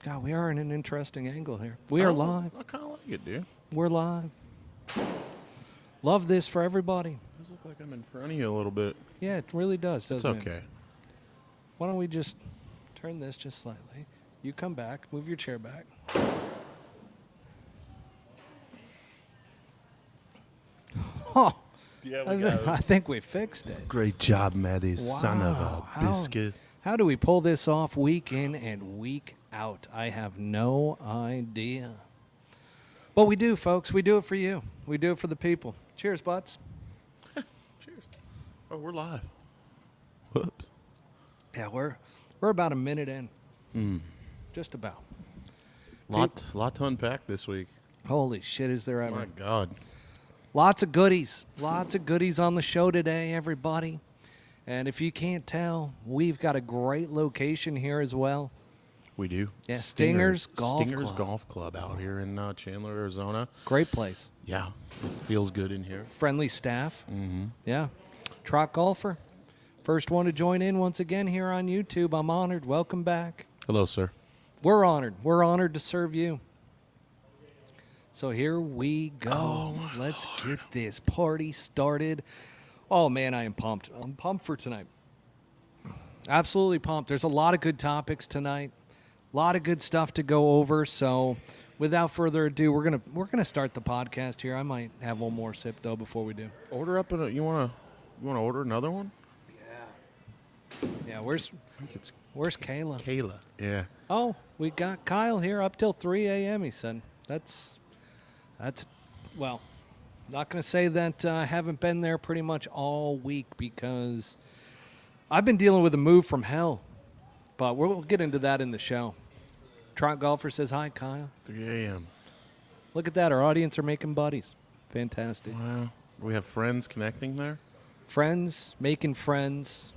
God, we are in an interesting angle here. We are live. I kind of like it, dude. We're live. Love this for everybody. Does look like I'm in front of you a little bit. Yeah, it really does, doesn't It's okay. it? Why don't we just turn this just slightly? You come back. Move your chair back. Oh, Yeah, I think we fixed it. Great job, Maddie, son of Wow, a biscuit. How do we pull this off week in and week out? I have no idea. But we do, folks. We do it for you. We do it for the people. Cheers, butts. Cheers. Oh, we're live. Whoops. Yeah, we're about a minute in. Just about. Lot to unpack this week. Holy shit, is there ever. My God. Lots of goodies. Lots of goodies on the show today, everybody. And if you can't tell, we've got a great location here as well. We do. Yeah, Stingers Golf Club. Golf Club out here in Chandler, Arizona. Great place. Yeah, it feels good in here. Friendly staff. Mm-hmm. Yeah. Trot golfer. First one to join in once again here on YouTube. I'm honored. Welcome back. Hello, sir. We're honored. We're honored to serve you. So here we go. Let's get this party started. Oh, man, I am pumped. I'm pumped for tonight. Absolutely pumped. There's a lot of good topics tonight. A lot of good stuff to go over. So without further ado, we're gonna start the podcast here. I might have one more sip, though, before we do. Order up you wanna order another one? Yeah, where's Kayla? Kayla. Yeah. Oh, we got Kyle here up till 3 a.m., he said. That's well, not going to say that I haven't been there pretty much all week because I've been dealing with a move from hell. But we'll get into that in the show. Trot Golfer says, hi, Kyle. 3 a.m. Look at that. Our audience are making buddies. Fantastic. Wow. We have friends connecting there? Friends, making friends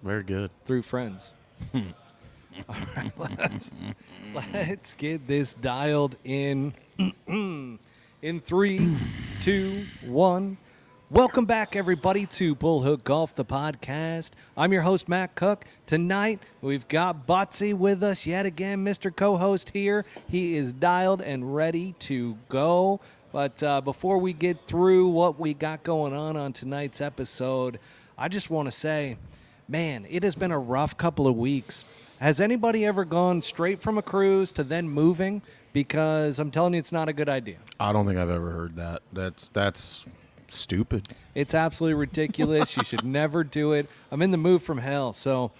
Very good. through friends. All right, let's get this dialed in. In 3, 2, 1. Welcome back, everybody, to Bullhook Golf, the podcast. I'm your host, Matt Cook. Tonight, we've got Butsy with us yet again, Mr. Co-host here. He is dialed and ready to go. But before we get through what we got going on tonight's episode, I just want to say, man, it has been a rough couple of weeks. Has anybody ever gone straight from a cruise to then moving? Because I'm telling you, it's not a good idea. I don't think I've ever heard that. That's stupid. It's absolutely ridiculous. You should never do it. I'm in the move from hell. So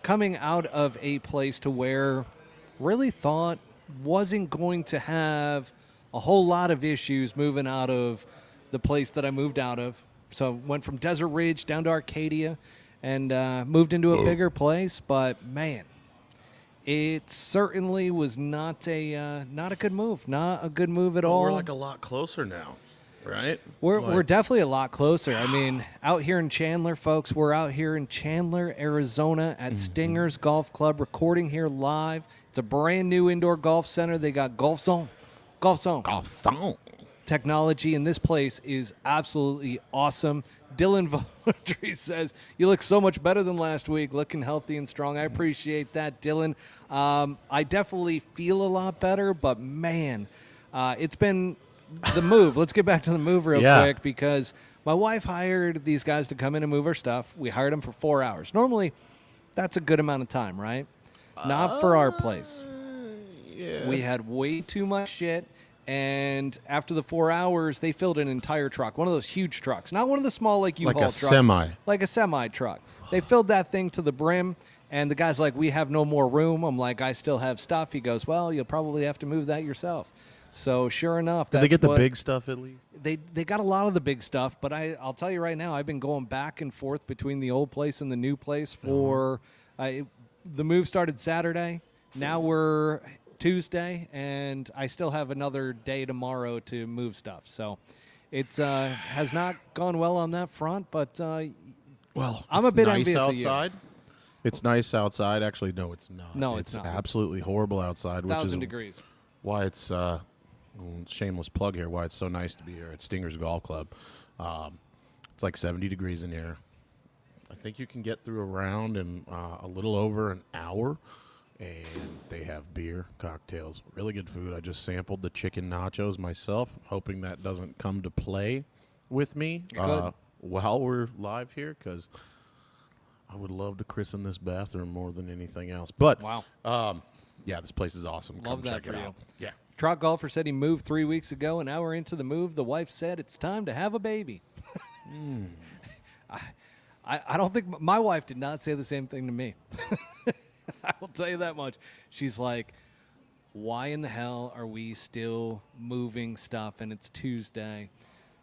coming out of a place to where really thought wasn't going to have a whole lot of issues moving out of the place that I moved out of. So went from Desert Ridge down to Arcadia and moved into a bigger place. But, man, it certainly was not a good move. Not a good move at all. We're like a lot closer now, right? We're definitely a lot closer. I mean, out here in Chandler, folks, we're out here in Chandler, Arizona at Stingers Golf Club, recording here live. It's a brand new indoor golf center. They got Golf Zone. Technology in this place is absolutely awesome. Dylan Vaudry says, you look so much better than last week, looking healthy and strong. I appreciate that, Dylan. I definitely feel a lot better, but, man, it's been the move. Let's get back to the move real quick because my wife hired these guys to come in and move her stuff. We hired them for 4 hours. Normally, that's a good amount of time, right? Not for our place. Yeah. We had way too much shit. And after the 4 hours, they filled an entire truck, one of those huge trucks. Not one of the small like U-Haul trucks. Semi. Like a semi truck. They filled that thing to the brim, and the guy's like, we have no more room. I'm like, I still have stuff. He goes, well, you'll probably have to move that yourself. So sure enough. Did they get the big stuff at least? They got a lot of the big stuff, but I'll tell you right now, I've been going back and forth between the old place and the new place for the move started Saturday. Now we're Tuesday, and I still have another day tomorrow to move stuff. So it has not gone well on that front, but well, I'm a bit nice envious outside. of you. It's nice outside. Actually, no, it's not. No, it's not. not. Absolutely horrible outside. 1,000 degrees. Why it's shameless plug here. Why it's so nice to be here at Stingers Golf Club. It's like 70 degrees in here. I think you can get through a round in a little over an hour. and they have beer, cocktails, really good food. I just sampled the chicken nachos myself, hoping that doesn't come to play with me while we're live here, because I would love to christen this bathroom more than anything else. But Wow. yeah, this place is awesome. Love Come that check for it you. out. Yeah. Trot Golfer said he moved 3 weeks ago, and now we're into the move. The wife said it's time to have a baby. I don't think my wife did not say the same thing to me. I will tell you that much. She's like, why in the hell are we still moving stuff and it's Tuesday?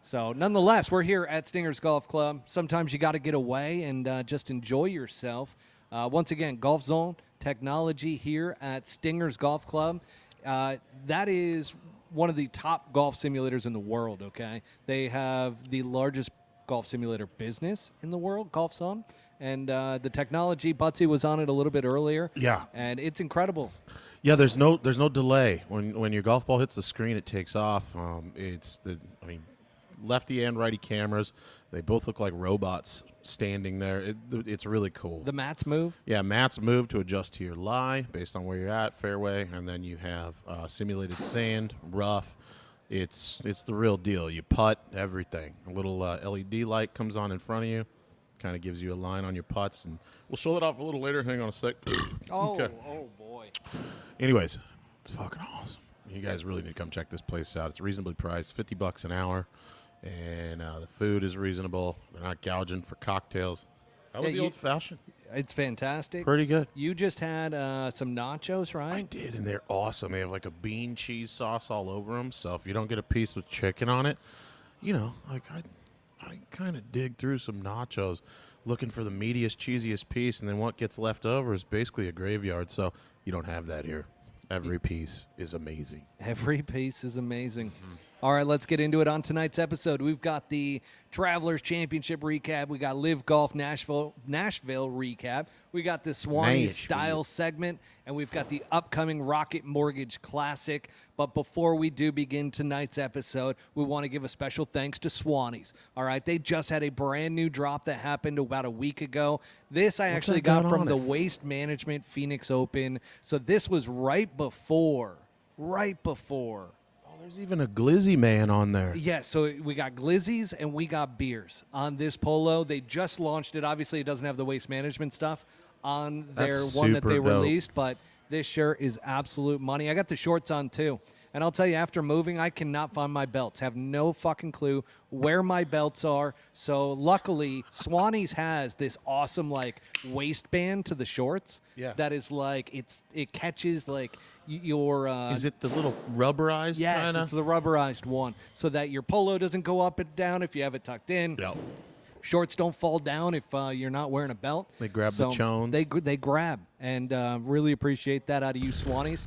So nonetheless, we're here at Stingers Golf Club. Sometimes you got to get away and just enjoy yourself. Once again, Golf Zone Technology here at Stingers Golf Club. That is one of the top golf simulators in the world, okay? They have the largest golf simulator business in the world, Golf Zone. And the technology, Butsy was on it a little bit earlier. Yeah. And it's incredible. Yeah, there's no delay. When your golf ball hits the screen, it takes off. Lefty and righty cameras, they both look like robots standing there. It's really cool. The mats move? Yeah, mats move to adjust to your lie based on where you're at, fairway, and then you have simulated sand, rough. It's the real deal. You putt, everything. A little LED light comes on in front of you, kind of gives you a line on your putts, and we'll show it off a little later. Hang on a sec. Oh, Okay. oh boy. Anyways, it's fucking awesome. You guys really need to come check this place out. It's reasonably priced, $50 an hour, and the food is reasonable. They're not gouging for cocktails. That was Yeah, the old-fashioned. It's fantastic. Pretty good. You just had some nachos, right? I did, and they're awesome. They have like a bean cheese sauce all over them. So if you don't get a piece with chicken on it, you know, like I kind of dig through some nachos looking for the meatiest, cheesiest piece, and then what gets left over is basically a graveyard. So you don't have that here. Every piece is amazing. Every piece is amazing. All right, let's get into it on tonight's episode. We've got the Travelers Championship recap. We got Live Golf Nashville recap. We got the Swanee Style segment, and we've got the upcoming Rocket Mortgage Classic. But before we do begin tonight's episode, we want to give a special thanks to Swanee's. All right, they just had a brand new drop that happened about a week ago. This I actually got from the Waste Management Phoenix Open. So this was right before. There's even a glizzy man on there. Yeah, so we got glizzies and we got beers on this polo. They just launched it. Obviously, it doesn't have the waste management stuff on their one that they released, but this shirt is absolute money. I got the shorts on, too. And I'll tell you, after moving, I cannot find my belts. Have no fucking clue where my belts are. So luckily, Swanee's has this awesome like waistband to the shorts. Yeah. That is like it catches like your. Is it the little rubberized? Yes, kinda? it's the rubberized one, so that your polo doesn't go up and down if you have it tucked in. Yep. Shorts don't fall down if you're not wearing a belt. They grab the chones. They grab, and really appreciate that out of you, Swanees.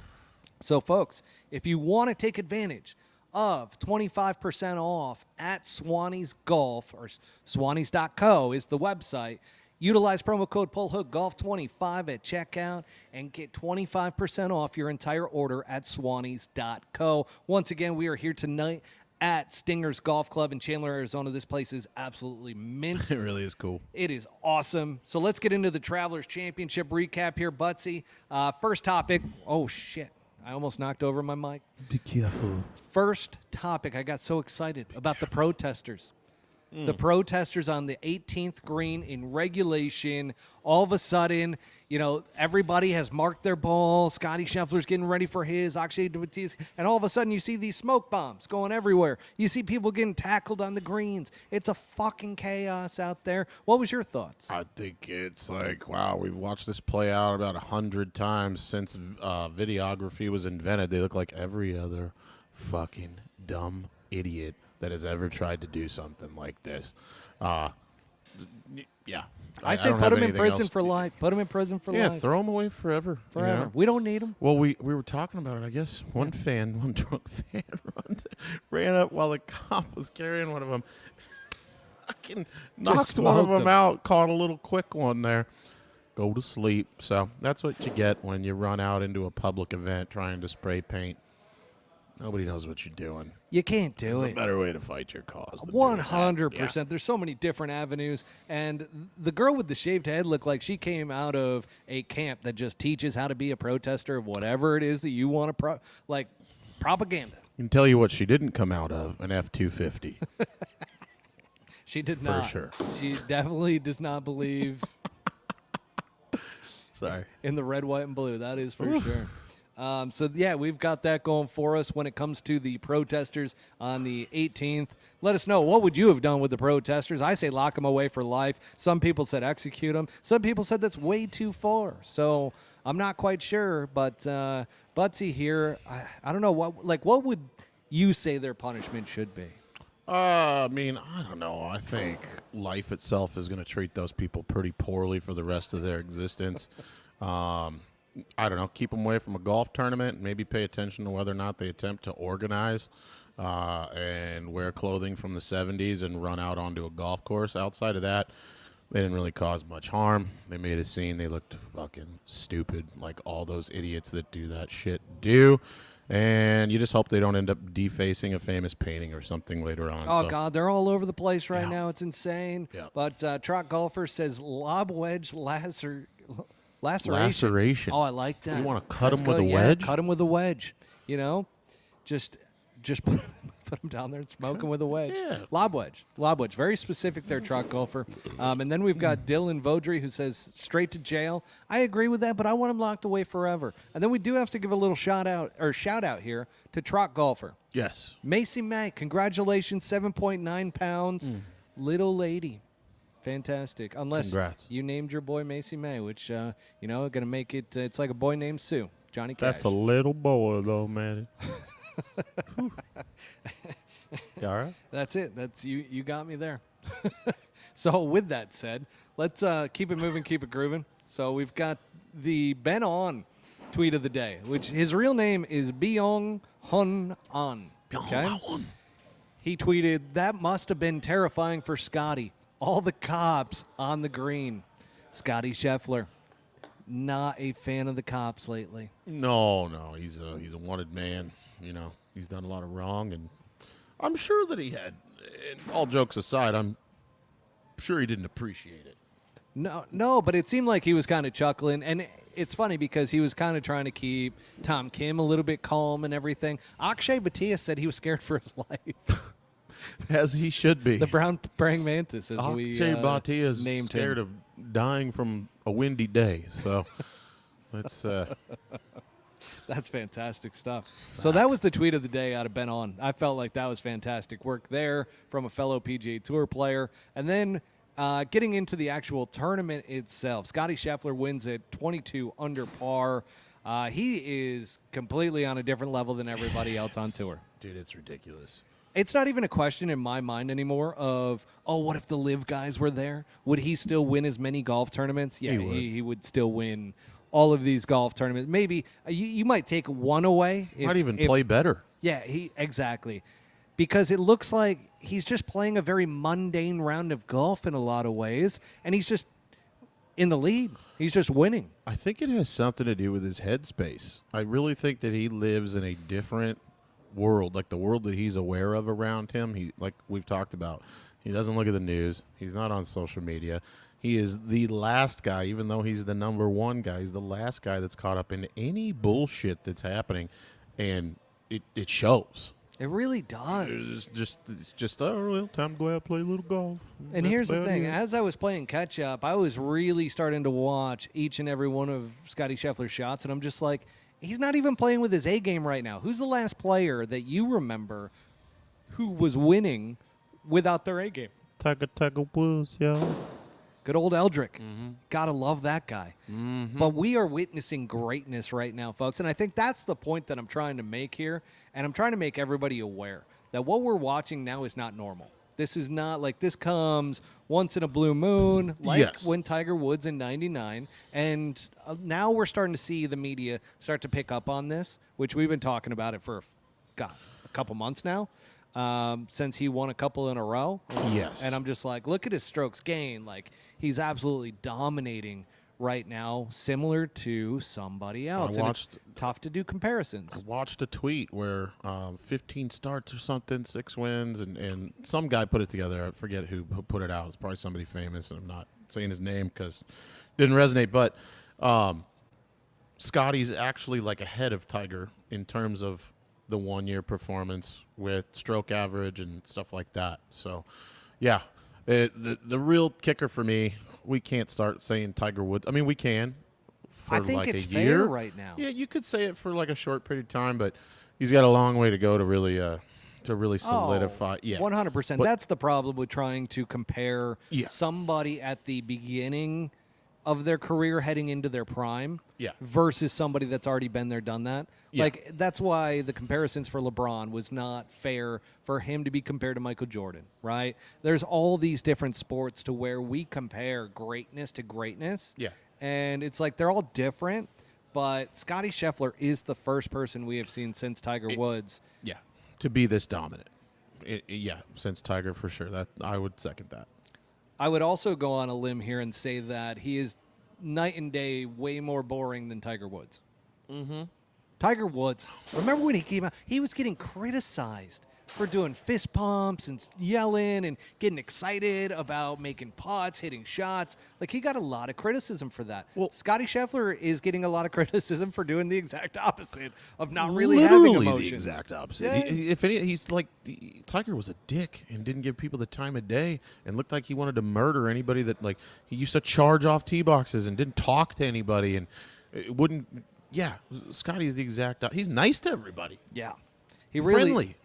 So, folks, if you want to take advantage of 25% off at Swanee's Golf, or Swanees.co is the website, utilize promo code PullHookGolf25 at checkout and get 25% off your entire order at Swanees.co. Once again, we are here tonight at Stingers Golf Club in Chandler, Arizona. This place is absolutely mint. It really is cool. It is awesome. So let's get into the Travelers Championship recap here, Butsy. First topic. Oh, shit. I almost knocked over my mic. Be careful. First topic. I got so excited about the protesters. The protesters on the 18th green in regulation. All of a sudden, you know, everybody has marked their ball. Scotty Scheffler's getting ready for his. Akshay Dubatiz. And all of a sudden, you see these smoke bombs going everywhere. You see people getting tackled on the greens. It's a fucking chaos out there. What was your thoughts? I think it's like, wow, we've watched this play out about 100 times since videography was invented. They look like every other fucking dumb idiot that has ever tried to do something like this. Yeah. I say put him in prison for life. Put him in prison for life. Yeah, throw him away forever. Forever. You know? We don't need him. Well, we were talking about it. I guess one drunk fan ran up while the cop was carrying one of them. Fucking knocked one of them out, caught a little quick one there. Go to sleep. So that's what you get when you run out into a public event trying to spray paint. Nobody knows what you're doing. You can't do There's it. a better way to fight your cause. than doing that. 100%. Yeah. There's so many different avenues. And the girl with the shaved head looked like she came out of a camp that just teaches how to be a protester of whatever it is that you want to propaganda. I can tell you what she didn't come out of, an F-250. She did For not. sure. She definitely does not believe Sorry. in the red, white, and blue. That is for sure. So, yeah, we've got that going for us when it comes to the protesters on the 18th. Let us know, what would you have done with the protesters? I say lock them away for life. Some people said execute them. Some people said that's way too far. So I'm not quite sure. But Butsy here, I don't know. What would you say their punishment should be? I mean, I don't know. I think life itself is going to treat those people pretty poorly for the rest of their existence. I don't know. Keep them away from a golf tournament. Maybe pay attention to whether or not they attempt to organize and wear clothing from the 70s and run out onto a golf course. Outside of that, they didn't really cause much harm. They made a scene. They looked fucking stupid, like all those idiots that do that shit do. And you just hope they don't end up defacing a famous painting or something later on. Oh, God, they're all over the place right Yeah. now. It's insane. Yeah. But Trot Golfer says lob wedge laceration. Laceration. Oh, I like that. You wanna cut That's 'em with good. a Yeah, wedge? cut them with a wedge. You know, just put them down there and smoke them with a wedge. Yeah. Lob wedge. Very specific there, Trot Golfer. And then we've got Dylan Vodry who says straight to jail. I agree with that, but I want him locked away forever. And then we do have to give a little shout out here to Trot Golfer. Yes. Macy May, congratulations, 7.9 pounds. Little lady. Fantastic. Unless Congrats. you named your boy Macy May, which, going to make it, it's like a boy named Sue. Johnny Cash. That's a little boy, though, man. You all right? That's it. That's you got me there. So with that said, let's keep it moving, keep it grooving. So we've got the Ben On tweet of the day, which his real name is Byung Hun An. Okay? He tweeted, "That must have been terrifying for Scotty. All the cops on the green." Scotty Scheffler, not a fan of the cops lately. No, he's a wanted man. You know, he's done a lot of wrong, and I'm sure that he had. And all jokes aside, I'm sure he didn't appreciate it. No, but it seemed like he was kind of chuckling, and it's funny because he was kind of trying to keep Tom Kim a little bit calm and everything. Akshay Bhatia said he was scared for his life. As he should be. The brown praying mantis, as we Akshay Bhatia is named scared him. of dying from a windy day. So let's. That's fantastic stuff. So that was the tweet of the day out of Ben On. I felt like that was fantastic work there from a fellow PGA Tour player. And then getting into the actual tournament itself, Scotty Scheffler wins at 22 under par. He is completely on a different level than everybody else on tour. Dude, it's ridiculous. It's not even a question in my mind anymore of, what if the live guys were there? Would he still win as many golf tournaments? Yeah, he would still win all of these golf tournaments. Maybe you might take one away. Might even play better. Yeah, exactly. Because it looks like he's just playing a very mundane round of golf in a lot of ways, and he's just in the lead. He's just winning. I think it has something to do with his headspace. I really think that he lives in a different world, like the world that he's aware of around him. He, like we've talked about, he doesn't look at the news. He's not on social media. He is the last guy, even though he's the number one guy, he's the last guy that's caught up in any bullshit that's happening, and it shows. It really does. It's just oh, well, time to go out and play a little golf. And That's here's the about thing. it. As I was playing catch-up, I was really starting to watch each and every one of Scotty Scheffler's shots, and I'm just like, he's not even playing with his A game right now. Who's the last player that you remember who was winning without their A game? Tiger Woods, y'all. Good old Eldrick. Gotta love that guy. But we are witnessing greatness right now, folks. And I think that's the point that I'm trying to make here. And I'm trying to make everybody aware that what we're watching now is not normal. This is not like this comes once in a blue moon, like when Tiger Woods in 99. And now we're starting to see the media start to pick up on this, which we've been talking about it for, a couple months now. Since he won a couple in a row. Yes. And I'm just like, look at his strokes gained. Like, he's absolutely dominating right now, similar to somebody else. And it's tough to do comparisons. I watched a tweet where 15 starts or something, 6 wins, and some guy put it together. I forget who put it out. It's probably somebody famous, and I'm not saying his name because it didn't resonate. But Scotty's actually like ahead of Tiger in terms of the 1-year performance with stroke average and stuff like that. So, yeah, the real kicker for me, we can't start saying Tiger Woods. I mean, we can for I think like it's a year fair right now. Yeah, you could say it for like a short period of time, but he's got a long way to go to really solidify. Yeah, 100%. That's the problem with trying to compare Yeah. somebody at the beginning of their career heading into their prime Yeah. versus somebody that's already been there, done that. Yeah. Like, that's why the comparisons for LeBron was not fair for him to be compared to Michael Jordan, right? There's all these different sports to where we compare greatness to greatness. Yeah. And it's like they're all different, but Scotty Scheffler is the first person we have seen since Tiger Woods. Yeah, to be this dominant. Yeah, since Tiger for sure. That I would second that. I would also go on a limb here and say that he is night and day way more boring than Tiger Woods. Mm-hmm. Tiger Woods, remember when he came out, he was getting criticized for doing fist pumps and yelling and getting excited about making putts, hitting shots. Like, he got a lot of criticism for that. Well, Scotty Scheffler is getting a lot of criticism for doing the exact opposite of not really having emotions. The exact opposite. Yeah. If any, he's like Tiger was a dick and didn't give people the time of day and looked like he wanted to murder anybody that like he used to charge off tee boxes and didn't talk to anybody and it wouldn't. Yeah, Scotty is the exact. He's nice to everybody. Yeah. He really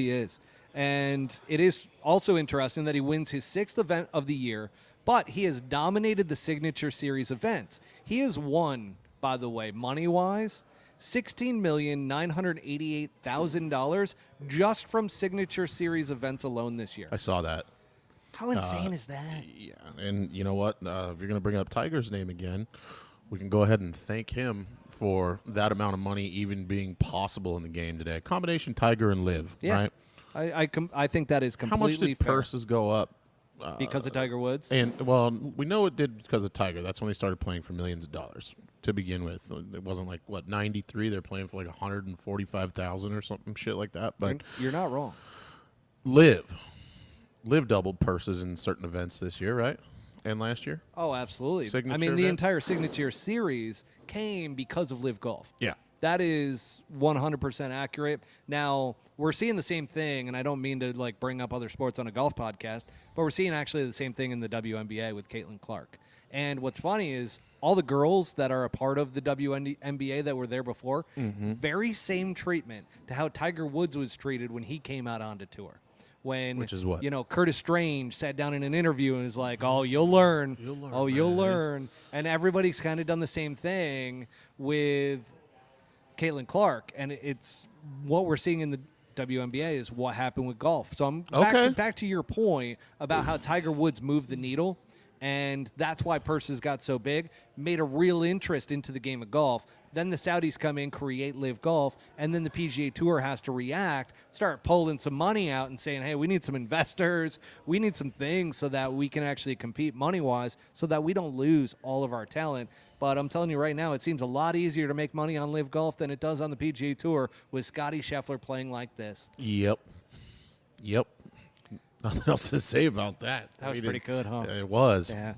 is. And it is also interesting that he wins his 6th event of the year, but he has dominated the Signature Series events. He has won, by the way, money-wise, $16,988,000 just from Signature Series events alone this year. I saw that. How insane is that? Yeah, and you know what? If you're going to bring up Tiger's name again, we can go ahead and thank him for that amount of money even being possible in the game today. Combination Tiger and Liv, Yeah. right? I think that is completely How much did fair. purses go up? Because of Tiger Woods? And, well, we know it did because of Tiger. That's when they started playing for millions of dollars to begin with. It wasn't like, 93? They're playing for like 145,000 or something shit like that. But You're not wrong. Liv doubled purses in certain events this year, right? And last year? Oh, absolutely. Signature I mean, the event? entire Signature Series came because of Live Golf. Yeah. That is 100% accurate. Now, we're seeing the same thing, and I don't mean to like bring up other sports on a golf podcast, but we're seeing actually the same thing in the WNBA with Caitlin Clark. And what's funny is all the girls that are a part of the WNBA that were there before, very same treatment to how Tiger Woods was treated when he came out onto tour. When, Which is what? Curtis Strange sat down in an interview and was like, "Oh, you'll learn. You'll learn." And everybody's kind of done the same thing with Caitlin Clark, and it's what we're seeing in the WNBA is what happened with golf. So I'm back to your point about how Tiger Woods moved the needle, and that's why purses got so big, made a real interest into the game of golf. Then the Saudis come in, create Live Golf, and then the PGA Tour has to react, start pulling some money out and saying, hey, we need some investors, we need some things so that we can actually compete money-wise so that we don't lose all of our talent. But I'm telling you right now, it seems a lot easier to make money on Live Golf than it does on the PGA Tour with Scotty Scheffler playing like this. Yep. Nothing else to say about that. That was pretty good, huh? It was. Yeah,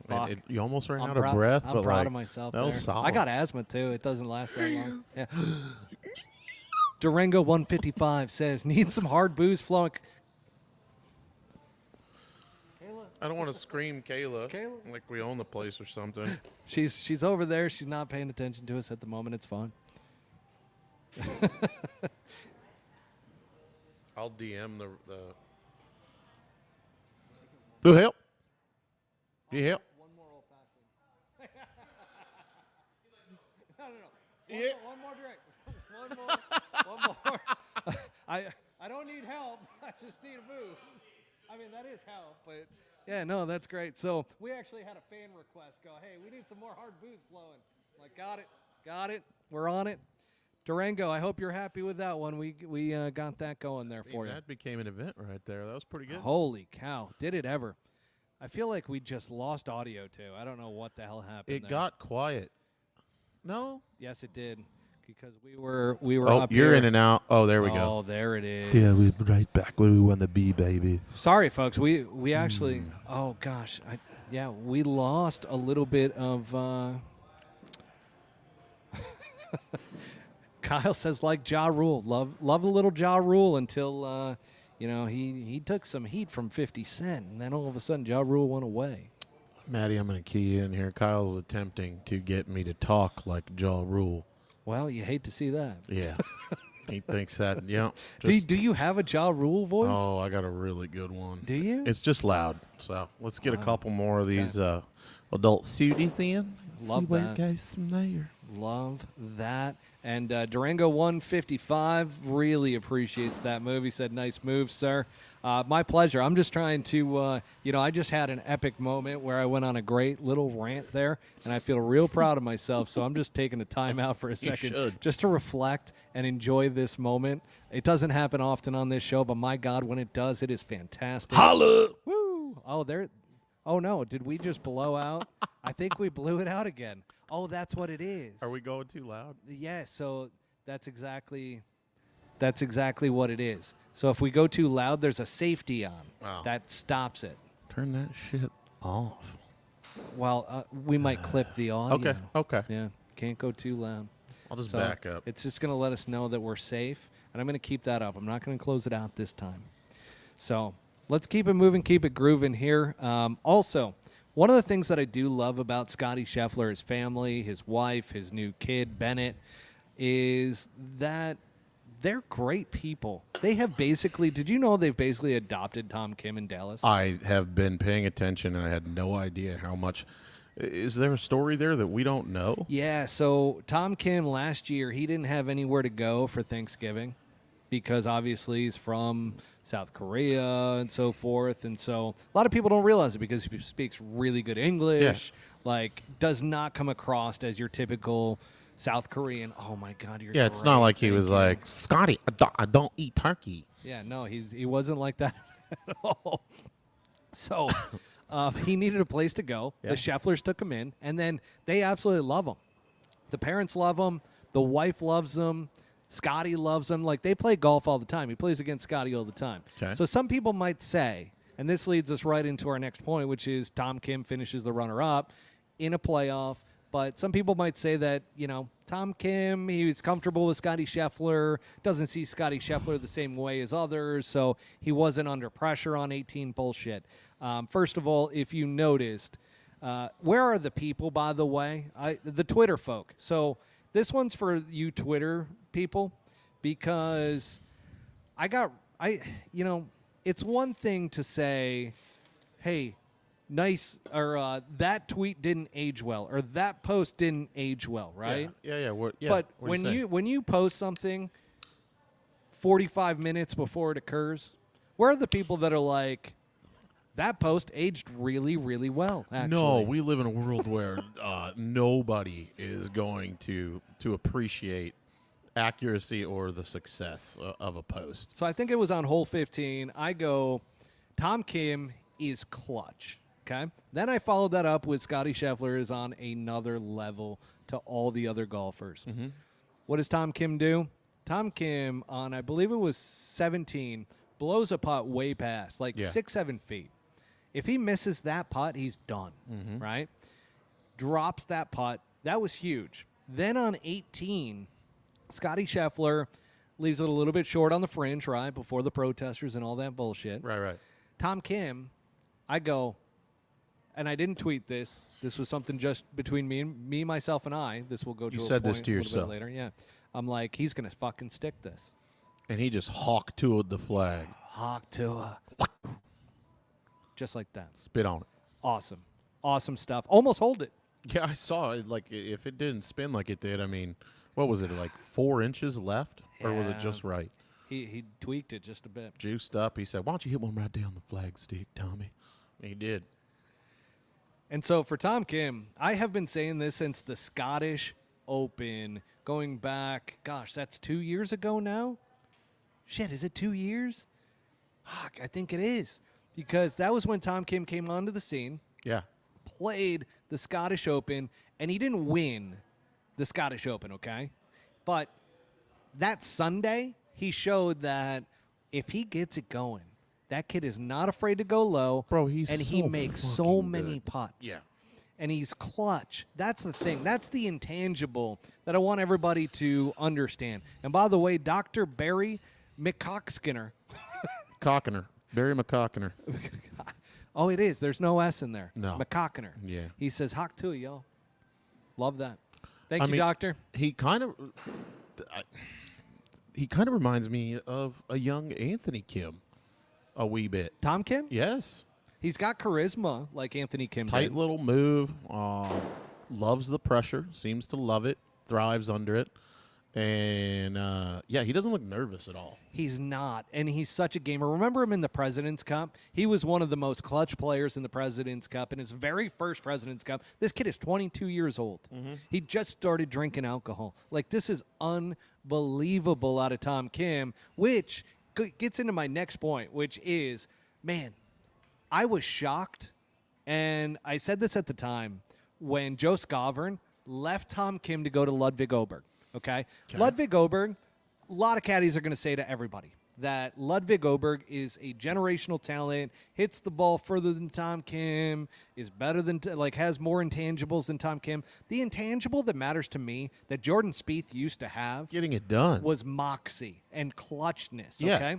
You almost ran out of breath. I'm but proud like, of myself. That was solid. I got asthma, too. It doesn't last that long. Yeah. Durango 155 says, need some hard booze flowing. I don't want to scream Kayla, Kayla? like we own the place or something. She's over there. She's not paying attention to us at the moment. It's fine. I'll DM the Do help. You help. One more old fashioned. No. Yeah. One more drink. One more. I don't need help. I just need a booze. I mean, that is help, but yeah, no, that's great. So we actually had a fan request go, hey, we need some more hard booze flowing. I'm like, got it. We're on it. Durango, I hope you're happy with that one. We got that going there for you. That became an event right there. That was pretty good. Holy cow. Did it ever. I feel like we just lost audio too. I don't know what the hell happened. It there. got quiet. No. Yes, it did. Because we were Oh, up you're here. in and out. Oh, there we go. Oh, there it is. Yeah, we're right back where we want to be, baby. Sorry, folks. We actually. Oh gosh. We lost a little bit of. Kyle says like Ja Rule. Love a little Ja Rule until he took some heat from 50 Cent, and then all of a sudden Ja Rule went away. Maddie, I'm going to key you in here. Kyle's attempting to get me to talk like Ja Rule. Well, you hate to see that. Yeah. He thinks that, yeah. Do you have a Ja Rule voice? Oh, I got a really good one. Do you? It's just loud. So let's get a couple more of these adult suities in. Love See where that. it goes from there. Love that. And Durango 155 really appreciates that move. He said, nice move, sir. My pleasure. I'm just trying to, I just had an epic moment where I went on a great little rant there, and I feel real proud of myself. So I'm just taking a time out for a second should. just to reflect and enjoy this moment. It doesn't happen often on this show, but my God, when it does, it is fantastic. Holla! Woo! Oh, no. Did we just blow out? I think we blew it out again. Oh, that's what it is. Are we going too loud? Yeah, so that's exactly what it is. So if we go too loud, there's a safety on that stops it. Turn that shit off. Well, we might clip the audio. Okay. Yeah, can't go too loud. I'll just So back up. It's just going to let us know that we're safe, and I'm going to keep that up. I'm not going to close it out this time. So let's keep it moving, keep it grooving here. Also, one of the things that I do love about Scotty Scheffler, his family, his wife, his new kid, Bennett, is that they're great people. They have did you know they've basically adopted Tom Kim in Dallas? I have been paying attention, and I had no idea how much. Is there a story there that we don't know? Yeah, so Tom Kim last year, he didn't have anywhere to go for Thanksgiving because obviously he's from South Korea and so forth. And so a lot of people don't realize it because he speaks really good English, does not come across as your typical South Korean. Oh, my God, you're It's not like he was Thank you. like, Scotty, I don't eat turkey. Yeah, no, he wasn't like that at all. So he needed a place to go. Yeah. The Schefflers took him in, and then they absolutely love him. The parents love him. The wife loves him. Scotty loves him. Like, they play golf all the time. He plays against Scotty all the time. Okay. So some people might say, and this leads us right into our next point, which is Tom Kim finishes the runner-up in a playoff. But some people might say that, Tom Kim, he was comfortable with Scotty Scheffler, doesn't see Scotty Scheffler the same way as others, so he wasn't under pressure on 18. Bullshit. First of all, if you noticed, where are the people, by the way? The Twitter folk. So this one's for you Twitter people because it's one thing to say, hey, nice, or that tweet didn't age well, or that post didn't age well, right? Yeah. But when you post something 45 minutes before it occurs, where are the people that are like, that post aged really, really well, actually? No, we live in a world where nobody is going to appreciate accuracy or the success of a post. So I think it was on hole 15. I go, Tom Kim is clutch. Okay. Then I followed that up with Scotty Scheffler is on another level to all the other golfers. Mm-hmm. What does Tom Kim do? Tom Kim on, I believe it was 17, blows a putt way past, 6-7 feet. If he misses that putt, he's done, right? Drops that putt. That was huge. Then on 18, Scotty Scheffler leaves it a little bit short on the fringe, right, before the protesters and all that bullshit. Right. Tom Kim, I go, and I didn't tweet this. This was something just between me, myself, and I. This will go to You a said point this to a little yourself. bit later. Yeah. I'm like, he's going to fucking stick this. And he just hawk-toed the flag. Hawk to a. Just like that. Spit on it. Awesome. Awesome stuff. Almost hold it. Yeah, I saw it. Like, if it didn't spin like it did, what was it, 4 inches left? Or was it Yeah. just right? He tweaked it just a bit. Juiced up. He said, why don't you hit one right down the flag stick, Tommy? And he did. And so for Tom Kim, I have been saying this since the Scottish Open, going back, gosh, that's 2 years ago now? Shit, is it 2 years? Fuck, I think it is. because that was when Tom Kim came onto the scene, Yeah. played the Scottish Open, and he didn't win the Scottish Open, okay? But that Sunday, he showed that if he gets it going, that kid is not afraid to go low. Bro, he's and he so makes so fucking many good. putts. Yeah. And he's clutch. That's the thing. That's the intangible that I want everybody to understand. And by the way, Dr. Barry McCockskinner. Cockiner. Barry McCockiner. Oh, it is. There's no S in there. No. McCockiner. Yeah. He says, "Hock to you, y'all." Love that. Thank I you, mean, Doctor. He kind of reminds me of a young Anthony Kim a wee bit. Tom Kim? Yes. He's got charisma like Anthony Kim Tight did. little move. Loves the pressure. Seems to love it. Thrives under it. And, yeah, he doesn't look nervous at all. He's not, and he's such a gamer. Remember him in the President's Cup? He was one of the most clutch players in the President's Cup. In his very first President's Cup, this kid is 22 years old. He just started drinking alcohol. Like, this is unbelievable out of Tom Kim, which gets into my next point, which is, man, I was shocked, and I said this at the time, when Joe Scavern left Tom Kim to go to Ludwig Oberg. Okay? Ludwig Oberg, a lot of caddies are going to say to everybody that Ludwig Oberg is a generational talent, hits the ball further than Tom Kim, is better than, has more intangibles than Tom Kim. The intangible that matters to me that Jordan Spieth used to have Getting it done. was moxie and clutchness, Yeah. okay?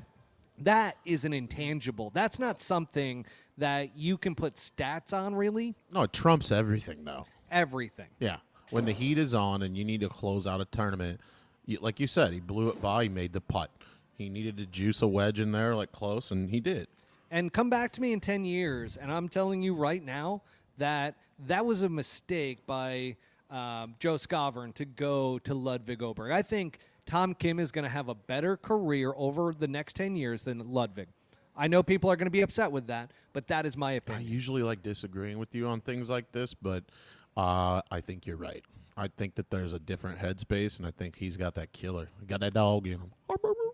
That is an intangible. That's not something that you can put stats on, really. No, it trumps everything, though. Everything. Yeah. When the heat is on and you need to close out a tournament, like you said, he blew it by. He made the putt. He needed to juice a wedge in there, like close, and he did. And come back to me in 10 years, and I'm telling you right now that that was a mistake by Joe Scavern to go to Ludwig Oberg. I think Tom Kim is going to have a better career over the next 10 years than Ludwig. I know people are going to be upset with that, but that is my I opinion. usually like disagreeing with you on things like this, but I think you're right. I think that there's a different headspace, and I think he's got that killer. He got that dog in him.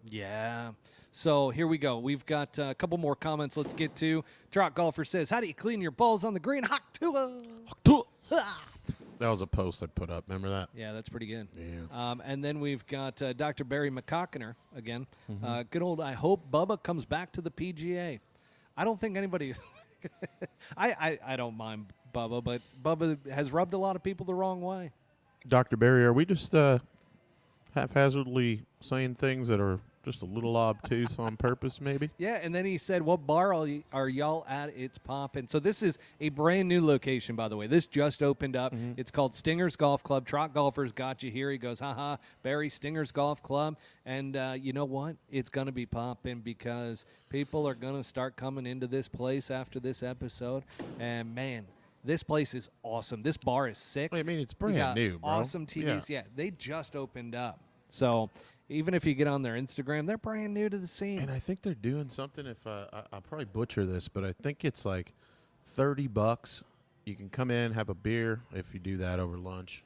Yeah. So here we go. We've got a couple more comments let's get to. Trot Golfer says, "How do you clean your balls on the green?" Hock Tua. That was a post I put up. Remember that? Yeah, that's pretty good. Yeah. And then we've got Dr. Barry McCockiner again. Good old, I hope Bubba comes back to the PGA. I don't think anybody... I don't mind Bubba, but Bubba has rubbed a lot of people the wrong way. Dr. Barry, are we just haphazardly saying things that are just a little obtuse on purpose, maybe? Yeah, and then he said, "What bar are y'all at? It's poppin'." So this is a brand new location, by the way. This just opened up. It's called Stingers Golf Club. Trot Golfers got you here. He goes, "Haha, Barry, Stingers Golf Club." And you know what? It's going to be popping because people are going to start coming into this place after this episode. And, man, this place is awesome. This bar is sick. I mean, it's We brand got new, bro. awesome TVs. Yeah, they just opened up. So even if you get on their Instagram, they're brand new to the scene. And I think they're doing something. If I'll probably butcher this, but I think it's like $30. You can come in, have a beer if you do that over lunch.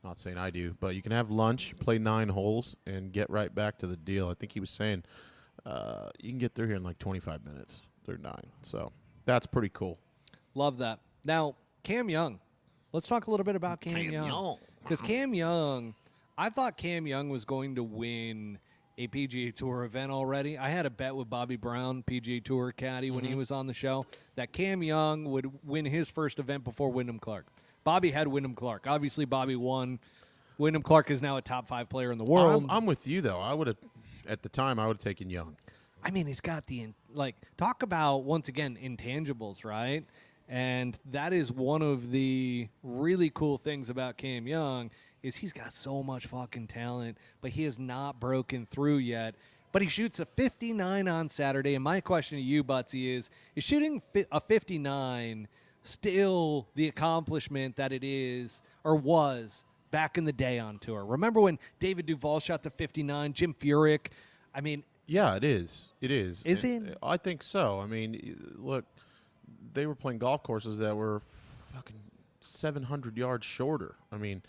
Not saying I do, but you can have lunch, play 9 holes, and get right back to the deal. I think he was saying you can get through here in like 25 minutes. They're 9, so that's pretty cool. Love that. Now, Cam Young. Let's talk a little bit about Cam Young. Because Cam Young, I thought Cam Young was going to win a PGA Tour event already. I had a bet with Bobby Brown, PGA Tour caddy, when he was on the show, that Cam Young would win his first event before Wyndham Clark. Bobby had Wyndham Clark. Obviously, Bobby won. Wyndham Clark is now a top 5 player in the world. I'm with you, though. I would have, at the time, I would have taken Young. I mean, he's got the, talk about, once again, intangibles, right? And that is one of the really cool things about Cam Young is he's got so much fucking talent, but he has not broken through yet. But he shoots a 59 on Saturday, and my question to you, Butsy, is shooting a 59 still the accomplishment that it is or was back in the day on tour? Remember when David Duval shot the 59, Jim Furyk? I mean... Yeah, it is. It is. Is it? I think so. I mean, look, they were playing golf courses that were fucking 700 yards shorter. I mean,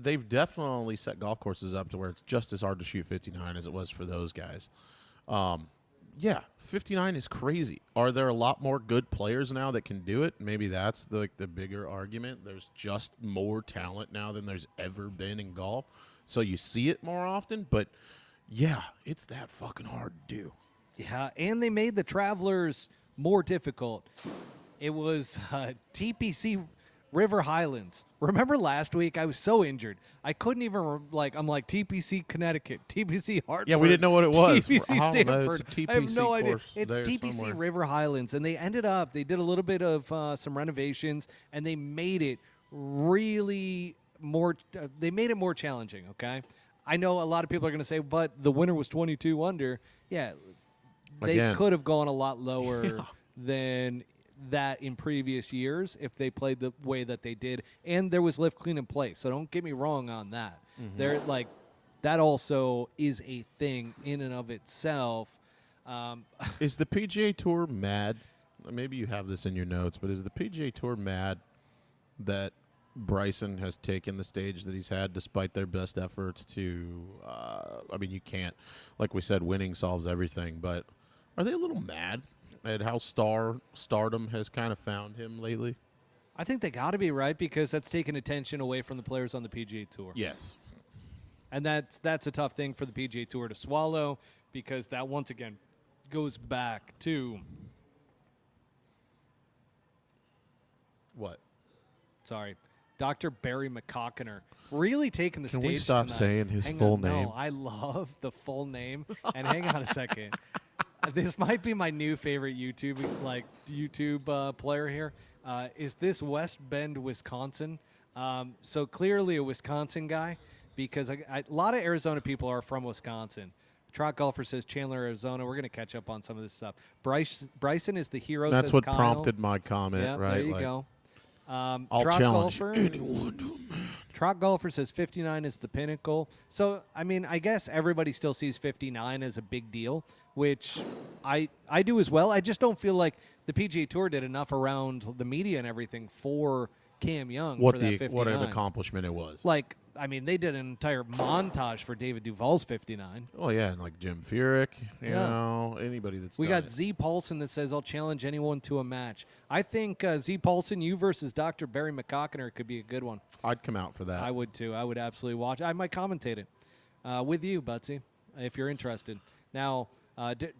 they've definitely set golf courses up to where it's just as hard to shoot 59 as it was for those guys. yeah, 59 is crazy. Are there a lot more good players now that can do it? Maybe that's the bigger argument. There's just more talent now than there's ever been in golf. So you see it more often, but yeah, it's that fucking hard to do. Yeah, and they made the Travelers more difficult. It was TPC River Highlands. Remember last week? I was so injured. I couldn't even, I'm like, TPC Connecticut, TPC Hartford. Yeah, we didn't know what it was. TPC I don't know, Stanford. it's a I have no TPC idea. course It's there TPC somewhere. River Highlands. And they did a little bit of some renovations, and they made it really they made it more challenging, okay? I know a lot of people are going to say, but the winner was 22 under. Yeah, they Again. could have gone a lot lower than that in previous years if they played the way that they did, and there was lift, clean, and play. So don't get me wrong on that. They're like that also is a thing in and of itself. Is the PGA Tour mad? Maybe you have this in your notes, but is the PGA Tour mad that Bryson has taken the stage that he's had despite their best efforts to I mean, you can't, like we said, winning solves everything, but are they a little mad at how stardom has kind of found him lately? I think they got to be, right, because that's taken attention away from the players on the PGA Tour. Yes. And that's a tough thing for the PGA Tour to swallow, because that once again goes back to What? Dr. Barry McCockiner really taking the Can stage. we stop tonight. saying his Hang full on, name? No, I love the full name. And hang on a second. This might be my new favorite YouTube player here. Is this West Bend, Wisconsin? So clearly a Wisconsin guy, because a lot of Arizona people are from Wisconsin. Trot Golfer says Chandler, Arizona. We're going to catch up on some of this stuff. Bryson is the hero. That's says what Kyle. prompted my comment, Yeah, right? there you Like, go. I'll Trot challenge Golfer, anyone to a match. Trot Golfer says 59 is the pinnacle. So, I mean, I guess everybody still sees 59 as a big deal, which I do as well. I just don't feel like the PGA Tour did enough around the media and everything for Cam Young for that 59. What an accomplishment it was. Like, I mean, they did an entire montage for David Duval's 59. Oh yeah, and like Jim Furyk, you Yeah. know, anybody that's We done got it. Z Paulson that says, I'll challenge anyone to a match. I think Z Paulson, you versus Dr. Barry McCockiner could be a good one. I'd come out for that. I would too. I would absolutely watch. I might commentate it with you, Butsy, if you're interested. Now,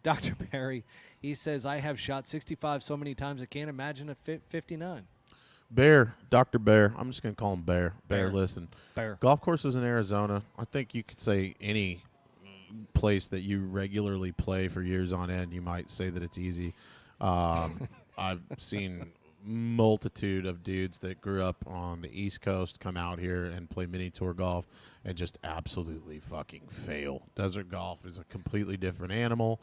Dr. Barry, he says, I have shot 65 so many times I can't imagine a 59. Bear, Dr. Bear. I'm just going to call him Bear. Bear. Listen. Bear. Golf courses in Arizona, I think you could say any place that you regularly play for years on end, you might say that it's easy. I've seen multitude of dudes that grew up on the East Coast come out here and play mini tour golf and just absolutely fucking fail. Desert golf is a completely different animal.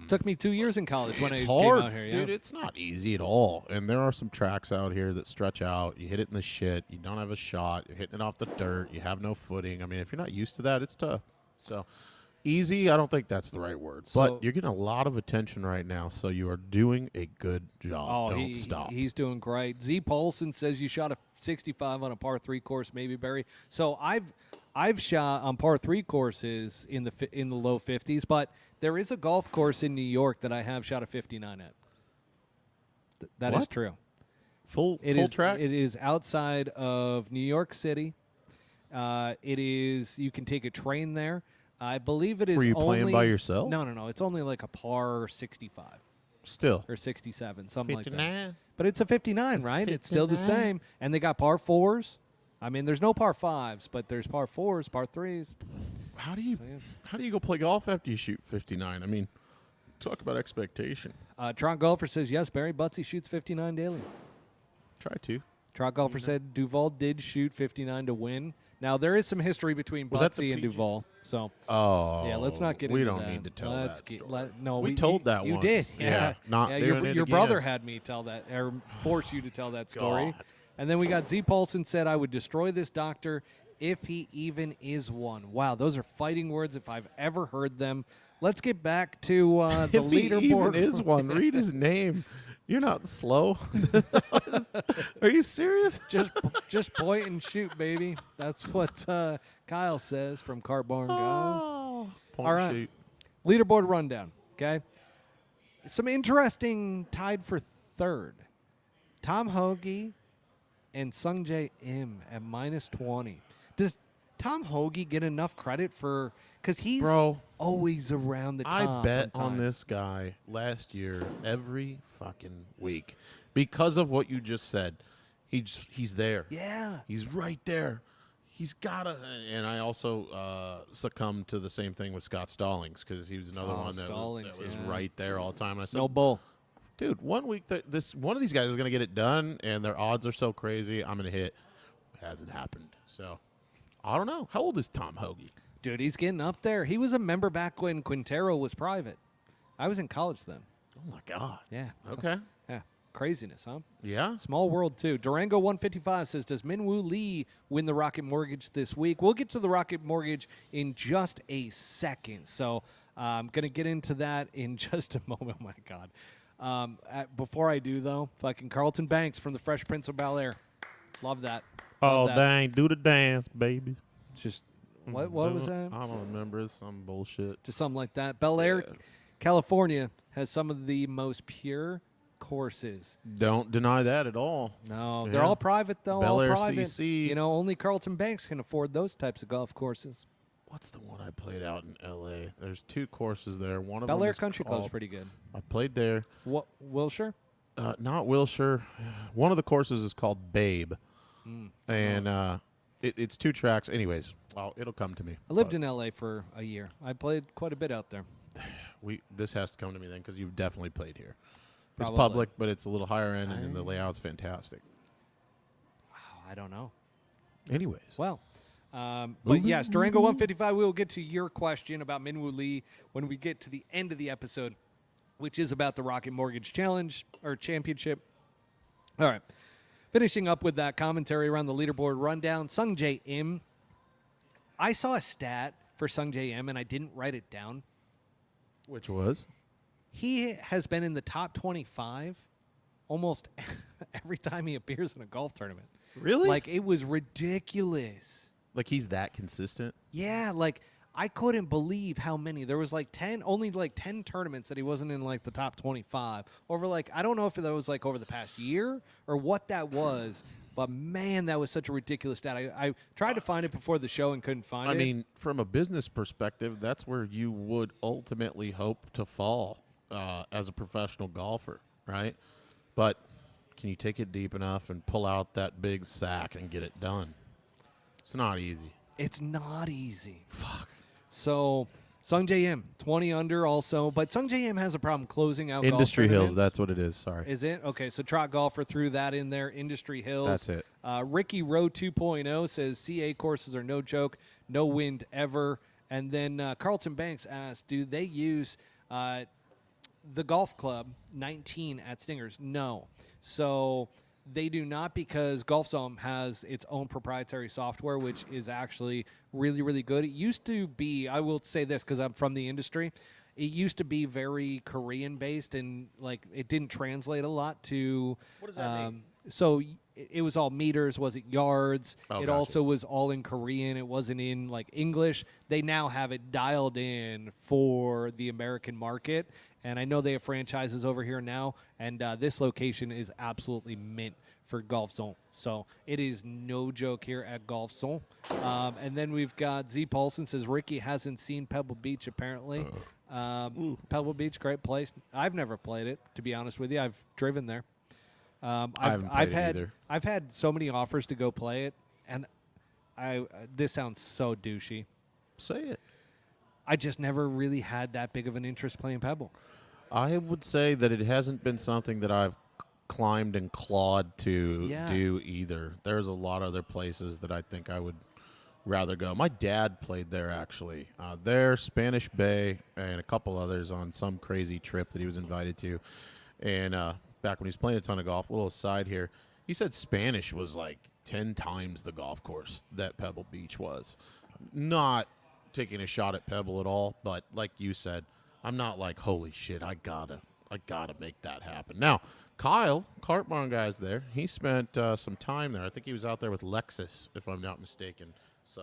Took me 2 years in college when I It's came hard, out here. Yeah. dude. It's not easy at all. And there are some tracks out here that stretch out. You hit it in the shit. You don't have a shot. You're hitting it off the dirt. You have no footing. I mean, if you're not used to that, it's tough. So, easy, I don't think that's the right word. So- but you're getting a lot of attention right now, so you are doing a good job. Don't stop. He's doing great. Z Paulson says you shot a 65 on a par 3 course, maybe, Barry. So I've shot on par 3 courses in the low 50s, but there is a golf course in New York that I have shot a 59 at. That is What? true. Full track? It is outside of New York City. It is. You can take a train there. I believe it is. Were you playing only, by yourself? No. It's only like a par 65 Still. or 67, something like that. 59. But it's a 59, right? It's still the 59. same. And they got par 4s. I mean, there's no par 5s, but there's par 4s, par 3s. How do you So, yeah. how do you go play golf after you shoot 59? I mean, talk about expectation. Trot Golfer says, yes, Barry Butsy shoots 59 daily. Try to. Trot Golfer said Duval did shoot 59 to win. Now, there is some history between Was that the Butsy and PG? Duval. So, Oh. yeah, let's not get we into don't that. need to tell Let's that get- story. no, we told that you once. did. Yeah. Not Yeah, doing it your again. brother had me tell that, or force you to tell that story. God. And then we got Z Paulson said, I would destroy this doctor if he even is one. Wow, those are fighting words if I've ever heard them. Let's get back to the If he leaderboard. even is one, read his name. You're not slow. Are you serious? just point and shoot, baby. That's what Kyle says from Cart Barn Guys. Oh, point All right. shoot. Leaderboard rundown. Okay. Some interesting tied for third. Tom Hoagie and Sungjae Im at -20. Does Tom Hoagie get enough credit for because he's Bro, always around the top? I bet from on time. this guy last year every fucking week because of what you just said. He's there. Yeah. He's right there. He's gotta. And I also succumbed to the same thing with Scott Stallings because he was another one that was yeah. right there all the time. And I said, No bull. dude, 1 week one of these guys is gonna get it done, and their odds are so crazy. I'm gonna hit. Hasn't happened. So I don't know. How old is Tom Hoagie? Dude, he's getting up there. He was a member back when Quintero was private. I was in college then. Oh my God. Yeah. Okay. Yeah. Craziness, huh? Yeah. Small world, too. Durango 155 says, does Minwoo Lee win the Rocket Mortgage this week? We'll get to the Rocket Mortgage in just a second. So I'm going to get into that in just a moment. Oh, my God. Before I do, though, fucking Carlton Banks from the Fresh Prince of Bel-Air. Love that. Oh, Love that. dang. Do the dance, baby. Just, what was that? I don't remember. It's some bullshit. Just something like that. Bel-Air, Yeah. California has some of the most pure courses. Don't deny that at all. No, Yeah. they're all private, though. Bel Air all private. CC. You know, only Carlton Banks can afford those types of golf courses. What's the one I played out in L.A.? There's 2 courses there. One of Bel them Air is Country Club's called- pretty good. I played there. What, Wilshire? Not Wilshire. One of the courses is called Babe, and it's 2 tracks. Anyways, well, it'll come to me. I lived But in L.A. for a year. I played quite a bit out there. This has to come to me then because you've definitely played here. It's Probably. public, but it's a little higher end, and the layout's fantastic. Wow, I don't know. Anyways, Well, but yes, Durango 155, we will get to your question about Minwoo Lee when we get to the end of the episode, which is about the Rocket Mortgage Challenge or Championship. All right. Finishing up with that commentary around the leaderboard rundown, Sungjae Im. I saw a stat for Sungjae Im, and I didn't write it down. which was He has been in the top 25 almost every time he appears in a golf tournament. really Like, it was ridiculous. like he's that consistent. Yeah, like, I couldn't believe how many. There was, like, only 10 tournaments that he wasn't in, like, the top 25. Over, like, I don't know if that was, like, over the past year or what that was, but, man, that was such a ridiculous stat. I tried to find it before the show and couldn't find it. I mean, from a business perspective, that's where you would ultimately hope to fall as a professional golfer, right? But can you take it deep enough and pull out that big sack and get it done? It's not easy. It's not easy. Fuck. So, Sungjae Im, 20 under also. But Sungjae Im has a problem closing out golf Industry Hills, tournaments. that's what it is. Sorry. Is it? Okay, so Trot Golfer threw that in there. Industry Hills. That's it. Ricky Rowe 2.0 says CA courses are no joke, no wind ever. And then Carlton Banks asked, do they use the golf club 19 at Stingers? No. So they do not, because Golf Zone has its own proprietary software, which is actually really, really good. It used to be, I will say this because I'm from the industry, it used to be very Korean based, and like it didn't translate a lot to. What does that mean? So it was all meters, wasn't yards. Oh, it gotcha. also was all in Korean. It wasn't in like English. They now have it dialed in for the American market. And I know they have franchises over here now. And this location is absolutely mint for Golf Zone. So it is no joke here at Golf Zone. And then we've got Z Paulson says Ricky hasn't seen Pebble Beach apparently. Pebble Beach, great place. I've never played it, to be honest with you. I've driven there. haven't played it either. I've had so many offers to go play it, and this sounds so douchey. Say it. I just never really had that big of an interest playing Pebble. I would say that it hasn't been something that I've climbed and clawed to Yeah. do either. There's a lot of other places that I think I would rather go. My dad played there, actually. There, Spanish Bay, and a couple others on some crazy trip that he was invited to. And back when he was playing a ton of golf, a little aside here, he said Spanish was like 10 times the golf course that Pebble Beach was. Not taking a shot at Pebble at all, but like you said, I'm not like, holy shit, I gotta make that happen. Now, Kyle, Cart Barn guy's there. He spent some time there. I think he was out there with Lexus, if I'm not mistaken. So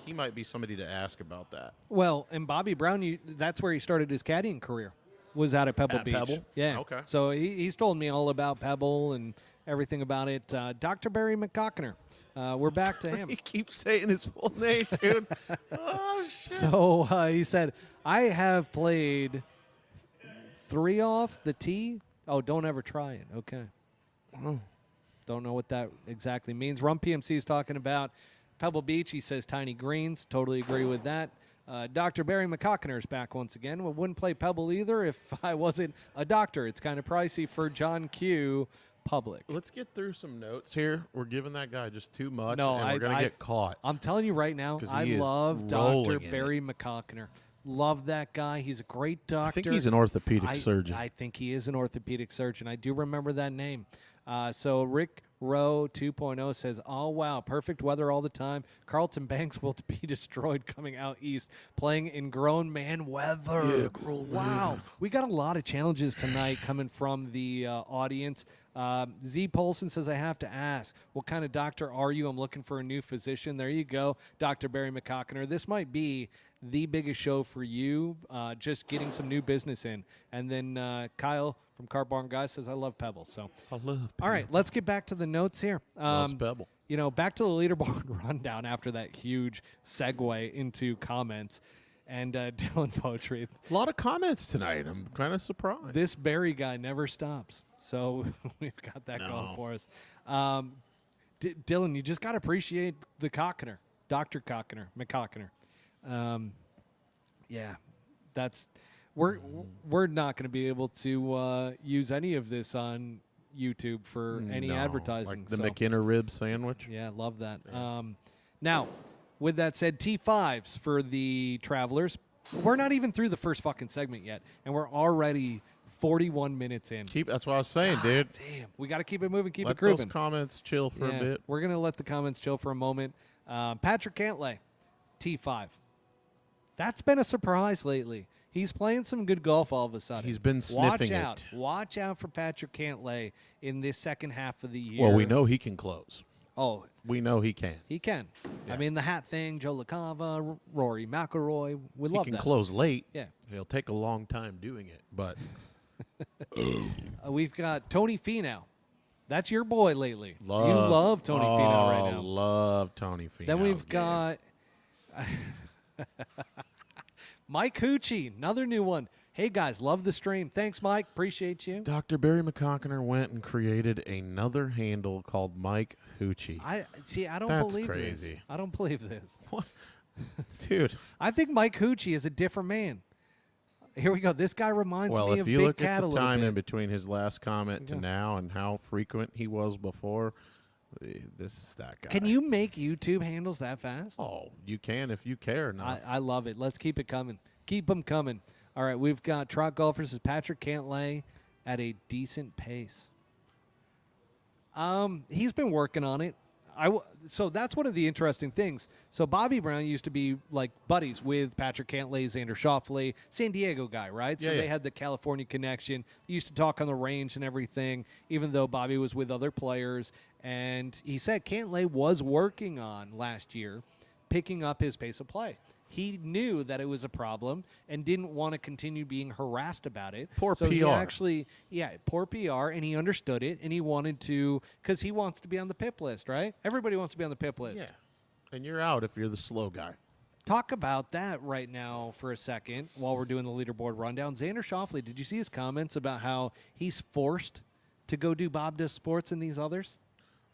he might be somebody to ask about that. Well, and Bobby Brown, that's where he started his caddying career. was out at Pebble At Beach. Pebble? Yeah. Okay. So he's told me all about Pebble and everything about it. Dr. Barry McCockner. We're back to him. He keeps saying his full name, dude. Oh, shit. So he said, I have played 3 off the tee. Oh, don't ever try it. Okay. Oh. Don't know what that exactly means. Rum PMC is talking about Pebble Beach. He says tiny greens. Totally agree with that. Dr. Barry McCockner is back once again. We wouldn't play Pebble either if I wasn't a doctor. It's kind of pricey for John Q. Public. Let's get through some notes here. We're giving that guy just too much, No, and we're going to get caught. I'm telling you right now, 'Cause I he is love Dr. rolling in Barry McCockner. Love that guy. He's a great doctor. I think he's an orthopedic surgeon. I think he is an orthopedic surgeon. I do remember that name. So Rick Rowe 2.0 says, oh, wow, perfect weather all the time. Carlton Banks will be destroyed coming out east, playing in grown man weather. Yeah, grown wow. man. We got a lot of challenges tonight coming from the audience. Z Polson says, I have to ask, what kind of doctor are you? I'm looking for a new physician. There you go, Dr. Barry McCockner. This might be the biggest show for you, just getting some new business in. And then Kyle from Car Barn Guy says, I love Pebble. So, I love all right, let's get back to the notes here. Loves Pebble. You know, back to the leaderboard rundown after that huge segue into comments. And Dylan Poetry, A lot of comments tonight. I'm kind of surprised. this Barry guy never stops. So we've got that No. going for us. Dylan, you just got to appreciate the Cockner, Dr. Cockner, McCockner. Yeah, that's we're not going to be able to use any of this on YouTube for any No, advertising. Like the so. McKinnon rib sandwich. Yeah, love that. Now, with that said, T5s for the travelers. We're not even through the first fucking segment yet, and we're already 41 minutes in. That's what I was saying, dude. Damn, we got to keep it moving, keep Let it grooving. those comments chill for a bit. We're going to let the comments chill for a moment. Patrick Cantlay, T5. That's been a surprise lately. He's playing some good golf all of a sudden. He's been sniffing Watch out. it. Watch out for Patrick Cantlay in this second half of the year. Well, we know he can close. Oh, We know he can. he can. Yeah. I mean, the hat thing, Joe LaCava, Rory McIlroy. We He love can that. close late. Yeah. He'll take a long time doing it, but We've got Tony Finau. That's your boy lately. You love, love Tony Finau right now. Love Tony Finau. Then we've got Mike Hoochie, another new one. Hey, guys, love the stream. Thanks, Mike. Appreciate you. Dr. Barry McCockner went and created another handle called Mike Hoochie. I don't That's believe this. crazy. I don't believe this. What? Dude. I think Mike Hoochie is a different man. Here we go. This guy reminds Well, me if of you Big look Cat at a the little time bit. in between his last comment to Yeah. now and how frequent he was before, this is that guy. Can you make YouTube handles that fast? Oh, you can if you care enough. I love it. Let's keep it coming. Keep them coming. All right, we've got Trot Golfers as Patrick Cantlay at a decent pace. He's been working on it. So that's one of the interesting things. So Bobby Brown used to be like buddies with Patrick Cantlay, Xander Schauffele, San Diego guy, right? So Yeah, they yeah. had the California connection. They used to talk on the range and everything, even though Bobby was with other players. And he said Cantlay was working on last year picking up his pace of play. He knew that it was a problem and didn't want to continue being harassed about it. Poor so He PR. actually, poor PR, and he understood it, and he wanted to, because he wants to be on the PIP list, right? Everybody wants to be on the PIP list. Yeah. And you're out if you're the slow guy. Talk about that right now for a second while we're doing the leaderboard rundown. Xander Schauffele, did you see his comments about how he's forced to go do Bob Does Sports and these others?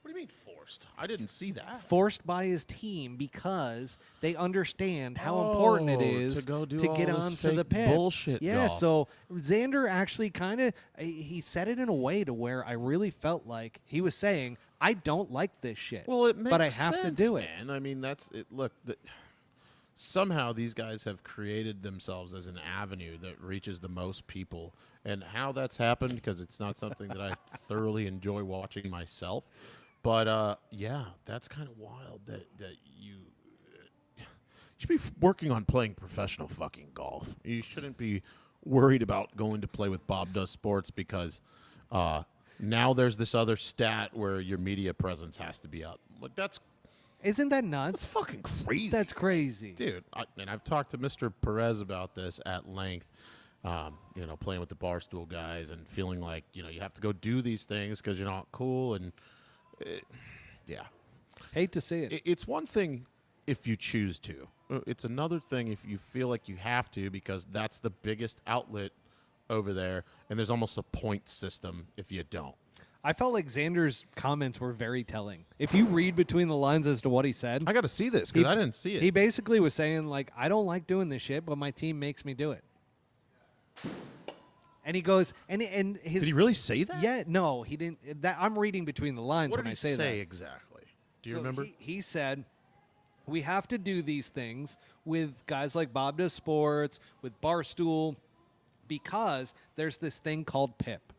What do you mean forced? I didn't see that. Forced by his team because they understand how important it is to go do get all this onto the fake PIP. bullshit Yeah, golf. so Xander actually kind of he said it in a way to where I really felt like he was saying, I don't like this shit. Well, it makes but I have to sense, do it. man. I mean, that's it. Look, somehow these guys have created themselves as an avenue that reaches the most people, and how that's happened because it's not something that I thoroughly enjoy watching myself. But yeah, that's kind of wild that you should be working on playing professional fucking golf. You shouldn't be worried about going to play with Bob Does Sports because now there's this other stat where your media presence has to be up. Like Isn't that that's nuts? fucking crazy. That's crazy. Dude, and I've talked to Mr. Perez about this at length. Playing with the Barstool guys and feeling like, you have to go do these things because you're not cool. And yeah. Hate to see it. It's one thing if you choose to. It's another thing if you feel like you have to because that's the biggest outlet over there, and there's almost a point system if you don't. I felt like Xander's comments were very telling. If you read between the lines as to what he said, I got to see this because I didn't see it. He basically was saying, like, I don't like doing this shit, but my team makes me do it. And he goes, and his. Did he really say that? Yeah, no, he didn't. I'm reading between the lines What when did I he say that. exactly? Do you So remember? He said, we have to do these things with guys like Bob Does Sports, with Barstool, because there's this thing called PIP.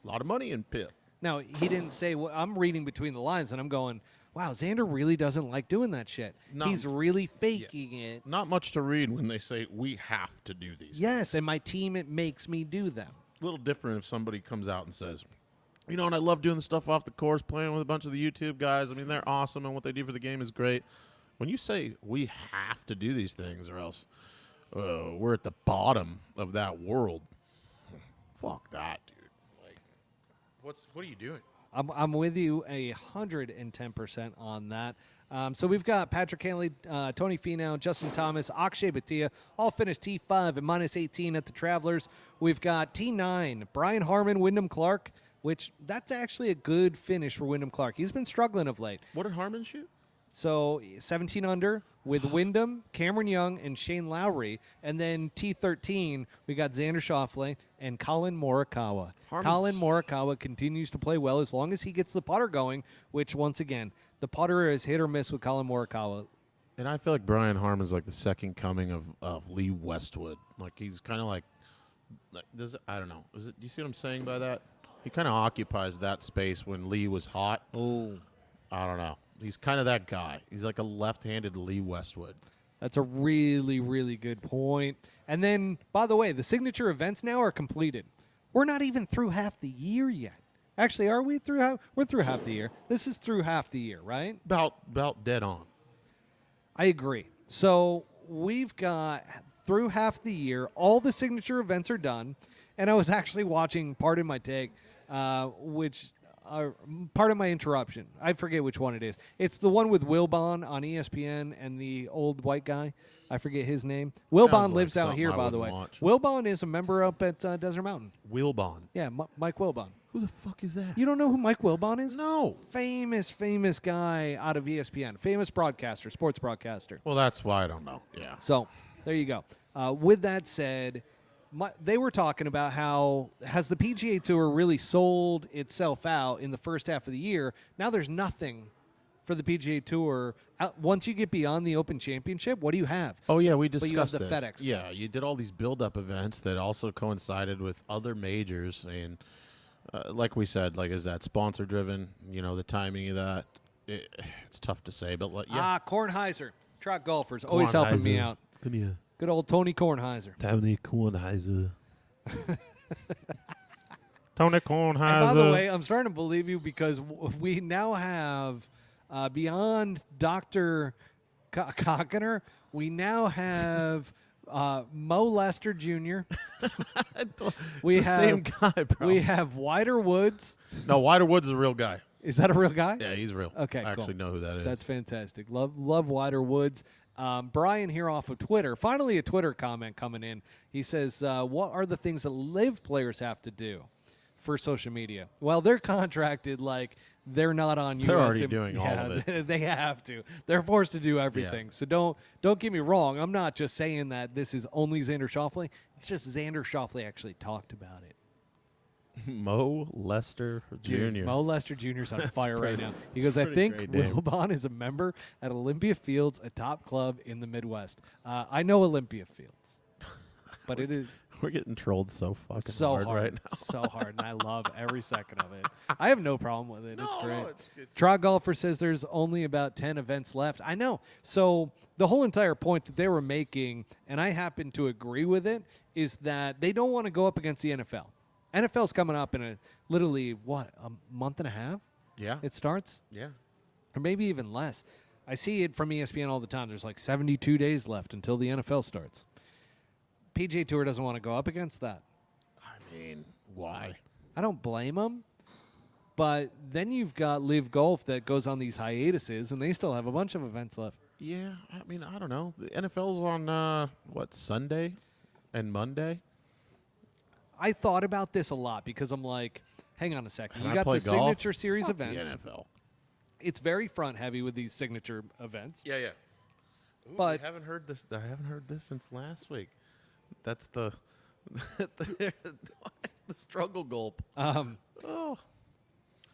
A lot of money in Pip. Now, he didn't say, well, I'm reading between the lines, and I'm going, wow, Xander really doesn't like doing that shit. He's really faking it. Not much to read when they say we have to do these Yes, things. and my team, it makes me do them. A little different if somebody comes out and says, and I love doing the stuff off the course, playing with a bunch of the YouTube guys. I mean, they're awesome, and what they do for the game is great. When you say we have to do these things or else we're at the bottom of that world, fuck that, dude. Like, what are you doing? I'm with you 110% on that. So we've got Patrick Hanley, Tony Finau, Justin Thomas, Akshay Bhatia, all finished T5 at -18 at the Travelers. We've got T9, Brian Harmon, Wyndham Clark, which that's actually a good finish for Wyndham Clark. He's been struggling of late. What did Harmon shoot? So 17 under with Wyndham, Cameron Young, and Shane Lowry. And then T13, we got Xander Schauffele and Colin Morikawa. Colin Morikawa continues to play well as long as he gets the putter going, which, once again, the putter is hit or miss with Colin Morikawa. And I feel like Brian Harmon's like the second coming of Lee Westwood. Like, he's kind of like I don't know. Do you see what I'm saying by that? He kind of occupies that space when Lee was hot. Oh, I don't know. He's kind of that guy. He's like a left-handed Lee Westwood. that's a really, really good point. And then, by the way, the signature events now are completed. We're not even through half the year yet. Actually, are we through half? We're through half the year. This is through half the year, right? About dead on. I agree. So we've got through half the year, all the signature events are done. And I was actually watching, pardon my take, which are part of my interruption. I forget which one it is. It's the one with Wilbon on ESPN and the old white guy. I forget his name. Wilbon Sounds lives like out here, something I by the way. wouldn't watch. Wilbon is a member up at Desert Mountain. Wilbon. Yeah, Mike Wilbon. Who the fuck is that? You don't know who Mike Wilbon is? No. Famous guy out of ESPN. Famous broadcaster, sports broadcaster. Well, that's why I don't know. Yeah. So there you go. With that said, they were talking about how has the PGA Tour really sold itself out in the first half of the year. Now there's nothing for the PGA Tour. Once you get beyond the Open Championship, what do you have? Oh, yeah, we But discussed you have the this. FedEx Cup. Yeah, you did all these build-up events that also coincided with other majors. And like we said, like, is that sponsor-driven? The timing of that, it's tough to say. But, yeah. Kornheiser, track golfers, always helping me out. Come here. Good old Tony Kornheiser. Tony Kornheiser. Tony Kornheiser. And by the way, I'm starting to believe you because we now have, beyond Dr. Cockiner, we now have Mo Lester Jr. we It's the have same guy, bro. We have Wider Woods. No, Wider Woods is a real guy. Is that a real guy? Yeah, he's real. Okay, I actually cool. know who that is. That's fantastic. Love Wider Woods. Brian here off of Twitter. Finally, a Twitter comment coming in. He says, what are the things that live players have to do for social media? Well, they're contracted like they're not on They're US. already doing all of it. They have to. They're forced to do everything. Yeah. So don't get me wrong. I'm not just saying that this is only Xander Schauffele. It's just Xander Schauffele actually talked about it. Mo Lester Jr. Mo Lester Jr. is on fire right now. He goes, I pretty think great name. Wilbon is a member at Olympia Fields, a top club in the Midwest. I know Olympia Fields, but it is We're getting trolled so fucking so hard right now. so hard, and I love every second of it. I have no problem with it. It's No, great. no, it's Trot Golfer says there's only about 10 events left. I know. So the whole entire point that they were making, and I happen to agree with it, is that they don't want to go up against the NFL. NFL's coming up in literally, a month and a half? Yeah. It starts? Yeah. Or maybe even less. I see it from ESPN all the time. There's like 72 days left until the NFL starts. PGA Tour doesn't want to go up against that. I mean, why? I don't blame them. But then you've got Live Golf that goes on these hiatuses, and they still have a bunch of events left. Yeah, I mean, I don't know. The NFL's on, Sunday and Monday? I thought about this a lot because I'm like, hang on a second. Can You I got play the golf? Signature Series Fuck events. The NFL. It's very front heavy with these signature events. Yeah. Ooh, But- I haven't heard this. I haven't heard this since last week. That's the the struggle gulp. Oh,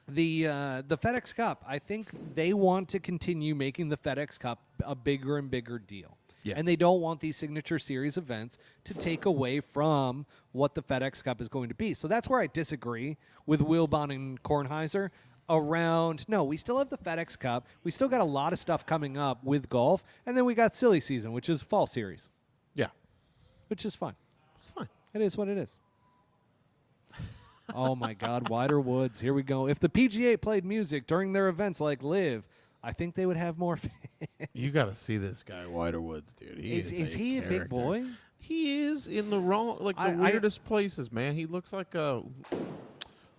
The FedEx Cup, I think they want to continue making the FedEx Cup a bigger and bigger deal. Yeah. And they don't want these Signature Series events to take away from what the FedEx Cup is going to be. So that's where I disagree with Wilbon and Kornheiser around, no, we still have the FedEx Cup. We still got a lot of stuff coming up with golf. And then we got Silly Season, which is Fall Series, yeah. which is fine. It's fine. It is what it is. Oh, my God. Wider Woods. Here we go. If the PGA played music during their events like Live, I think they would have more fans. You got to see this guy, Wider Woods, dude. Is he a big character. boy? He is in the wrong, I- weirdest places, man. He looks like a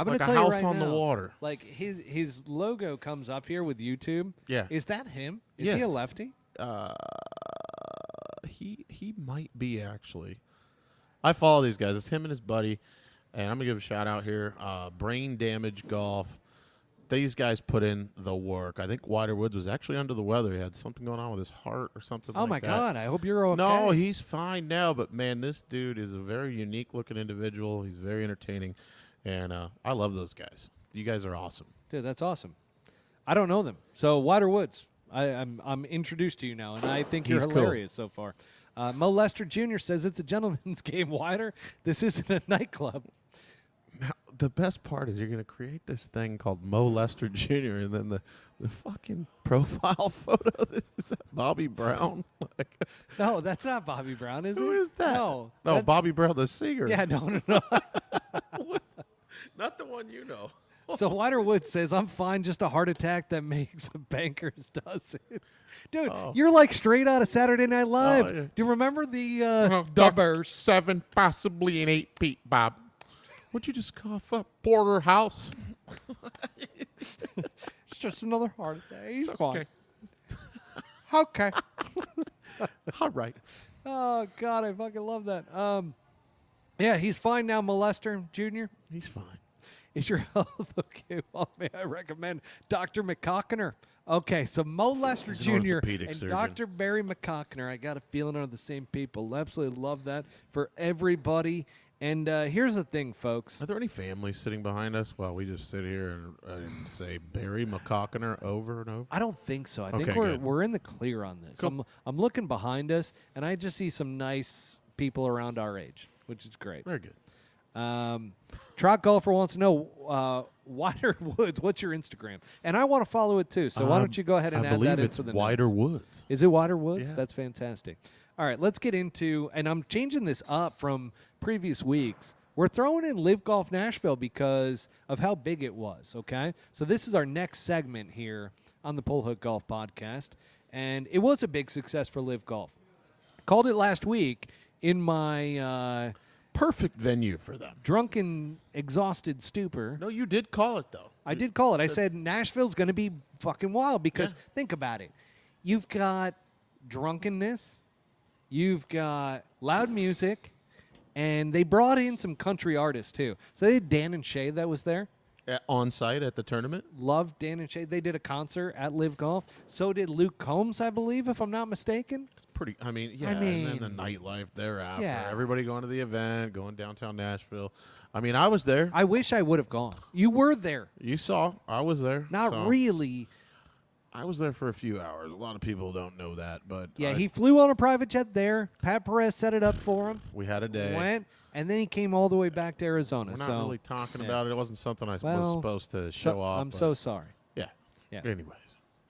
I'm going like to a tell you house right on now, the water. Like his logo comes up here with YouTube. Yeah. Is that him? Is he a Yes. lefty? He might be actually. I follow these guys. It's him and his buddy, and I'm gonna give a shout out here. Brain Damage Golf. These guys put in the work. I think Wider Woods was actually under the weather. He had something going on with his heart or something. Oh, like my that. God. I hope you're okay. No, he's fine now. But man, this dude is a very unique looking individual. He's very entertaining, and I love those guys. You guys are awesome. Dude, that's awesome. I don't know them. So, Wider Woods, I'm introduced to you now, and I think you're He's cool. hilarious so far. Mo Lester Jr. says it's a gentleman's game, Wider. This isn't a nightclub. Now, the best part is you're going to create this thing called Mo Lester Jr. and then the fucking profile photo. Is that Bobby Brown? Like, No, that's not Bobby Brown, is it? who is that? No. No, That- Bobby Brown, the singer. Yeah, no. Not the one you know. So Wider Woods says, I'm fine, just a heart attack that makes a banker's dozen. Dude, Oh. you're like straight out of Saturday Night Live. yeah. Do you remember the Duck Bears? 7, possibly an 8 feet, Bob. Would you just cough up Porterhouse? It's just another heart attack. He's It's fine. okay. Okay. All right. Oh, God, I fucking love that. Yeah, he's fine now, Molester Jr. He's fine. Is your health okay? Well, may I recommend Dr. McCockiner? Okay, so Mo Lester He's an Jr. orthopedic and surgeon. Dr. Barry McCockiner. I got a feeling are the same people. Absolutely love that for everybody. And here's the thing, folks. Are there any families sitting behind us while we just sit here and say Barry McCockiner over and over? I don't think so. I think Okay, we're good. we're in the clear on this. Cool. I'm looking behind us, and I just see some nice people around our age, which is great. Very good. Trot Golfer wants to know, Wider Woods, what's your Instagram? And I want to follow it too. So why don't you go ahead and I add believe that it's into the Wider notes. Woods. Is it Wider Woods? Yeah. That's fantastic. All right, let's get into, and I'm changing this up from previous weeks. We're throwing in Live Golf Nashville because of how big it was, okay? So this is our next segment here on the Pull Hook Golf Podcast, and it was a big success for Live Golf. Called it last week in my Perfect venue for them. drunken, exhausted stupor. No, you did call it, though. I did call it. I said Nashville's going to be fucking wild because think about it. You've got drunkenness, you've got loud music, and they brought in some country artists too. So they had Dan and Shay that was there. On site at the tournament? Loved Dan and Shay. They did a concert at Live Golf. So did Luke Combs, I believe, if I'm not mistaken. It's pretty, and then the nightlife thereafter. Yeah. Everybody going to the event, going downtown Nashville. I mean, I was there. I wish I would have gone. You were there. You saw. I was there. Not so really. I was there for a few hours. A lot of people don't know that, but Yeah, he flew on a private jet there. Pat Perez set it up for him. we had a day. Went, and then he came all the way back to Arizona. We're not so really talking yeah. about it. It wasn't something I was Well, supposed to show off. I'm but so sorry. yeah. Yeah. Anyways,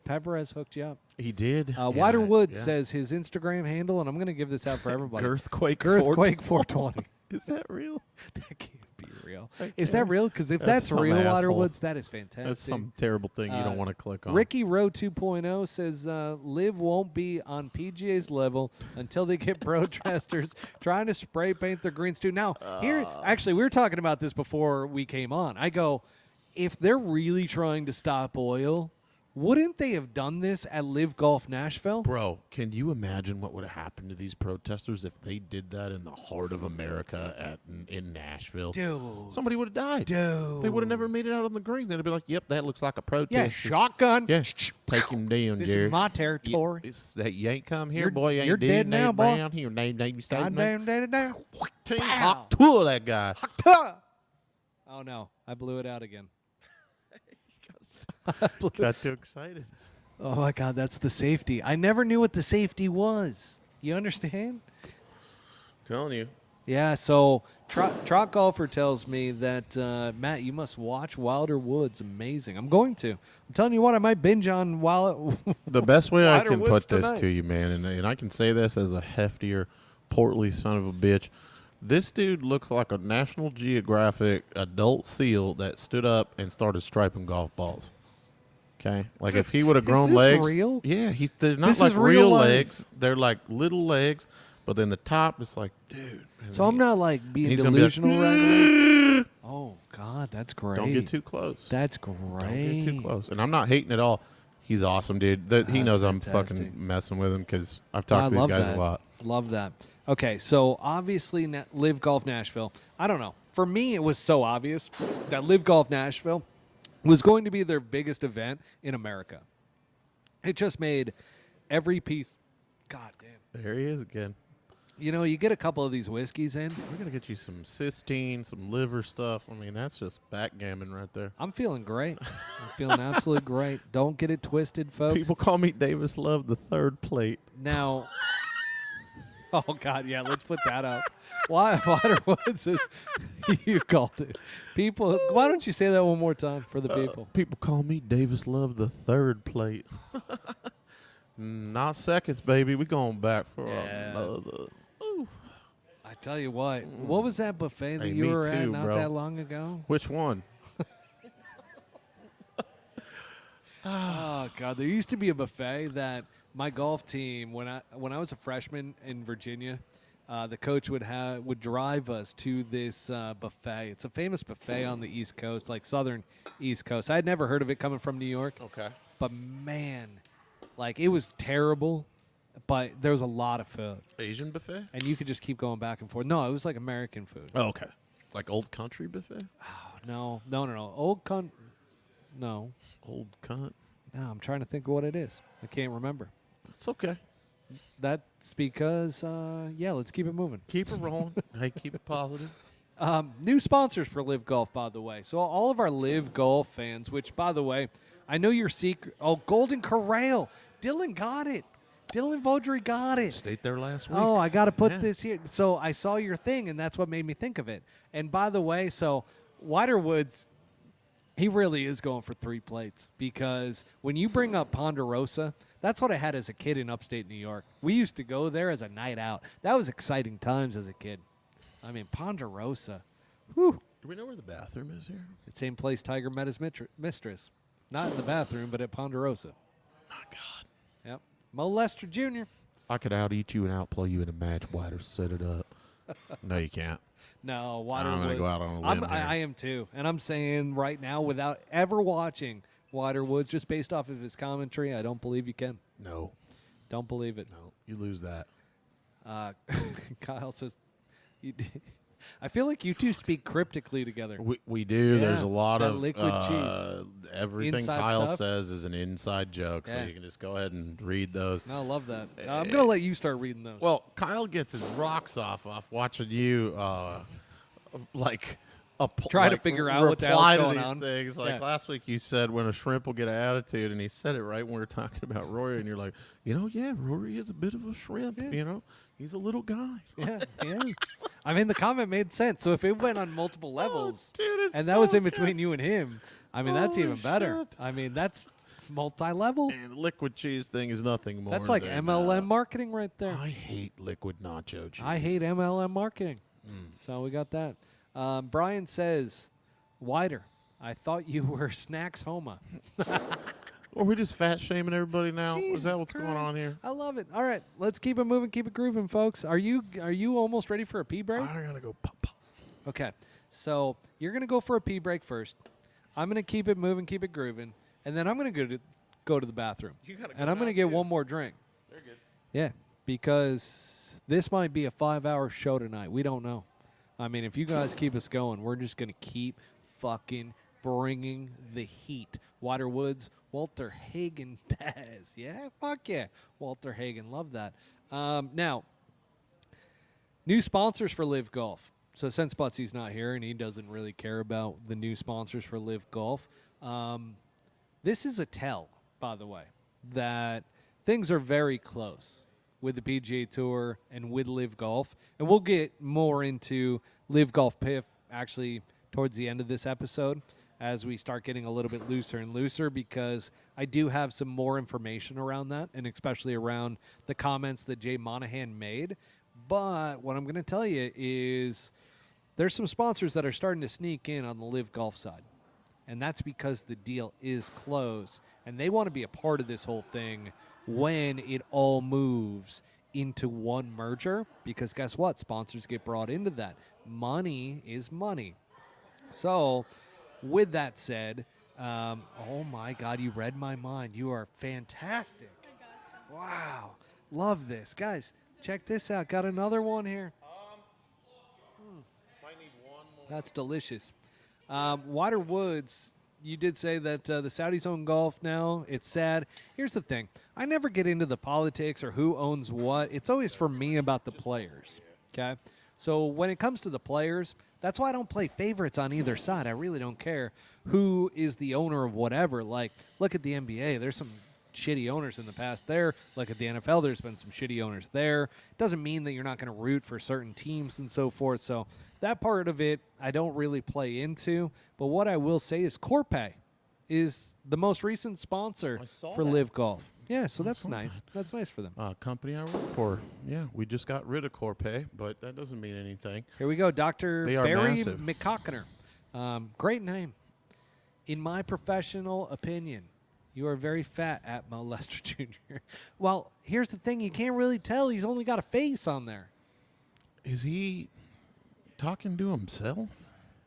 Pat Perez hooked you up. he did. Wider Woods yeah. says his Instagram handle, and I'm going to give this out for everybody. Girthquake. Girthquake 420. Is that real? That can't be real. Is that real? Because if that's some real, asshole. Waterwoods, that is fantastic. That's some terrible thing you don't want to click on. Ricky Rowe 2.0 says Liv won't be on PGA's level until they get protesters trying to spray paint their greens too. Now, here, actually, we were talking about this before we came on. I go, if they're really trying to stop oil, wouldn't they have done this at Live Golf Nashville? Bro, can you imagine what would have happened to these protesters if they did that in the heart of America in Nashville? Dude. Somebody would have died. Dude. They would have never made it out on the green. They'd have been like, yep, that looks like a protest. Yeah, shotgun. Yeah, take him down, This Jerry. is my territory. You ain't come here, You're- boy. You ain't you're dead now, boy. Brown. Your name statement. Goddamn day to day. Team Pow. hot tool that guy. Oh, no. I blew it out again. Got too excited. Oh, my God. That's the safety. I never knew what the safety was. You understand? Telling you. Yeah, so Trot Golfer tells me that, Matt, you must watch Wilder Woods. Amazing. I'm going to. I'm telling you what, I might binge on The best way I Wilder can Woods put this tonight. to you, man, and I can say this as a heftier, portly son of a bitch. This dude looks like a National Geographic adult seal that stood up and started striping golf balls. Okay, like if he would have grown this legs, real? yeah, they're not This like is real real life. legs. They're like little legs, but then the top is like, dude. and So then I'm he- not like being he's gonna be like, delusional right now. Oh, God, that's great. Don't get too close. That's great. Don't get too close. And I'm not hating at all. He's awesome, dude. He That's knows I'm fantastic. fucking messing with him because I've I talked to these love guys that. a lot. Love that. Okay, so obviously Live Golf Nashville. I don't know. For me, it was so obvious that Live Golf Nashville was going to be their biggest event in America. It just made every piece. God damn. There he is again. You know, you get a couple of these whiskeys in. We're gonna get you some cysteine, some liver stuff. I mean, that's just backgammon right there. I'm feeling great. I'm feeling absolutely great. Don't get it twisted, folks. People call me Davis Love the third plate. Now, oh God, yeah, let's put that up. Why Waterwoods is you called it. People, why don't you say that one more time for the people? People call me Davis Love the third plate. Not seconds, baby. We going back for Yeah. another. Ooh. I tell you what was that buffet that Hey, you me were at too, not bro. that long ago? Which one? Oh God, there used to be a buffet that my golf team when I was a freshman in Virginia, the coach would drive us to this buffet. It's a famous buffet on the East Coast, like southern East Coast. I had never heard of it coming from New York, Okay. but man, like it was terrible, but there was a lot of food, Asian buffet? and you could just keep going back and forth. No, it was like American food. Oh, okay. Like old country buffet? No. No. Old cunt. No, I'm trying to think of what it is. I can't remember. It's okay. That's because, let's keep it moving. Keep it rolling. Hey, keep it positive. New sponsors for Live Golf, by the way. So all of our Live Golf fans, which, by the way, I know your secret. Oh, Golden Corral. Dylan got it. Dylan Vaudry got it. Stayed there last week. Oh, I got to put Yeah. this here. So I saw your thing, and that's what made me think of it. And by the way, so Woods, he really is going for 3 plates because when you bring up Ponderosa, that's what I had as a kid in upstate New York. We used to go there as a night out. That was exciting times as a kid. I mean, Ponderosa. Whew. Do we know where the bathroom is here? The same place Tiger met his mistress. Not in the bathroom, but at Ponderosa. Oh, God. Yep. Mo Lester Jr. I could out-eat you and outplay you in a match. Wider set it up. No, you can't. No, I'm gonna Waterwoods. go out on a limb here. I am too. And I'm saying right now, without ever watching Waterwoods, just based off of his commentary, I don't believe you can. No. Don't believe it. No. You lose that. Kyle says, I feel like you two speak cryptically together. We do. There's Yeah, a lot that of liquid cheese. Everything Inside Kyle stuff? says is an inside joke, Yeah. so you can just go ahead and read those. No, I love that. I'm going to let you start reading those. Well, Kyle gets his rocks off watching you, Try to figure out what the hell's reply to going these on. things. Like Yeah. last week, you said when a shrimp will get an attitude, and he said it right when we were talking about Rory, and you're like, yeah, Rory is a bit of a shrimp. Yeah. You know, he's a little guy. Yeah. I mean, the comment made sense. So if it went on multiple levels, dude, it's and that so was in good. between you and him, I mean, that's Holy even better. shit. I mean, that's multi-level. And liquid cheese thing is nothing more. That's like than, MLM marketing right there. I hate liquid nacho cheese. I hate MLM marketing. Mm. So we got that. Brian says, Wider, I thought you were Snacks Homa. Or we just fat shaming everybody now? Is Jesus that what's going Christ. on here? I love it. All right, let's keep it moving, keep it grooving, folks. Are you almost ready for a pee break? I gotta go pop pop. Okay, so you're going to go for a pee break first. I'm going to keep it moving, keep it grooving, and then I'm going to go to the bathroom. You gotta go and I'm going to now, get too. one more drink. They're good. Yeah, because this might be a 5-hour show tonight. We don't know. I mean, if you guys keep us going, we're just going to keep fucking bringing the heat. Wider Woods, Walter Hagen Daz. Yeah, fuck yeah. Walter Hagen, love that. Now, new sponsors for Live Golf. So since Butsy's not here and he doesn't really care about the new sponsors for Live Golf, this is a tell, by the way, that things are very close with the PGA Tour and with Live Golf. And we'll get more into Live Golf PIF actually towards the end of this episode as we start getting a little bit looser and looser, because I do have some more information around that, and especially around the comments that Jay Monahan made. But what I'm going to tell you is there's some sponsors that are starting to sneak in on the Live Golf side. And that's because the deal is close. And they want to be a part of this whole thing when it all moves into one merger. Because guess what? Sponsors get brought into that. Money is money. So, with that said, oh my God, you read my mind. You are fantastic. Wow. Love this. Guys, check this out. Got another one here. Might need one more. That's delicious. Wider Woods, you did say that the Saudis own golf now. It's sad. Here's the thing. I never get into the politics or who owns what. It's always for me about the players. Okay? So when it comes to the players, that's why I don't play favorites on either side. I really don't care who is the owner of whatever. Like, look at the NBA. There's some shitty owners in the past there. Look at the NFL. There's been some shitty owners there. Doesn't mean that you're not going to root for certain teams and so forth. So that part of it I don't really play into. But what I will say is Corpay is the most recent sponsor I saw for that. Live Golf. Yeah, so that's saw nice. that. That's nice for them. Company I work for. Yeah, we just got rid of Corpay, but that doesn't mean anything. Here we go, Dr. They are Barry massive. McCockiner. Great name. In my professional opinion, you are very fat at Mo Lester Jr. Well, here's the thing. You can't really tell. He's only got a face on there. Is he talking to himself?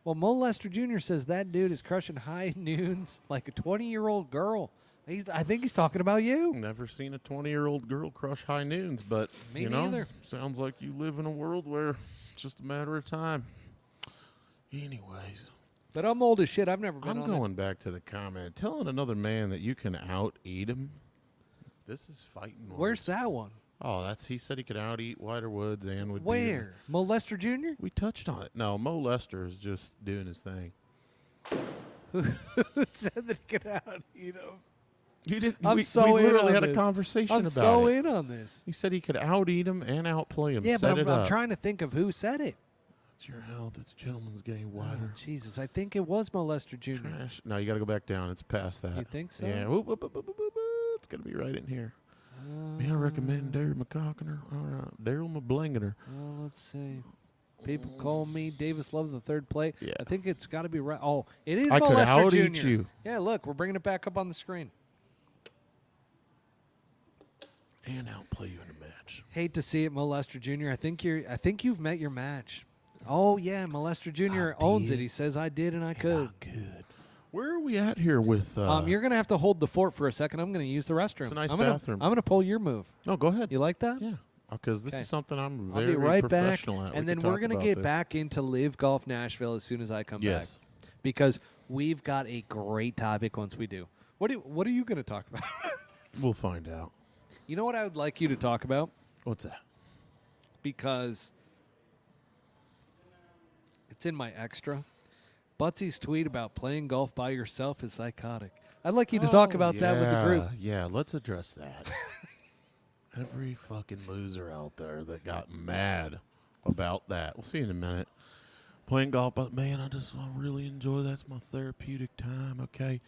Well, Mo Lester Jr. says that dude is crushing high noons like a 20-year-old girl. I think he's talking about you. Never seen a 20-year-old girl crush high noons, but Me you know, neither. sounds like you live in a world where it's just a matter of time. Anyways, But I'm old as shit. I've never been I'm on it. going back to the comment. Telling another man that you can out-eat him, this is fighting words. Where's that one? Oh, he said he could out-eat Wider Woods and would beat him. Where? Mo Lester Jr.? We touched on it. No, Mo Lester is just doing his thing. Who said that he could out-eat him? You didn't. I'm we so in literally on had this. a conversation I'm about so it. in on this. He said he could out-eat him and outplay him. Yeah, Set but it I'm up. trying to think of who said it. It's your health. It's a gentleman's game. Oh, Wider. Jesus, I think it was Mo Lester Jr. Trash. No, you got to go back down. It's past that. You think so? Yeah. Whoop, whoop, whoop, whoop, whoop, whoop. It's got to be right in here. May I recommend Daryl McCockiner? All right. Daryl McBlangener. Let's see. People call me Davis Love the third plate. Yeah. I think it's got to be right. Oh, it is I Mo could Lester out-eat Jr. you. Yeah, look, we're bringing it back up on the screen. And outplay you in a match. Hate to see it, Mo Lester Jr. I think you've met your match. Oh yeah, Mo Lester Jr. I owns did. it. He says I did and I could. Good. Where are we at here with... You're gonna have to hold the fort for a second. I'm gonna use the restroom. It's a nice I'm bathroom. I'm gonna pull your move. No, go ahead. You like that? Yeah. Because this Okay. is something I'm I'll very be right back, professional at. and We then can we're talk gonna about get this. back into Live Golf Nashville as soon as I come Yes. back, because we've got a great topic once we do. What are you gonna talk about? We'll find out. You know what I would like you to talk about, What's that? because it's in my extra. Butsy's tweet about playing golf by yourself is psychotic. I'd like you to talk about that with the group. Yeah, let's address that. Every fucking loser out there that got mad about that. We'll see in a minute. Playing golf, but man, I really enjoy that's my therapeutic time, okay?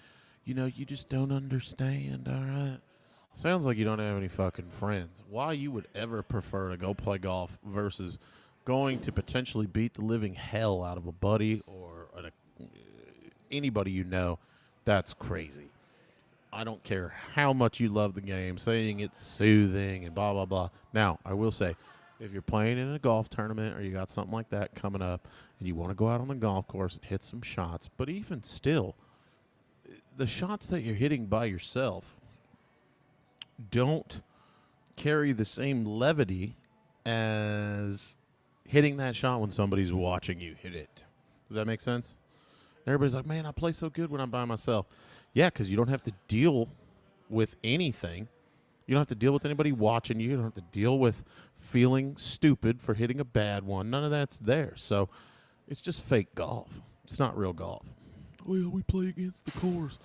You know, you just don't understand, all right? Sounds like you don't have any fucking friends. Why you would ever prefer to go play golf versus going to potentially beat the living hell out of a buddy or anybody you know, that's crazy. I don't care how much you love the game, saying it's soothing and blah, blah, blah. Now, I will say, if you're playing in a golf tournament or you got something like that coming up and you want to go out on the golf course and hit some shots, but even still, the shots that you're hitting by yourself don't carry the same levity as hitting that shot when somebody's watching you hit it. Does that make sense? Everybody's like, man, I play so good when I'm by myself. Yeah, because you don't have to deal with anything. You don't have to deal with anybody watching you. You don't have to deal with feeling stupid for hitting a bad one. None of that's there. So it's just fake golf. It's not real golf. Well, we play against the course.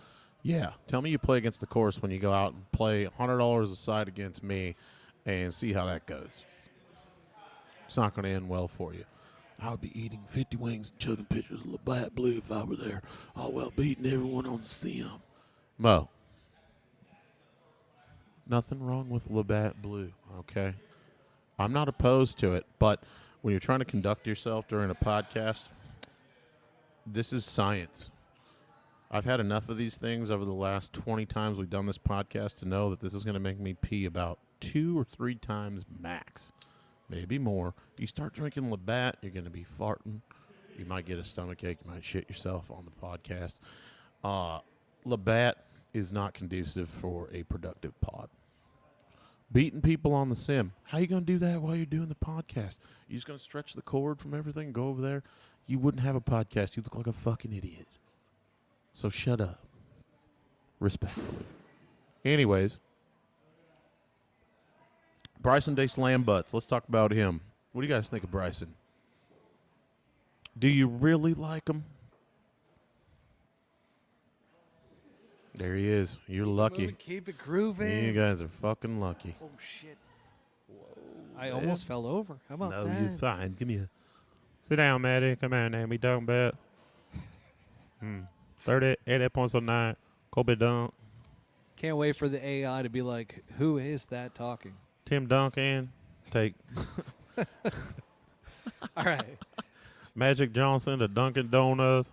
Yeah, tell me you play against the course when you go out and play $100 a side against me and see how that goes. It's not going to end well for you. I would be eating 50 wings and chugging pitchers of Labatt Blue if I were there, all while beating everyone on the sim. Mo, nothing wrong with Labatt Blue, okay? I'm not opposed to it, but when you're trying to conduct yourself during a podcast, this is science. I've had enough of these things over the last 20 times we've done this podcast to know that this is going to make me pee about 2 or 3 times max. Maybe more. You start drinking Labatt, you're going to be farting. You might get a stomach ache. You might shit yourself on the podcast. Labatt is not conducive for a productive pod. Beating people on the sim. How you going to do that while you're doing the podcast? You just going to stretch the cord from everything and go over there? You wouldn't have a podcast. You look like a fucking idiot. So shut up. Respectfully. Anyways. Bryson Day slam butts. Let's talk about him. What do you guys think of Bryson? Do you really like him? There he is. You're lucky. Keep it grooving. You guys are fucking lucky. Oh, shit. Whoa, I almost fell over. How about No, that? you're fine. Give me a... Sit down, Maddie. Come on, man. We talking about 30, 80 points a night. Kobe Dunk. Can't wait for the AI to be like, who is that talking? Tim Duncan. Take All right. Magic Johnson to Dunkin' Donuts.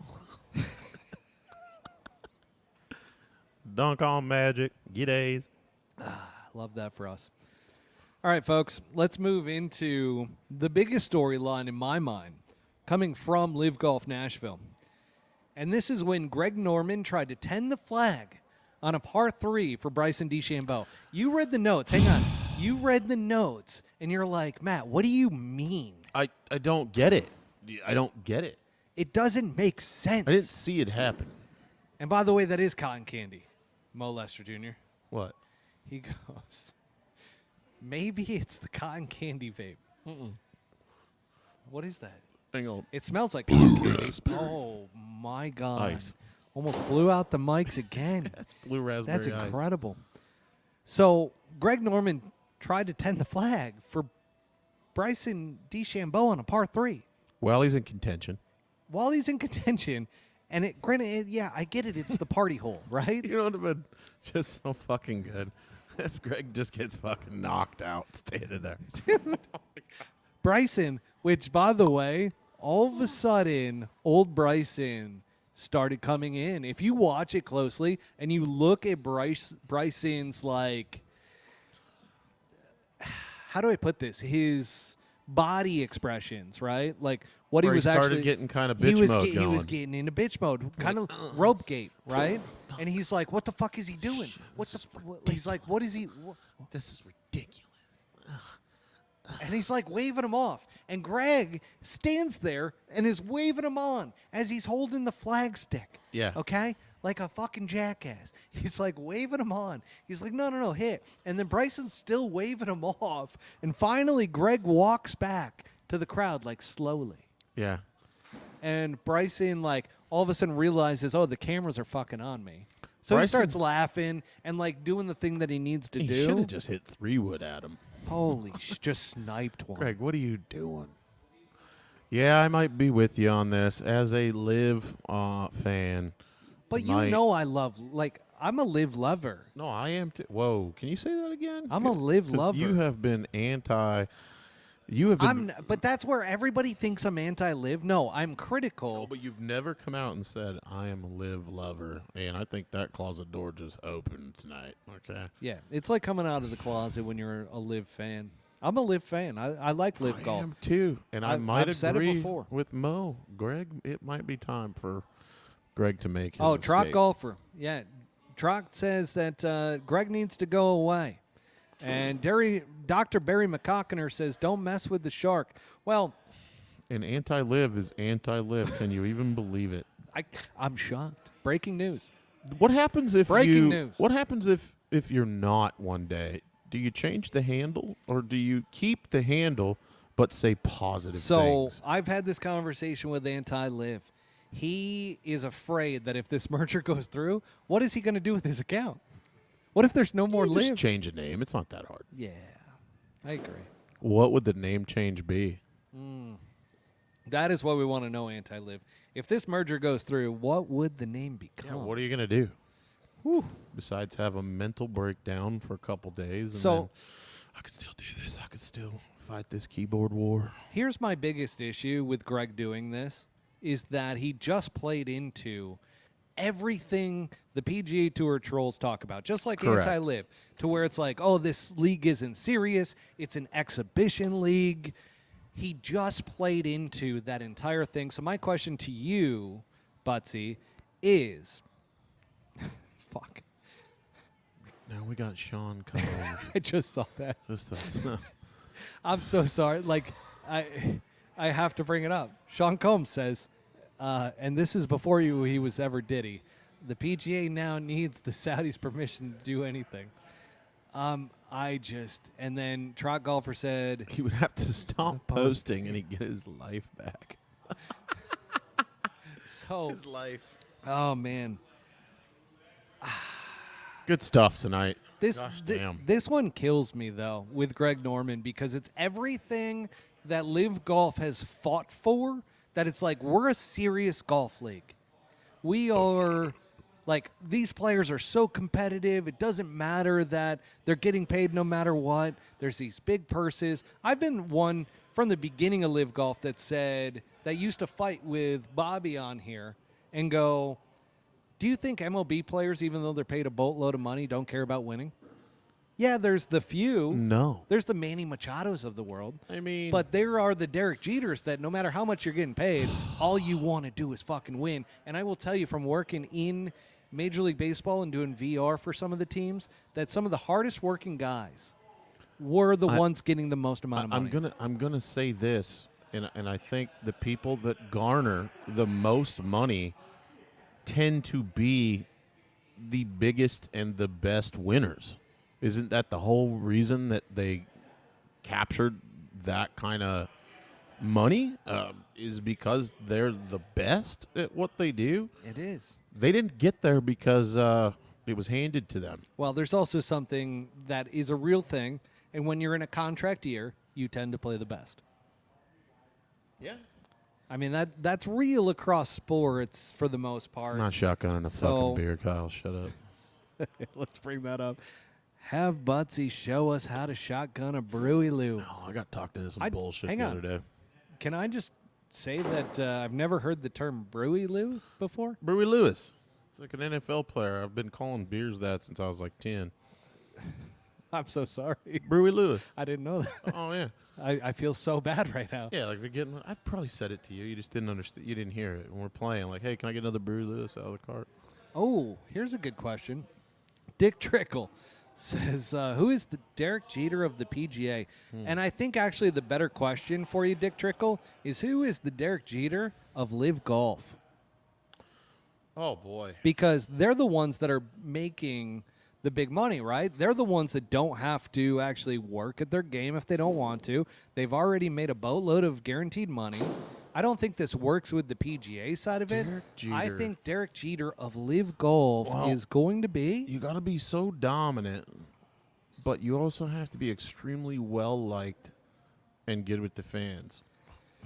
Dunk on Magic. Get A's. Love that for us. All right, folks, let's move into the biggest storyline in my mind coming from Live Golf Nashville. And this is when Greg Norman tried to tend the flag on a par 3 for Bryson DeChambeau. You read the notes. Hang on. You read the notes, and you're like, Matt, what do you mean? I don't get it. I don't get it. It doesn't make sense. I didn't see it happen. And by the way, that is cotton candy, Mo Lester Jr. What? He goes, maybe it's the cotton candy vape. What is that? Hang on. It smells like cotton candy. Oh, my God. Ice. Almost blew out the mics again. That's blue raspberry That's ice. incredible. So Greg Norman tried to tend the flag for Bryson DeChambeau on a par 3 Well, he's in contention. while he's in contention. And granted, yeah, I get it. It's the party hole, right? You know what would have been just so fucking good if Greg just gets fucking knocked out standing there. Bryson, which, by the way, all of a sudden, old Bryson started coming in. If you watch it closely and you look at Bryson's, like, how do I put this? His body expressions, right? Like what Where he was he started actually getting kind of bitch mode He was going. getting into bitch mode, kind of rope gate, right? And he's like, "What the fuck is he doing? He's like, what is he? This is ridiculous. And he's like waving him off. And Greg stands there and is waving him on as he's holding the flag stick. Yeah. Okay? Like a fucking jackass. He's like waving him on. He's like, no, hit. And then Bryson's still waving him off. And finally, Greg walks back to the crowd, like slowly. Yeah. And Bryson, like, all of a sudden realizes, oh, the cameras are fucking on me. So he Bryson- starts laughing and, like, doing the thing that he needs to He do. should have just hit 3-wood at him. Holy just sniped one. Greg, what are you doing? Yeah, I might be with you on this. As a Live fan. But you might- know I love, like, I'm a live lover. No, I am too. Whoa, can you say that again? I'm a live 'Cause lover. You have been anti You have been. But that's where everybody thinks I'm anti-live. No, I'm critical. No, but you've never come out and said I am a live lover, and I think that closet door just opened tonight. Okay. Yeah, it's like coming out of the closet when you're a live fan. I'm a live fan. I like live golf. I am too, and I might I've said it agree before. with Mo. Greg, it might be time for Greg to make his Trot escape. golfer. Yeah, Trot says that Greg needs to go away. And Dr. Barry McCockiner says, don't mess with the shark. Well, And anti-live is anti-live. Can you even believe it? I'm shocked. Breaking news. What happens if Breaking news. What happens if you're not one day? Do you change the handle, or do you keep the handle but say positive So things? I've had this conversation with anti-live. He is afraid that if this merger goes through, what is he going to do with his account? What if there's no more You live? just change a name. It's not that hard. Yeah, I agree. What would the name change be? That is what we want to know, anti-live. If this merger goes through, what would the name become? Yeah, what are you going to do? Whew. Besides have a mental breakdown for a couple days. And So- then, I could still do this. I could still fight this keyboard war. Here's my biggest issue with Greg doing this is that he just played into everything the PGA Tour trolls talk about, just like Correct. anti-live, to where it's like, oh, this league isn't serious. It's an exhibition league. He just played into that entire thing. So my question to you, Butsy, is, fuck, Now we got Sean coming. I just saw that. Just I'm so sorry. Like, I have to bring it up. Sean Combs says, and this is before he was ever Diddy, the PGA now needs the Saudis' permission to do anything. And then Trot Golfer said, he would have to stop posting and he'd get his life back. so, life. oh, man. Good stuff tonight. This Gosh damn. this one kills me, though, with Greg Norman, because it's everything that Live Golf has fought for, that it's like, we're a serious golf league. We are, like, these players are so competitive. It doesn't matter that they're getting paid no matter what. There's these big purses. I've been one from the beginning of Live Golf that said, that used to fight with Bobby on here and go, do you think MLB players, even though they're paid a boatload of money, don't care about winning? Yeah, there's the few. No. There's the Manny Machados of the world. I mean, But there are the Derek Jeters that no matter how much you're getting paid, all you want to do is fucking win. And I will tell you from working in Major League Baseball and doing VR for some of the teams, that some of the hardest working guys were the ones getting the most amount of money. I'm gonna say this, and I think the people that garner the most money tend to be the biggest and the best winners. Isn't that the whole reason that they captured that kind of money? Is because they're the best at what they do. It is. They didn't get there because it was handed to them. Well, there's also something that is a real thing, and when you're in a contract year, you tend to play the best. Yeah. I mean, that's real across sports for the most part. I'm not shotgunning a So- fucking beer, Kyle. Shut up. Let's bring that up. Have Butsy show us how to shotgun a Brewy Lou. No, I got talked into some I- bullshit hang the on. other day. Can I just say that I've never heard the term Brewy Lou before? Brewy Lewis. It's like an NFL player. I've been calling beers that since I was like 10. I'm so sorry. Brewy Lewis. I didn't know that. Oh, yeah. I feel so bad right now. Yeah, like we're getting. I've probably said it to you. You just didn't understand. You didn't hear it when we're playing. Like, hey, can I get another Brewy Lewis out of the cart? Oh, here's a good question. Dick Trickle says, who is the Derek Jeter of the PGA? And I think actually the better question for you, Dick Trickle, is who is the Derek Jeter of Live Golf? Oh, boy. Because they're the ones that are making the big money, right? They're the ones that don't have to actually work at their game if they don't want to. They've already made a boatload of guaranteed money. I don't think this works with the PGA side of it. Derek I Jeter. think Derek Jeter of Live Golf Well, is going to be. You got to be so dominant, but you also have to be extremely well-liked and good with the fans.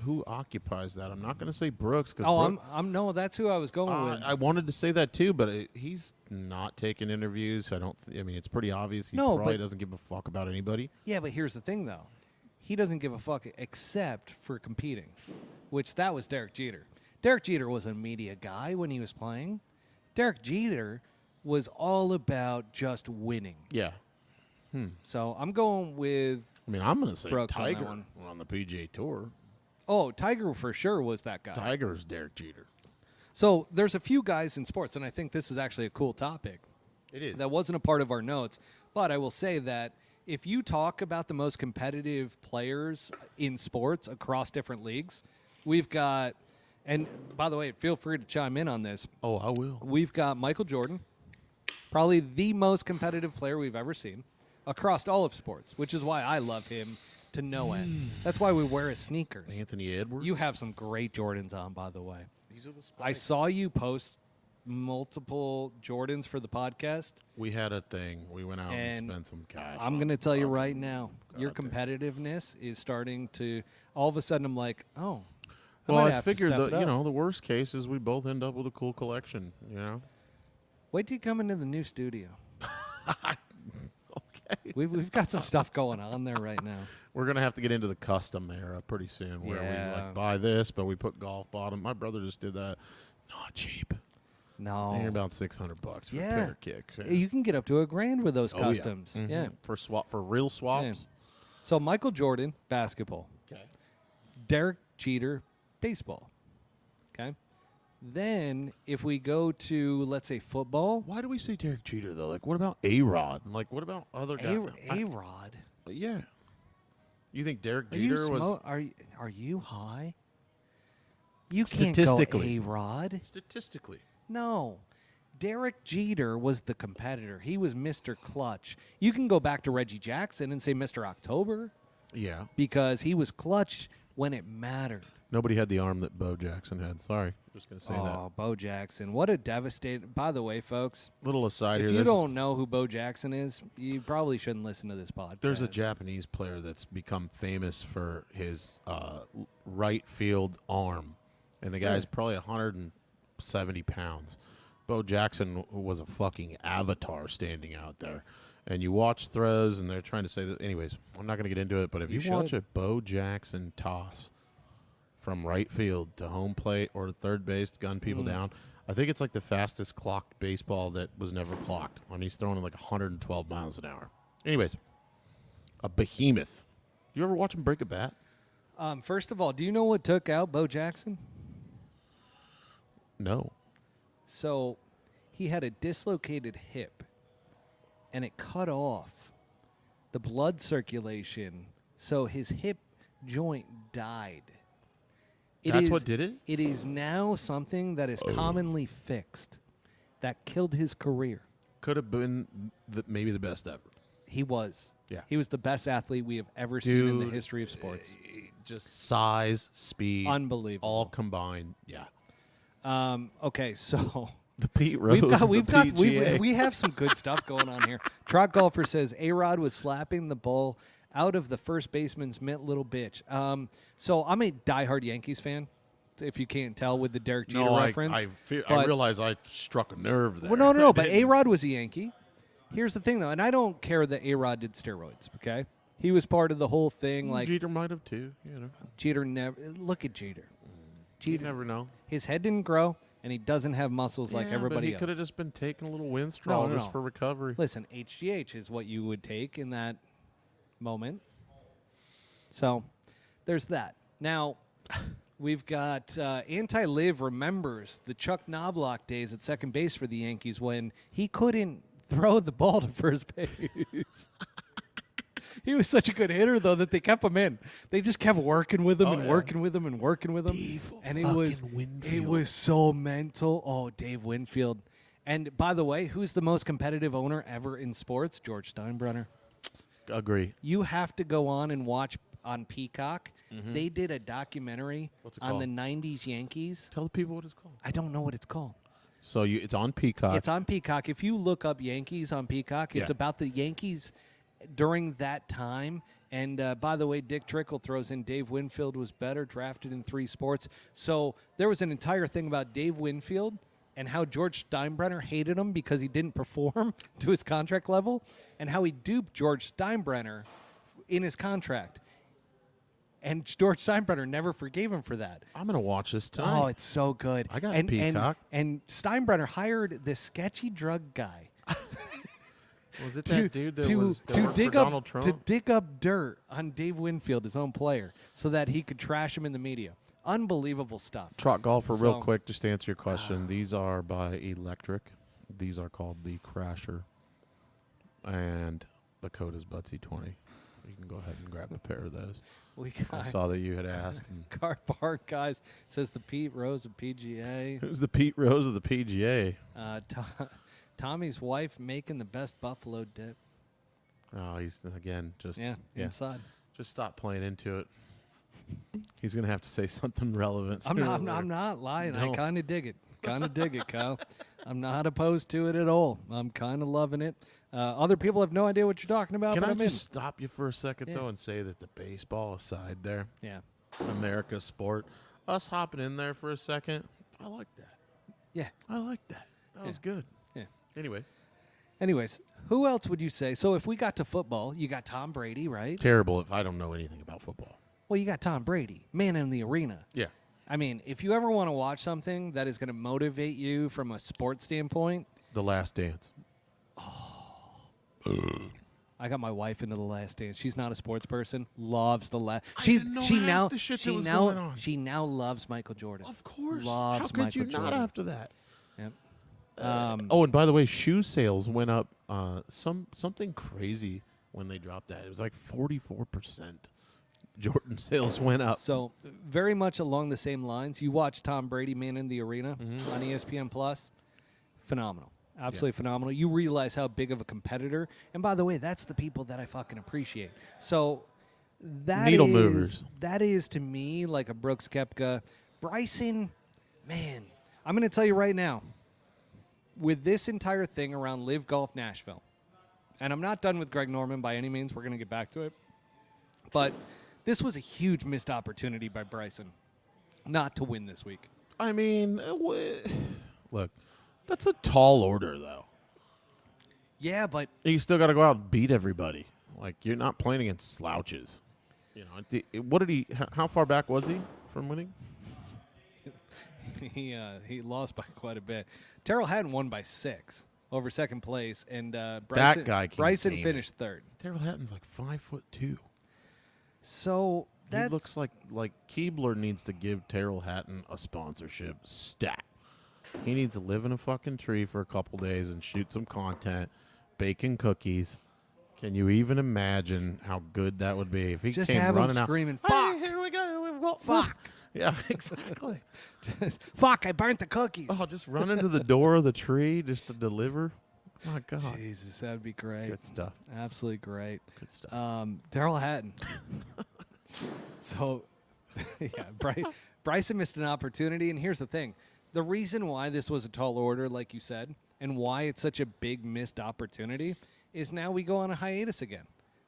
Who occupies that? I'm not going to say Brooks. Oh, I'm no, that's who I was going with. I wanted to say that too, but he's not taking interviews. I mean, it's pretty obvious he No, probably but- doesn't give a fuck about anybody. Yeah, but here's the thing, though. he doesn't give a fuck except for competing, which that was Derek Jeter. Derek Jeter was a media guy when he was playing. Derek Jeter was all about just winning. Yeah. So I'm going with I mean, I'm going to say Brooks on that Tiger one. on the PGA Tour. Oh, Tiger for sure was that guy. Tiger's Derek Jeter. So there's a few guys in sports, and I think this is actually a cool topic. It is. That wasn't a part of our notes, but I will say that if you talk about the most competitive players in sports across different leagues, we've got, and by the way, feel free to chime in on this. Oh, I will. We've got Michael Jordan, probably the most competitive player we've ever seen across all of sports, which is why I love him to no end. That's why we wear his sneakers. Anthony Edwards. You have some great Jordans on, by the way. These are the spikes. I saw you post multiple Jordans for the podcast. We had a thing. We went out and And spent some cash. I'm on going to tell you them. right now, your God competitiveness is starting to, all of a sudden I'm like, oh, Well, might I have to figured step it up. the worst case is we both end up with a cool collection. You know. Wait till you come into the new studio. Okay. We've got some stuff going on there right now. We're gonna have to get into the custom era pretty soon, where we Yeah. like buy this, but we put golf bottom. My brother just did that. Not cheap. No. You're about $600 for a Yeah. pair of kicks. Yeah. You can get up to $1,000 with those Oh, yeah. customs. Mhm. Yeah. For real swaps. So Michael Jordan, basketball. Okay. Derek Jeter, baseball. Okay. Then if we go to, let's say, football, Why do we say Derek Jeter though? Like, what about A-Rod? Like, what about other guys? A-Rod. Yeah. You think Derek Are you, Jeter was are you high? You can't Statistically. go A-Rod. statistically? No. Derek Jeter was the competitor. He was Mr. Clutch. You can go back to Reggie Jackson and say Mr. October Yeah. because he was clutch when it mattered. Nobody had the arm that Bo Jackson had. Sorry, just gonna say that. Oh, Bo Jackson. What a devastating. By the way, folks, Little aside if here. you there's- don't know who Bo Jackson is, you probably shouldn't listen to this podcast. There's a Japanese player that's become famous for his right field arm, and the guy's probably 170 pounds. Bo Jackson was a fucking avatar standing out there. And you watch throws, and they're trying to say that. Anyways, I'm not going to get into it, but if You you watch should. a Bo Jackson toss from right field to home plate or third base to gun people down, I think it's like the fastest clocked baseball that was never clocked. And he's throwing it like 112 miles an hour. Anyways, a behemoth. You ever watch him break a bat? First of all, do you know what took out Bo Jackson? No. So he had a dislocated hip, and it cut off the blood circulation, so his hip joint died. That's what did it? It is now something that is commonly fixed. That killed his career. Could have been maybe the best ever. He was. Yeah. He was the best athlete we have ever seen in the Dude, history of sports. Just size, speed, Unbelievable. all combined. Yeah. Okay, so The Pete Rose. we have some good stuff going on here. Trot Golfer says A-Rod was slapping the ball out of the first baseman's mitt, little bitch. So I'm a diehard Yankees fan, if you can't tell with the Derek Jeter No, reference. I but- realize I struck a nerve there. Well, no, I but didn't. A-Rod was a Yankee. Here's the thing, though, and I don't care that A-Rod did steroids, okay? He was part of the whole thing. Like Jeter might have too. You know, Jeter never. Look at Jeter. you Jeter. never know. His head didn't grow, and he doesn't have muscles like Yeah, everybody but he else. could have just been taking a little Winstrol No, just no. for recovery. Listen, HGH is what you would take in that moment. So there's that. Now, we've got Anti-Live remembers the Chuck Knobloch days at second base for the Yankees when he couldn't throw the ball to first base. He was such a good hitter, though, that they kept him in. They just kept working with him Oh, and yeah. working with him and working with him. Dave and fucking it was so mental. Oh, Dave Winfield. And by the way, who's the most competitive owner ever in sports? George Steinbrenner. Agree. You have to go on and watch on Peacock. They did a documentary What's it on the called? 90s Yankees. Tell the people what it's called. I don't know what it's called. So it's on Peacock. It's on Peacock. If you look up Yankees on Peacock, it's Yeah. about the Yankees during that time. And by the way, Dick Trickle throws in Dave Winfield was better, drafted in 3 sports. So there was an entire thing about Dave Winfield and how George Steinbrenner hated him because he didn't perform to his contract level, and how he duped George Steinbrenner in his contract. And George Steinbrenner never forgave him for that. I'm gonna watch this tonight. Oh, it's so good. I got and, Peacock. And Steinbrenner hired this sketchy drug guy Was it that dude that worked for dig Donald up Trump? to dig up dirt on Dave Winfield, his own player, so that he could trash him in the media. Unbelievable stuff. Trot Golfer, real So- quick, just to answer your question. These are by Electric. These are called the Crasher. And the code is Butsy20. You can go ahead and grab a pair of those. We I got saw that you had asked. And Car Park guys says the Pete Rose of PGA. who's the Pete Rose of the PGA? Tommy's wife making the best buffalo dip. Oh, he's, again, just Inside. Just stop playing into it. He's going to have to say something relevant. I'm sooner or not later. lying. No. I kind of dig it. Kyle. I'm not opposed to it at all. I'm kind of loving it. Other people have no idea what you're talking about. Can but I I'm just stop you for a second, Yeah. though, and say that the baseball aside there, in. Yeah. America's sport, us hopping in there for a second, I like that. Yeah. I like that. That was good. Yeah. Anyways, Who else would you say? So if we got to football, you got Tom Brady, right? terrible if I don't know anything about football. Well, you got Tom Brady, man in the arena. Yeah. I mean, if you ever want to watch something that is going to motivate you from a sports standpoint, The Last Dance. I got my wife into The Last Dance. She's not a sports person. Loves the last. I didn't know half the shit that was going on. She now loves Michael Jordan. Of course. Loves How could Michael you not Jordan. after that? Yep. Oh, and by the way, shoe sales went up something crazy when they dropped that. It was like 44%. Jordan sales went up. So very much along the same lines. You watch Tom Brady, man in the arena Mm-hmm. on ESPN Plus. Phenomenal. Absolutely phenomenal. You realize how big of a competitor. And by the way, that's the people that I fucking appreciate. So that Needle is- movers. That is to me like a Brooks Koepka. Bryson, man, I'm going to tell you right now, with this entire thing around Live Golf Nashville, and I'm not done with Greg Norman by any means. We're going to get back to it. But this was a huge missed opportunity by Bryson not to win this week. I mean, look, that's a tall order, though. Yeah, but You still got to go out and beat everybody. Like, you're not playing against slouches. You know, what did he? How far back was he from winning? he lost by quite a bit. Terrell Hatton won by 6 over second place, and Bryson name finished third. Terrell Hatton's like 5'2". So He that looks like Keebler needs to give Terrell Hatton a sponsorship stat. He needs to live in a fucking tree for a couple days and shoot some content, baking cookies. Can you even imagine how good that would be if he just came have him running out? screaming, Hey, "Fuck, here we go. We've got fuck, Yeah, exactly. fuck! I burnt the cookies." Oh, just run into the door of the tree just to deliver. My God, Jesus, that'd be great. good stuff. Absolutely great. Good stuff. Terrell Hatton. So, yeah, Bryson missed an opportunity, and here's the thing. The reason why this was a tall order, like you said, and why it's such a big missed opportunity is now we go on a hiatus again.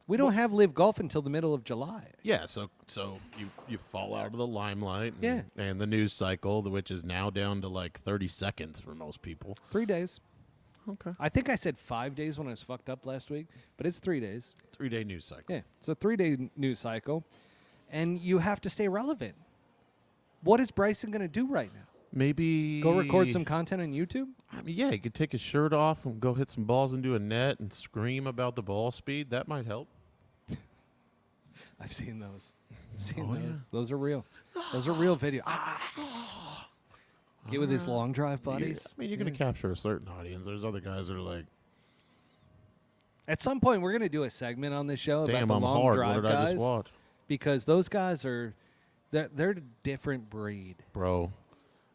We don't have Live Golf until the middle of July. Yeah, so you fall out of the limelight Yeah. and the news cycle, which is now down to like 30 seconds for most people. 3 days. Okay. I think I said 5 days when I was fucked up last week, but it's 3 days. 3-day news cycle. Yeah, it's a 3-day news cycle, and you have to stay relevant. What is Bryson going to do right now? Maybe Go record some content on YouTube? I mean, yeah, he could take his shirt off and go hit some balls into a net and scream about the ball speed. That might help. I've seen those. I've seen Oh, those. yeah. Those are real. Those are real videos. Get with his long drive buddies. I mean, you're going to capture a certain audience. There's other guys that are like, At some point, we're going to do a segment on this show damn, about the I'm long hard. drive What did I guys just watch? because those guys are they're a different breed. Bro,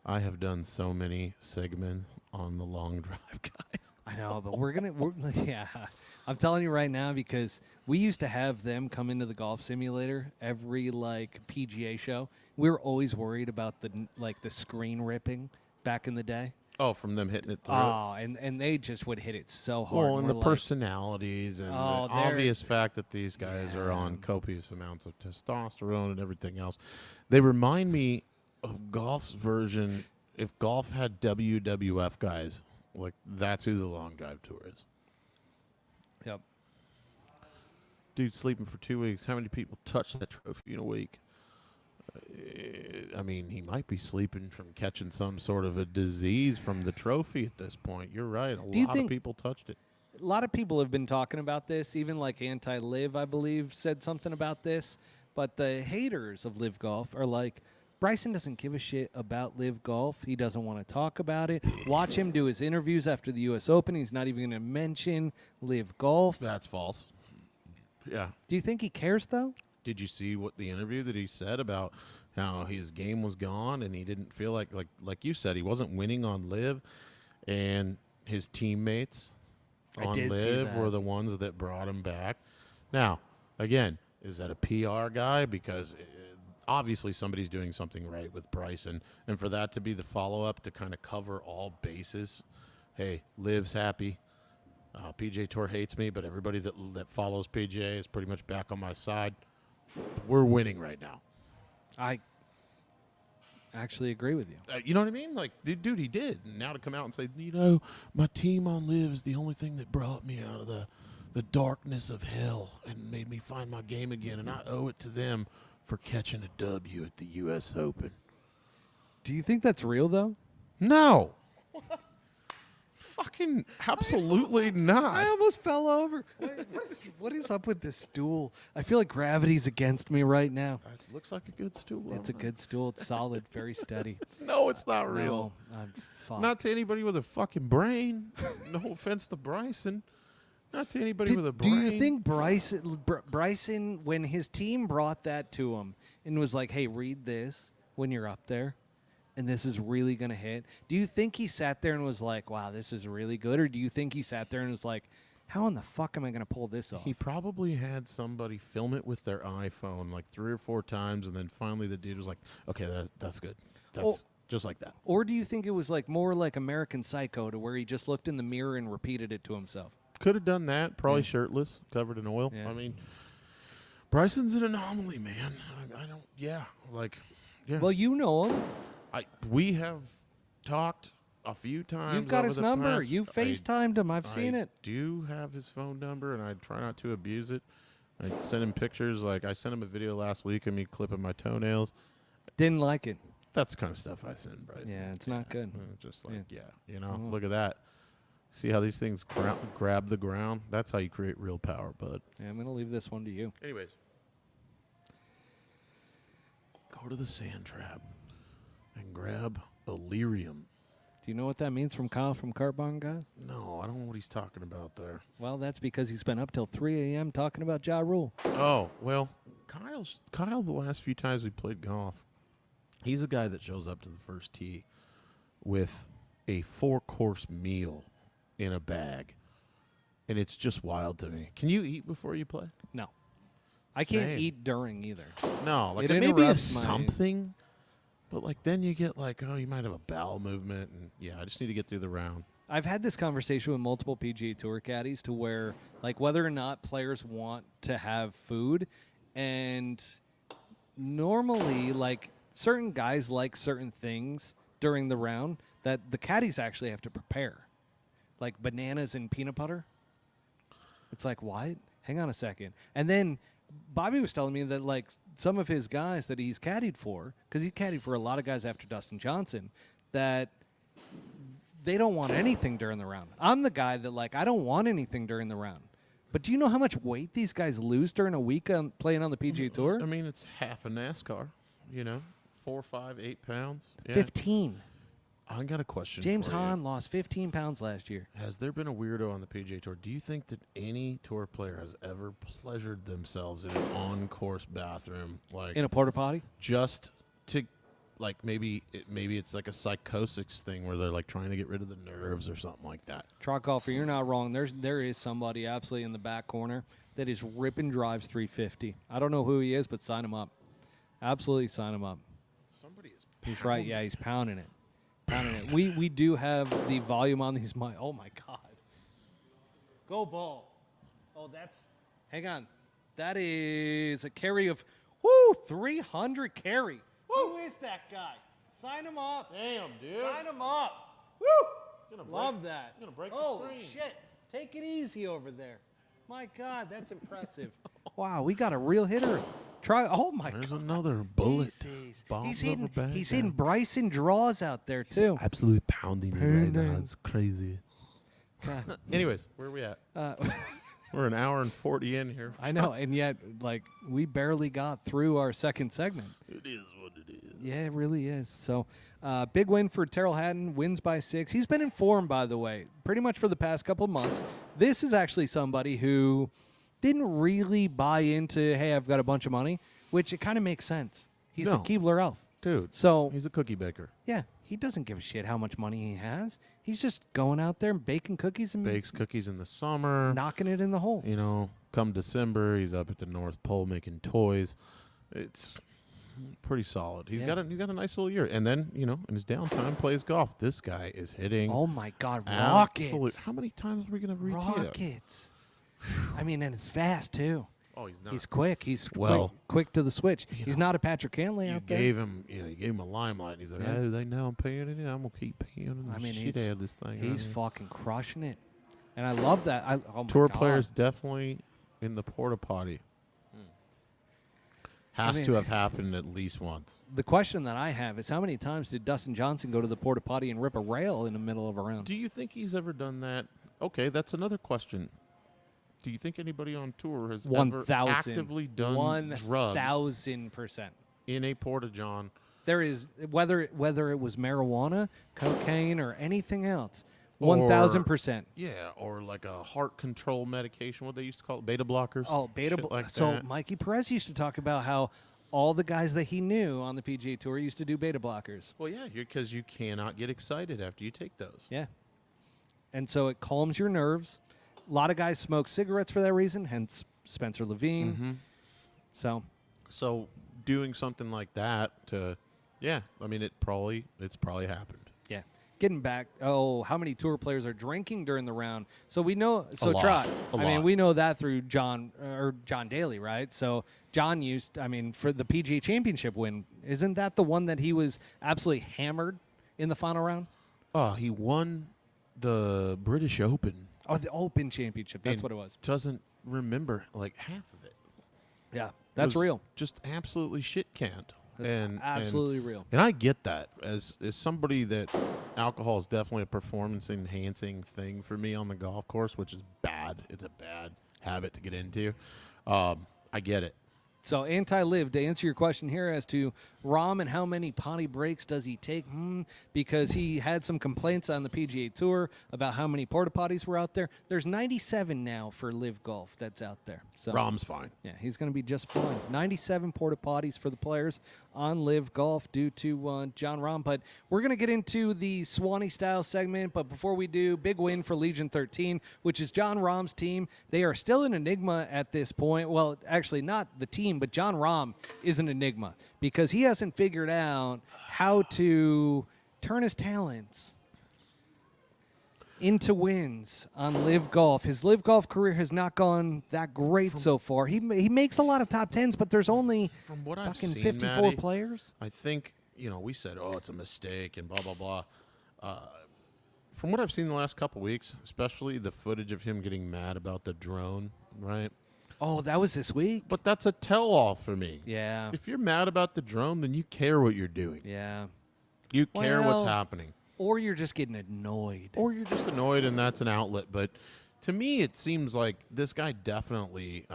I have done so many segments on the long drive guys. I know, but we're yeah. I'm telling you right now because we used to have them come into the golf simulator every like PGA show. We were always worried about the screen ripping back in the day. Oh, from them hitting it through. Oh, and they just would hit it so hard. Well, and We're the like, personalities and Oh, the they're- obvious fact that these guys are on copious amounts of testosterone and everything else. They remind me of golf's version. If golf had WWF guys, like that's who the long drive tour is. Yep. Dude sleeping for 2 weeks. How many people touch that trophy in a week? I mean, he might be sleeping from catching some sort of a disease from the trophy at this point. You're right. A lot of people touched it. A lot of people have been talking about this. Even like Anti-Live, I believe, said something about this. But the haters of Live Golf are like, Bryson doesn't give a shit about Live Golf. He doesn't want to talk about it. Watch him do his interviews after the U.S. Open. He's not even going to mention Live Golf. That's false. Yeah. Do you think he cares, though? Did you see what the interview that he said about how his game was gone and he didn't feel like you said, he wasn't winning on Live, and his teammates on Live were the ones that brought him back. Now, again, is that a PR guy? Because obviously somebody's doing something right with Bryson, and for that to be the follow-up to kind of cover all bases, hey, Liv's happy. PGA Tour hates me, but everybody that follows PGA is pretty much back on my side. We're winning right now. I actually agree with you. You know what I mean? Like, dude, he did. And now to come out and say, you know, my team on Live is the only thing that brought me out of the darkness of hell and made me find my game again, and I owe it to them for catching a W at the U.S. Open. Do you think that's real, though? No. Fucking absolutely not. I almost fell over. What is up with this stool? I feel like gravity's against me right now. It looks like a good stool. It's a good stool. It's solid, very steady. No, it's not real. No, I'm fucked. Not to anybody with a fucking brain. No offense to Bryson. Not to anybody with a brain. Do you think Bryson, when his team brought that to him and was like, hey, read this when you're up there, and this is really going to hit, do you think he sat there and was like, wow, this is really good? Or do you think he sat there and was like, how in the fuck am I going to pull this off? He probably had somebody film it with their iPhone like 3 or 4 times, and then finally the dude was like, okay, that's good. That's just like that. Or do you think it was like more like American Psycho, to where he just looked in the mirror and repeated it to himself? Could have done that. Probably shirtless, covered in oil. Yeah. I mean, Bryson's an anomaly, man. I don't. Yeah, like, yeah. Well, you know him. We have talked a few times. You've got over his the number. past- You FaceTimed him. I've seen I it. do have his phone number, and I try not to abuse it. I send him pictures. Like, I sent him a video last week of me clipping my toenails. Didn't like it. That's the kind of stuff I send Bryson. Yeah, it's not good. Just like, you know, look at that. See how these things grab the ground? That's how you create real power, bud. Yeah, I'm going to leave this one to you. Anyways. Go to the sand trap and grab Illyrium. Do you know what that means from Kyle from Cart Barn, guys? No, I don't know what he's talking about there. Well, that's because he's been up till 3 a.m. talking about Ja Rule. Oh, well, Kyle, the last few times we played golf, he's a guy that shows up to the first tee with a 4-course meal in a bag. And it's just wild to me. Can you eat before you play? No. I can't Same. eat during either. No, like It it maybe interrupts my- something, but like then you get like, oh, you might have a bowel movement, and yeah, I just need to get through the round. I've had this conversation with multiple PGA Tour caddies to where, like, whether or not players want to have food, and normally, like, certain guys like certain things during the round that the caddies actually have to prepare, like bananas and peanut butter. It's like, what? Hang on a second. And then Bobby was telling me that, like, some of his guys that he's caddied for, because he caddied for a lot of guys after Dustin Johnson, that they don't want anything during the round. I'm the guy that, like, I don't want anything during the round. But do you know how much weight these guys lose during a week playing on the PGA Tour? I mean, it's half a NASCAR, you know, 4, 5, 8 pounds. Yeah. 15. I got a question. James for you. Hahn lost 15 pounds last year. Has there been a weirdo on the PGA Tour? Do you think that any tour player has ever pleasured themselves in an on-course bathroom, like In a porta potty? just to, like maybe it's like a psychosis thing where they're like trying to get rid of the nerves or something like that? Trot golfer, you're not wrong. There is somebody absolutely in the back corner that is ripping drives 350. I don't know who he is, but sign him up. Absolutely sign him up. Somebody is. He's right. Yeah, he's pounding it. Pounding it. We do have the volume on these mics. Oh, my God. Go ball. Oh, that's – hang on. That is a carry of – 300 carry. Who is that guy? Sign him up. Damn, dude. Sign him up. Woo! Love that. You're gonna break the oh, screen. shit. Take it easy over there. My God, that's impressive. Wow, we got a real hitter. Try. Oh my There's God. another bullet. He's Bombs over hitting. bag He's down. hitting Bryson draws out there too. Absolutely pounding it right now. Pounding. It's crazy. God. Anyways, where are we at? Uh, We're an hour and 40 in here. I know, and yet like we barely got through our second segment. It is what it is. Yeah, it really is. So, big win for Terrell Hatton. Wins by 6. He's been in form, by the way, pretty much for the past couple of months. This is actually somebody who didn't really buy into, hey, I've got a bunch of money, which it kind of makes sense. He's a No. Keebler elf. Dude, So, he's a cookie baker. yeah, he doesn't give a shit how much money he has. He's just going out there and baking cookies and Bakes cookies in the summer. knocking it in the hole. You know, come December, he's up at the North Pole making toys. It's pretty solid. He's Yeah. got a nice little year. And then, you know, in his downtime, plays golf. This guy is hitting. Oh, my God, absolute- rockets. How many times are we going to read that? Rockets. I mean, and it's fast, too. Oh, he's not. He's quick. He's Well, quick to the switch. you He's know, not a Patrick Cantley you out there. gave him a limelight. And he's like, Yeah. oh, they know I'm paying it. I'm gonna keep paying I the mean, shit out of this thing. He's right here. fucking crushing it, and I love that. Oh my Tour God. players definitely in the porta potty. Has mean- to have happened at least once. The question that I have is, how many times did Dustin Johnson go to the porta potty and rip a rail in the middle of a round? Do you think he's ever done that? Okay, that's another question. Do you think anybody on tour has ever 1,000. actively done drugs 1,000%. in a porta john? There is whether it was marijuana, cocaine, or anything else. Or- 1,000%. Yeah, or like a heart control medication, what they used to call it, beta blockers. Oh, beta. shit like So that. Mikey Perez used to talk about how all the guys that he knew on the PGA Tour used to do beta blockers. Well, yeah, because you cannot get excited after you take those. Yeah. And so it calms your nerves. A lot of guys smoke cigarettes for that reason, hence Spencer Levine. Mm-hmm. So, So doing something like that to, yeah, I mean, it's probably happened. yeah. Getting back, how many tour players are drinking during the round? So we know, so lot. Trot, A I mean, lot. we know that through John Daly, right? So John for the PGA Championship win, isn't that the one that he was absolutely hammered in the final round? Oh, he won the British Open. Oh, the Open Championship. That's and what it was. Doesn't remember like half of it. Yeah, that's Was real. Just absolutely shit canned. That's absolutely real. And I get that as somebody that alcohol is definitely a performance enhancing thing for me on the golf course, which is bad. It's a bad habit to get into. I get it. So anti-live, to answer your question here as to Rahm and how many potty breaks does he take, because he had some complaints on the PGA Tour about how many porta potties were out there. There's 97 now for Live Golf that's out there. So Rahm's fine. yeah, he's going to be just fine. 97 porta potties for the players on Live Golf due to John Rahm. But we're going to get into the Swanee style segment. But before we do, big win for Legion 13, which is John Rahm's team. They are still an enigma at this point. Well, actually, not the team, but John Rahm is an enigma because he hasn't figured out how to turn his talents into wins on Live Golf. His Live Golf career has not gone that great so far. He makes a lot of top tens, but there's only From what I've fucking seen, 54 Matty, players. I think, we said, oh, it's a mistake and blah, blah, blah. From what I've seen the last couple weeks, especially the footage of him getting mad about the drone, right? Oh, that was this week? But that's a tell-all for me. Yeah. If you're mad about the drone, then you care what you're doing. Yeah. You care what's Well, happening. Or you're just getting annoyed. Or you're just annoyed and that's an outlet. But to me, it seems like this guy definitely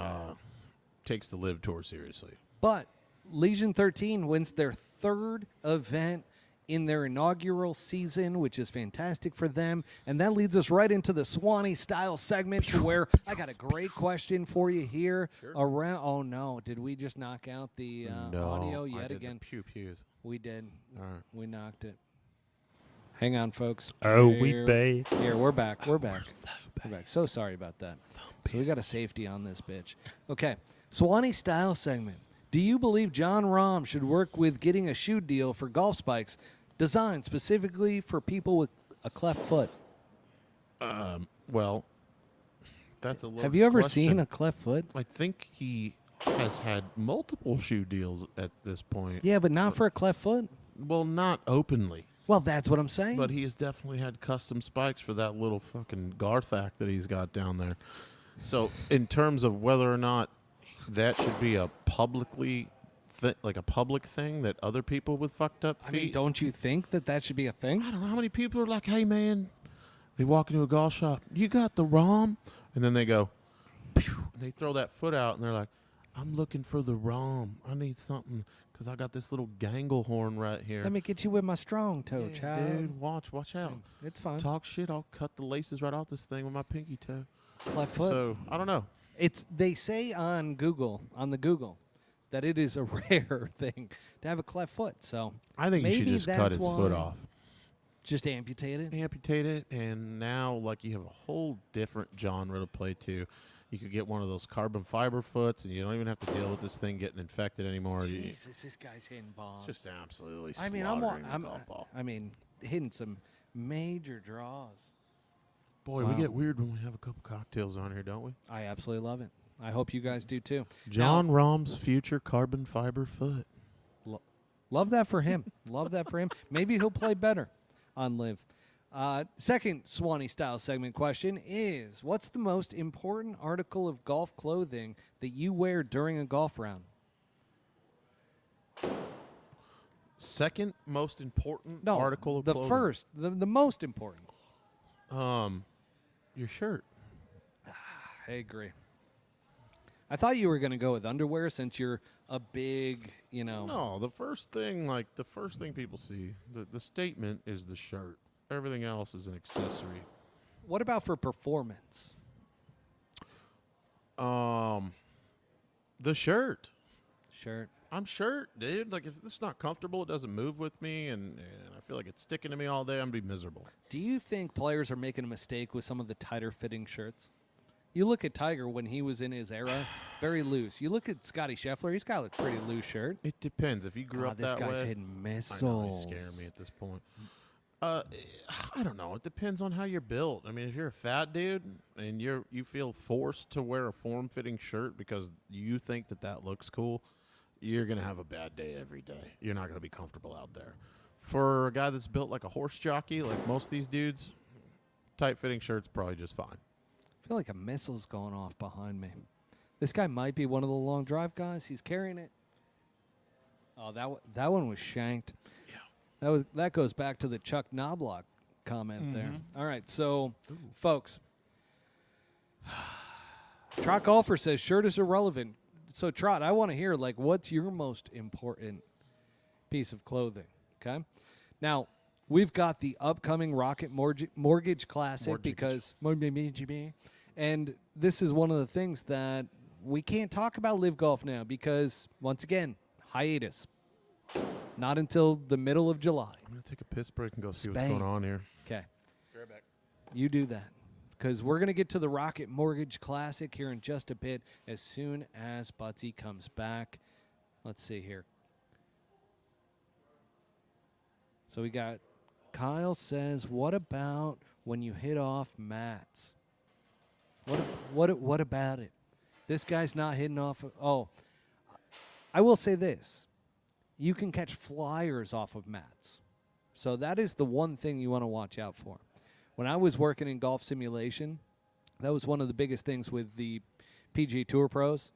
takes the Live Tour seriously. But Legion 13 wins their third event in their inaugural season, which is fantastic for them. And that leads us right into the Swanee style segment to where I got a great question for you here. Around. Oh, no. Did we just knock out the audio I yet did again? The pew-pews. We did. All right. We knocked it. Hang on, folks. Oh, we Here- babe. Here, we're back. We're back. We're back. So sorry about that. So we got a safety on this bitch. Okay. Swanee style segment. Do you believe John Rahm should work with getting a shoe deal for golf spikes designed specifically for people with a cleft foot? Well, that's a little Have you ever question. seen a cleft foot? I think he has had multiple shoe deals at this point. Yeah, but not for a cleft foot. Well, not openly. Well, that's what I'm saying. But he has definitely had custom spikes for that little fucking Garthak that he's got down there. So, in terms of whether or not that should be a publicly, like a public thing that other people with fucked up feet. I mean, don't you think that should be a thing? I don't know how many people are like, hey, man, they walk into a golf shop, you got the ROM? And then they go, pew, and they throw that foot out, and they're like, I'm looking for the ROM. I need something because I got this little gangle horn right here. Let me get you with my strong toe, Yeah, child. dude, watch out. It's fine. Talk shit, I'll cut the laces right off this thing with my pinky toe. Left foot. So, I don't know. They say on the Google, that it is a rare thing to have a cleft foot. So I think you should maybe just cut that's his foot why. off. Just amputate it. Amputate it, and now, like, you have a whole different genre to play to. You could get one of those carbon fiber foots, and you don't even have to deal with this thing getting infected anymore. Jesus, this guy's hitting bombs. Just absolutely I mean, slaughtering the golf ball. Hitting some major draws. Boy, Wow. we get weird when we have a couple cocktails on here, don't we? I absolutely love it. I hope you guys do too. John Rahm's future carbon fiber foot. Love that for him. Love that for him. Maybe he'll play better on Live. Second Swanee style segment question is: what's the most important article of golf clothing that you wear during a golf round? Second most important No, article of the clothing. first, the most important. Your shirt. I agree. I thought you were going to go with underwear since you're a big, No, the first thing people see, the statement is the shirt. Everything else is an accessory. What about for performance? The shirt. Shirt. I'm shirt, dude. Like, if it's not comfortable, it doesn't move with me, and I feel like it's sticking to me all day, I'm going to be miserable. Do you think players are making a mistake with some of the tighter fitting shirts? You look at Tiger when he was in his era, very loose. You look at Scotty Scheffler, he's got a pretty loose shirt. It depends. If you grew up this that guy's way, hitting I know, missiles. he's scaring me at this point. I don't know. It depends on how you're built. I mean, if you're a fat dude and you feel forced to wear a form-fitting shirt because you think that looks cool, you're going to have a bad day every day. You're not going to be comfortable out there. For a guy that's built like a horse jockey, like most of these dudes, tight-fitting shirt's probably just fine. I feel like a missile's going off behind me. This guy might be one of the long drive guys. He's carrying it. Oh, that one was shanked. Yeah. That goes back to the Chuck Knobloch comment there. All right, so folks, Trot Golfer says shirt is irrelevant. So Trot, I want to hear what's your most important piece of clothing? Okay, now we've got the upcoming Rocket Mortgage Classic because and this is one of the things that we can't talk about Live Golf now because once again hiatus. Not until the middle of July. I'm going to take a piss break and go see what's Spain. going on here. Okay. Be right back. You do that. Because we're going to get to the Rocket Mortgage Classic here in just a bit as soon as Butsy comes back. Let's see here. So we got Kyle says, what about when you hit off mats? What about it? This guy's not hitting off. I will say this. You can catch flyers off of mats. So that is the one thing you want to watch out for. When I was working in golf simulation, that was one of the biggest things with the PGA Tour pros.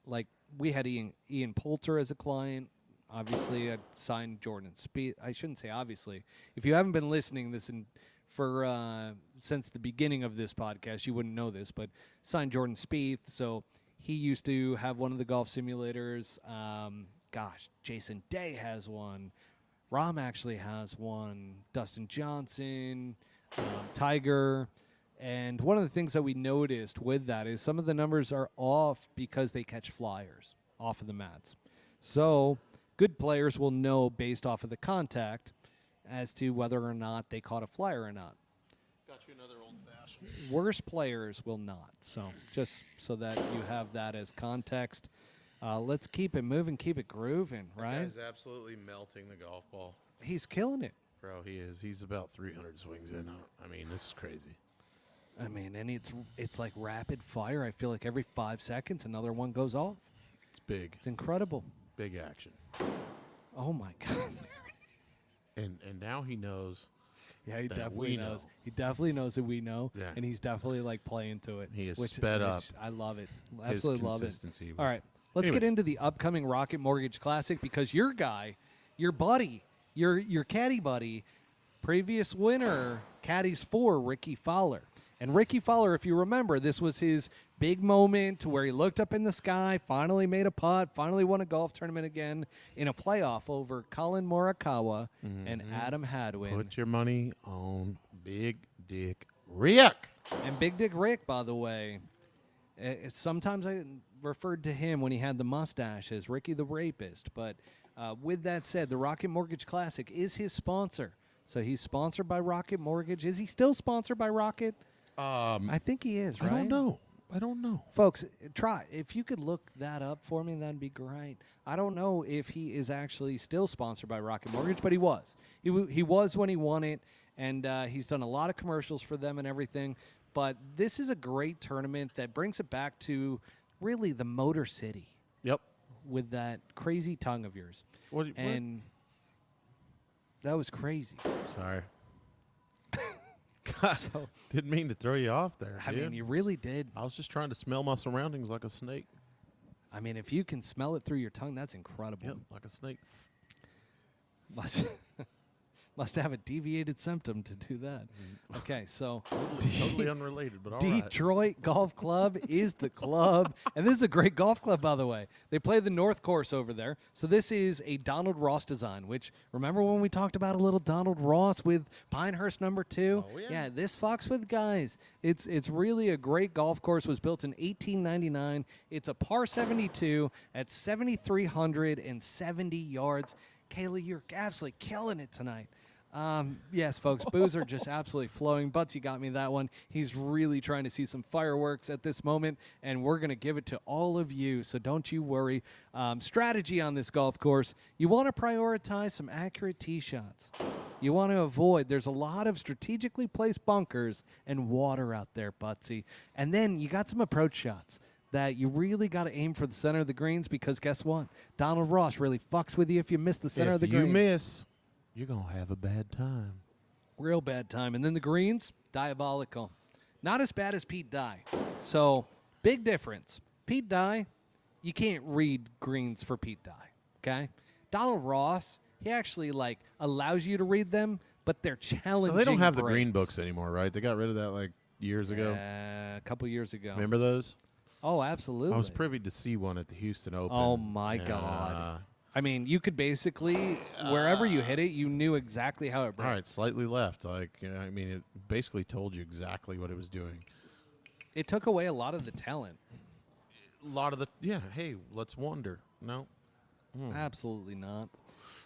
Like, we had Ian Poulter as a client. Obviously, I signed Jordan Spieth. I shouldn't say obviously. If you haven't been listening since the beginning of this podcast, you wouldn't know this, but signed Jordan Spieth. So he used to have one of the golf simulators. Jason Day has one. Rahm actually has one. Dustin Johnson, Tiger. And one of the things that we noticed with that is some of the numbers are off because they catch flyers off of the mats. So good players will know based off of the contact as to whether or not they caught a flyer or not. Got you another old-fashioned. Worse players will not. So just so that you have that as context. Let's keep it moving, keep it grooving, right? That guy's absolutely melting the golf ball. He's killing it. Bro, he is. He's about 300 swings in. I mean, this is crazy. I mean, and it's like rapid fire. I feel like every 5 seconds another one goes off. It's big. It's incredible. Big action. Oh, my God. And now he knows Yeah, he that definitely we knows. know. He definitely knows that we know, Yeah. and he's definitely like playing to it. He is which, sped up. I love it. His Absolutely love it. consistency. All right, let's get Anyways. into the upcoming Rocket Mortgage Classic because your guy, your buddy, your caddy buddy, previous winner, caddies for Ricky Fowler. And Ricky Fowler, if you remember, this was his big moment to where he looked up in the sky, finally made a putt, finally won a golf tournament again in a playoff over Colin Morikawa and Adam Hadwin. Put your money on Big Dick Rick. And Big Dick Rick, by the way, sometimes I referred to him when he had the mustache as Ricky the Rapist. But with that said, the Rocket Mortgage Classic is his sponsor. So he's sponsored by Rocket Mortgage. Is he still sponsored by Rocket? I think he is, right? I don't know. Folks, try. If you could look that up for me, that'd be great. I don't know if he is actually still sponsored by Rocket Mortgage, but he was. He was when he won it, and he's done a lot of commercials for them and everything. But this is a great tournament that brings it back to really the Motor City Yep. with that crazy tongue of yours. What? And that was crazy. Sorry. God, didn't mean to throw you off there. I dude. mean, you really did. I was just trying to smell my surroundings like a snake. I mean, if you can smell it through your tongue, that's incredible. Yep, like a snake. Must have a deviated symptom to do that. Okay, so Totally unrelated, but all right. Detroit Golf Club is the club. And this is a great golf club, by the way. They play the North Course over there. So this is a Donald Ross design, which, remember when we talked about a little Donald Ross with Pinehurst number 2? Oh, yeah. This fucks with guys. It's really a great golf course. It was built in 1899. It's a par 72 at 7,370 yards. Kaylee, you're absolutely killing it tonight. Yes, folks, booze are just absolutely flowing. Butsy got me that one. He's really trying to see some fireworks at this moment, and we're going to give it to all of you, so don't you worry. Strategy on this golf course, you want to prioritize some accurate tee shots. You want to avoid, there's a lot of strategically placed bunkers and water out there, Butsy. And then you got some approach shots that you really got to aim for the center of the greens because guess what? Donald Ross really fucks with you if you miss the center of the If you green. miss, you're going to have a bad time. Real bad time. And then the greens, diabolical. Not as bad as Pete Dye. So, big difference. Pete Dye, you can't read greens for Pete Dye, okay? Donald Ross, he actually, allows you to read them, but they're challenging. They don't have the green breaks. books anymore, right? They got rid of that, years ago. A couple years ago. Remember those? Oh, absolutely. I was privy to see one at the Houston Open. Oh, my and, God. I mean, you could basically, wherever you hit it, you knew exactly how it broke. All right, slightly left. It basically told you exactly what it was doing. It took away a lot of the talent. Hey, let's wonder. No. Absolutely not.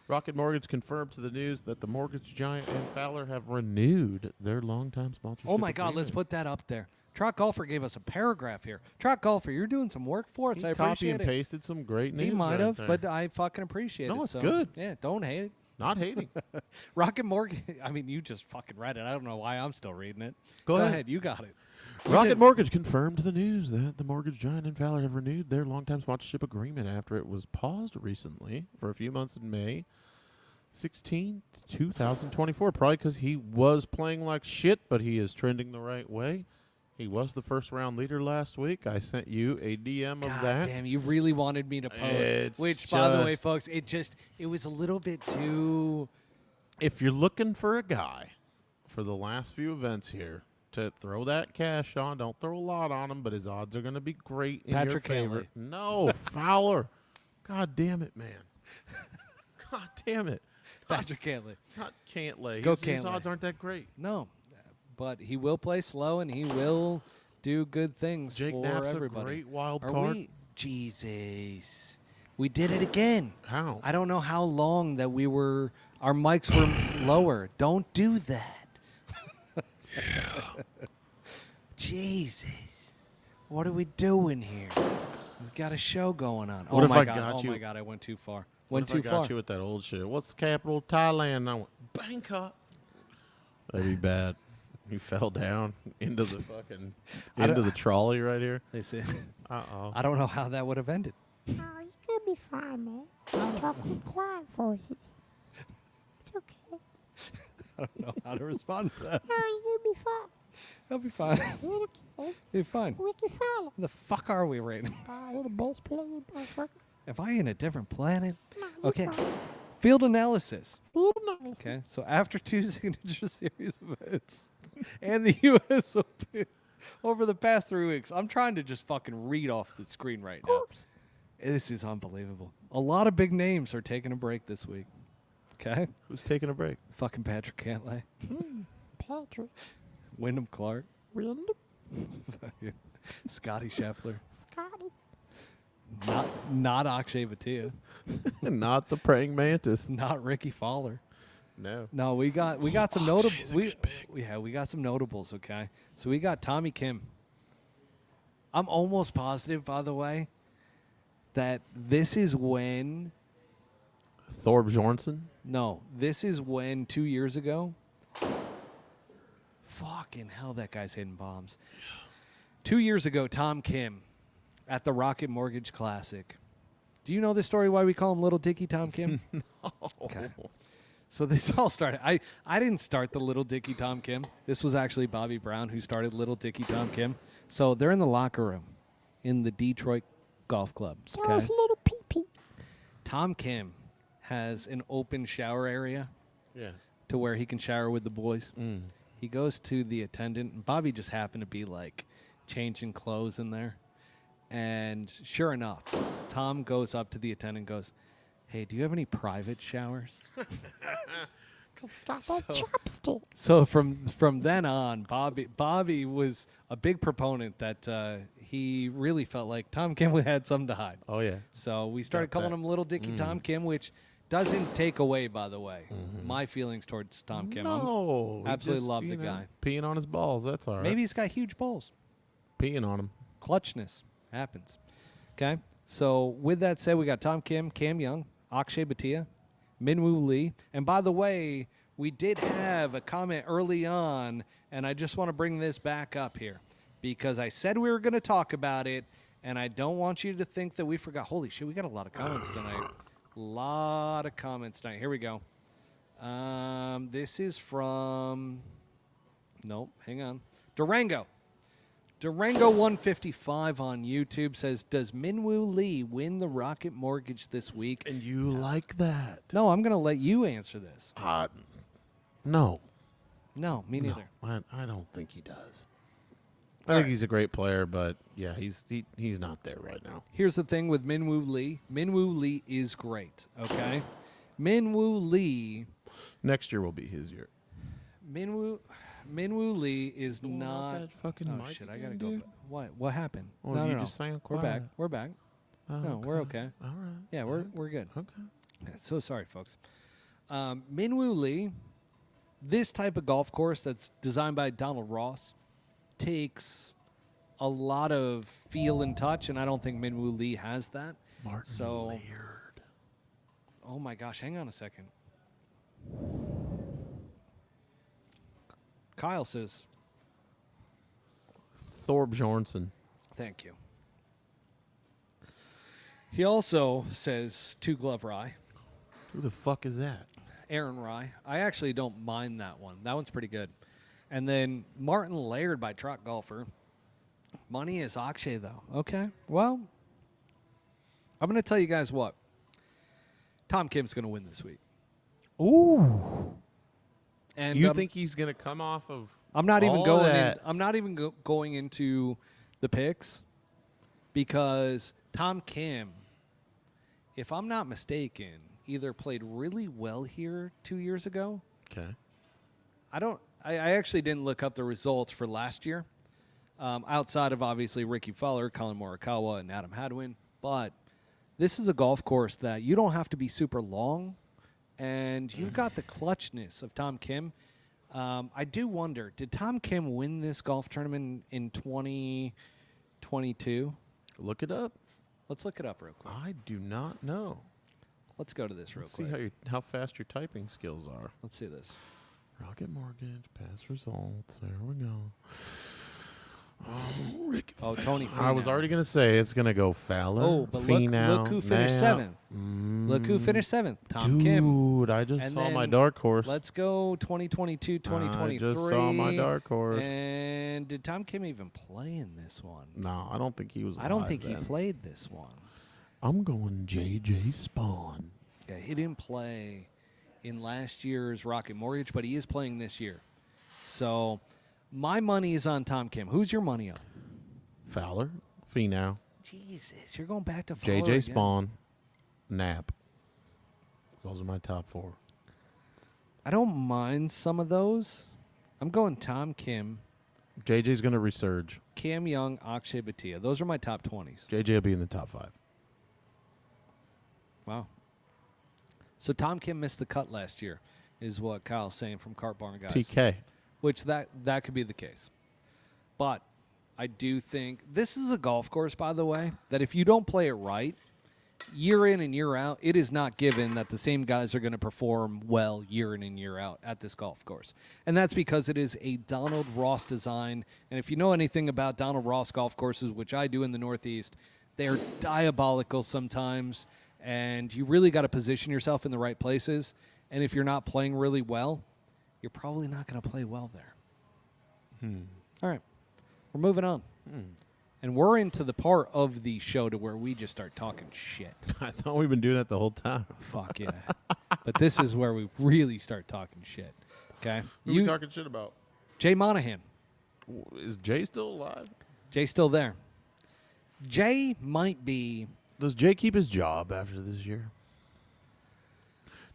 Rocket Mortgage confirmed to the news that the mortgage giant and Fowler have renewed their longtime sponsorship. Oh, my God, let's put that up there. Trot Golfer gave us a paragraph here. Trot Golfer, you're doing some work for us. I Copy appreciate and it. pasted some great news. He might right have, there. but I fucking appreciate it. No, it's so, good. Yeah, don't hate it. Not hating. Rocket Mortgage, I mean, you just fucking read it. I don't know why I'm still reading it. Go ahead. You got it. Rocket Mortgage confirmed the news that the mortgage giant and Fowler have renewed their longtime sponsorship agreement after it was paused recently for a few months in May 16, 2024. Probably because he was playing like shit, but he is trending the right way. He was the first round leader last week. I sent you a DM of God that. damn, you really wanted me to post. It's Which, by the way, just- folks, it was a little bit too... If you're looking for a guy for the last few events here to throw that cash on, don't throw a lot on him, but his odds are going to be great in Patrick your favor. Haley. No, Fowler. God damn it, man. God damn it. Patrick Cantley. Not Cantley. Go His Cantley. odds aren't that great. No, but he will play slow and he will do good things Jake for Knapp's everybody. a great wild Are card. we? Jesus. We did it again. How? I don't know how long that our mics were lower. Don't do that. Jesus. What are we doing here? We've got a show going on. What oh if my I God. got oh you- my God, I went too far. What Went if too I got far. you with that old shit? What's the capital of Thailand? And I went, Bangkok. That'd be bad. You fell down into the fucking into the trolley right here. They said, Uh-oh. I don't know how that would have ended. Oh, you could be fine, man. I'll talk with quiet voices. It's okay. don't know how to respond to that. Oh, you'll be fine. I'll be fine. Okay. Be fine. Ricky Fowler. Where the fuck are we right now? You're the best player, motherfucker. Am I in a different planet? No, you're Okay. fine. Field analysis. Field analysis. Okay. So after two signature series events and the U.S. Open over the past 3 weeks, I'm trying to just fucking read off the screen right now. Course. This is unbelievable. A lot of big names are taking a break this week. Okay. Who's taking a break? Fucking Patrick Cantlay, Patrick. Wyndham Clark, Wyndham. Scotty Scheffler, Scotty. not Akshay Bhatia, Not the praying mantis. not Ricky Fowler. No. No, we got some Akshay's notables. a good pick. We got some notables. Okay, so we got Tommy Kim. I'm almost positive, by the way, that this is when. Thorb Jornson. No, this is when 2 years ago. Fucking hell, that guy's hitting bombs. 2 years ago, Tom Kim at the Rocket Mortgage Classic. Do you know this story why we call him Little Dicky Tom Kim? Okay. So this all started. I didn't start the Little Dicky Tom Kim. This was actually Bobby Brown who started Little Dicky Tom Kim. So they're in the locker room in the Detroit Golf Club. So it's little pee-pee. Tom Kim has an open shower area Yeah. to where he can shower with the boys. Mm. He goes to the attendant, and Bobby just happened to be like changing clothes in there. And sure enough, Tom goes up to the attendant and goes, "Hey, do you have any private showers?" Because he got that chopstick. So from then on, Bobby was a big proponent that he really felt like Tom Kim had something to hide. Oh, yeah. So we started Got calling that. him Little Dicky Tom Kim, which doesn't take away, by the way, my feelings towards Tom Kim. I'm- No. he absolutely just, love you the know, guy. Peeing on his balls. That's all right. Maybe he's got huge balls. Peeing on him. Clutchness happens. Okay. So with that said, we got Tom Kim, Cam Young, Akshay Bhatia, Minwoo Lee. And by the way, we did have a comment early on, and I just want to bring this back up here because I said we were going to talk about it, and I don't want you to think that we forgot. Holy shit, we got a lot of comments tonight. Lot of comments tonight. Here we go. This is from, nope, hang on. Durango 155 on YouTube says, "Does Minwoo Lee win the Rocket Mortgage this week?" And you like that? No, I'm going to let you answer this. No. No, me No, neither. I don't think he does. I think he's a great player, but yeah, he's not there right now. Here's the thing with Minwoo Lee. Minwoo Lee is great, okay? Minwoo Lee Next year will be his year. Minwoo Lee is Don't want not. that fucking Oh mic shit! I again, gotta go. dude. What happened? Oh, no, you no, just sound We're back. quiet. We're back. Oh, No, we're okay. All right. Yeah, we're good. Okay. Yeah, so sorry, folks. Minwoo Lee, this type of golf course that's designed by Donald Ross takes a lot of feel and touch, and I don't think Minwoo Lee has that. Martin So- Laird. Oh my gosh, hang on a second. Kyle says, Thorb Jornson. thank you. He also says Two Glove Rye, Who the fuck is that? Aaron Rye. I actually don't mind that one. That one's pretty good. And then Martin Laird by Trot Golfer. Money is Akshay, though. Okay. Well, I'm going to tell you guys what. Tom Kim's going to win this week. Ooh. And You think he's gonna come off of? I'm not even all going. that? I'm not even going into the picks because Tom Kim, if I'm not mistaken, either played really well here 2 years ago. Okay. I actually didn't look up the results for last year, outside of obviously Ricky Fowler, Colin Morikawa, and Adam Hadwin. But this is a golf course that you don't have to be super long, and you've got the clutchness of Tom Kim. I do wonder, did Tom Kim win this golf tournament in 2022? Look it up. Let's look it up real quick. I do not know. Let's go to this real Let's see quick. how fast your typing skills are. Let's see this. Rocket Mortgage, past results. There we go. Oh, Tony Finau. I was already going to say it's going to go Fowler. Oh, but look who finished Knapp. seventh. Look who finished seventh. Tom Kim. Dude, I just And saw my then dark horse. Let's go 2022, 2023. I just saw my dark horse. And did Tom Kim even play in this one? No, I don't think he was I don't alive think then. he played this one. I'm going J.J. Spawn. Yeah, he didn't play in last year's Rocket Mortgage, but he is playing this year. So my money is on Tom Kim. Who's your money on? Fowler, Finau, Jesus, you're going back to Fowler J.J. again. Spawn, Knapp. Those are my top 4. I don't mind some of those. I'm going Tom Kim, J.J.'s going to resurge. Cam Young, Akshay Bhatia. Those are my top 20s. J.J. will be in the top 5. Wow. So Tom Kim missed the cut last year, is what Kyle's saying from Cart Barn Guys. TK. Which that could be the case. But I do think this is a golf course, by the way, that if you don't play it right, year in and year out, it is not given that the same guys are going to perform well year in and year out at this golf course. And that's because it is a Donald Ross design. And if you know anything about Donald Ross golf courses, which I do in the Northeast, they are diabolical sometimes. And you really got to position yourself in the right places. And if you're not playing really well, you're probably not going to play well there. All right. We're moving on. And we're into the part of the show to where we just start talking shit. I thought we've been doing that the whole time. Fuck yeah. But this is where we really start talking shit. Okay? Who are we talking shit about? Jay Monahan. Is Jay still alive? Jay's still there. Jay might be... Does Jay keep his job after this year?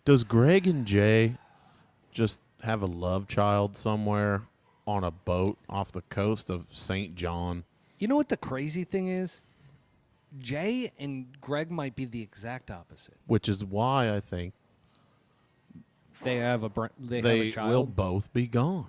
Does Greg and Jay just have a love child somewhere on a boat off the coast of St. John? You know what the crazy thing is? Jay and Greg might be the exact opposite. Which is why I think They have a they have a child. will both be gone.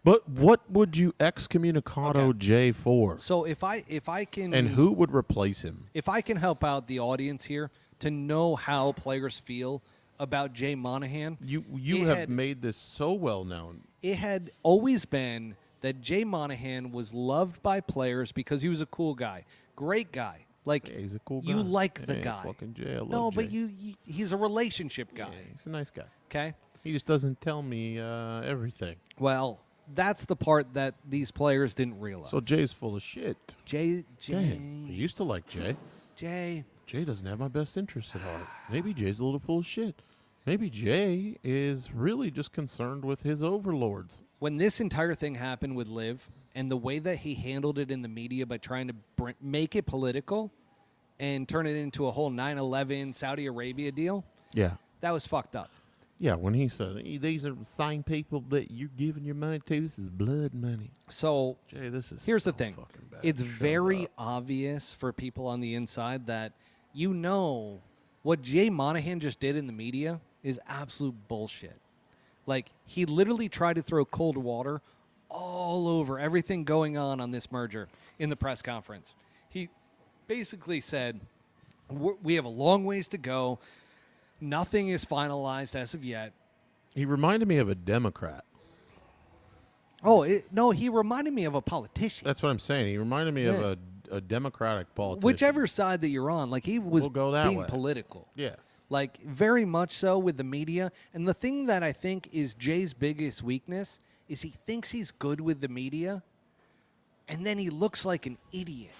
But what would you excommunicado Okay. Jay for? So if I can And who would replace him? if I can help out the audience here to know how players feel about Jay Monahan, You It have had- made this so well known. it had always been that Jay Monahan was loved by players because he was a cool guy, great guy. Like Yeah, he's a cool guy. you like the Hey, guy. Fucking Jay, I love No, Jay. but he's a relationship guy. Yeah, he's a nice guy. Okay. He just doesn't tell me everything. Well, that's the part that these players didn't realize. So Jay's full of shit. Jay, Damn. I used to like Jay. Jay. Jay doesn't have my best interest at heart. Maybe Jay's a little full of shit. Maybe Jay is really just concerned with his overlords. When this entire thing happened with Liv and the way that he handled it in the media by trying to make it political and turn it into a whole 9/11 Saudi Arabia deal, Yeah. that was fucked up. Yeah, when he said, these are the same people that you're giving your money to. This is blood money. So Jay, this is here's so the thing. fucking bad. It's Shut very up. obvious for people on the inside that you know what Jay Monahan just did in the media is absolute bullshit. Like, he literally tried to throw cold water all over everything going on this merger in the press conference. He basically said, we have a long ways to go. Nothing is finalized as of yet. He reminded me of a Democrat. Oh, no, he reminded me of a politician. That's what I'm saying. He reminded me Yeah. of a Democratic politician. Whichever side that you're on, like, he was We'll go that being way. political. Yeah. Like, very much so with the media. And the thing that I think is Jay's biggest weakness is he thinks he's good with the media, and then he looks like an idiot.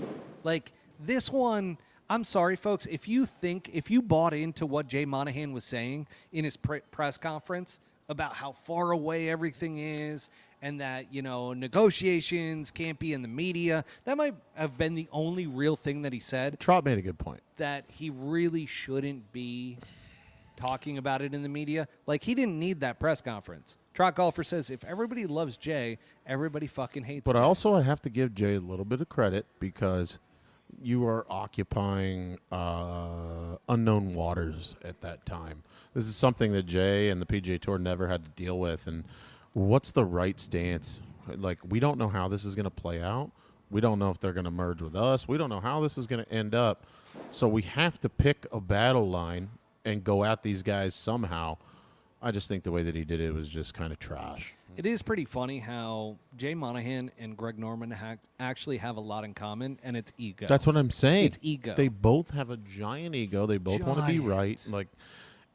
Like, this one, I'm sorry, folks, if you bought into what Jay Monahan was saying in his press conference about how far away everything is and that, negotiations can't be in the media, that might have been the only real thing that he said, Trot made a good point. that he really shouldn't be talking about it in the media. Like, he didn't need that press conference. Trot Golfer says if everybody loves Jay, everybody fucking hates But Jay. I have to give Jay a little bit of credit because you are occupying unknown waters at that time. This is something that Jay and the PGA Tour never had to deal with. And what's the right stance? Like, we don't know how this is going to play out. We don't know if they're going to merge with us. We don't know how this is going to end up. So we have to pick a battle line and go at these guys somehow. I just think the way that he did it was just kind of trash. It is pretty funny how Jay Monahan and Greg Norman actually have a lot in common, and it's ego. That's what I'm saying. It's ego. They both have a giant ego. They both want to be right.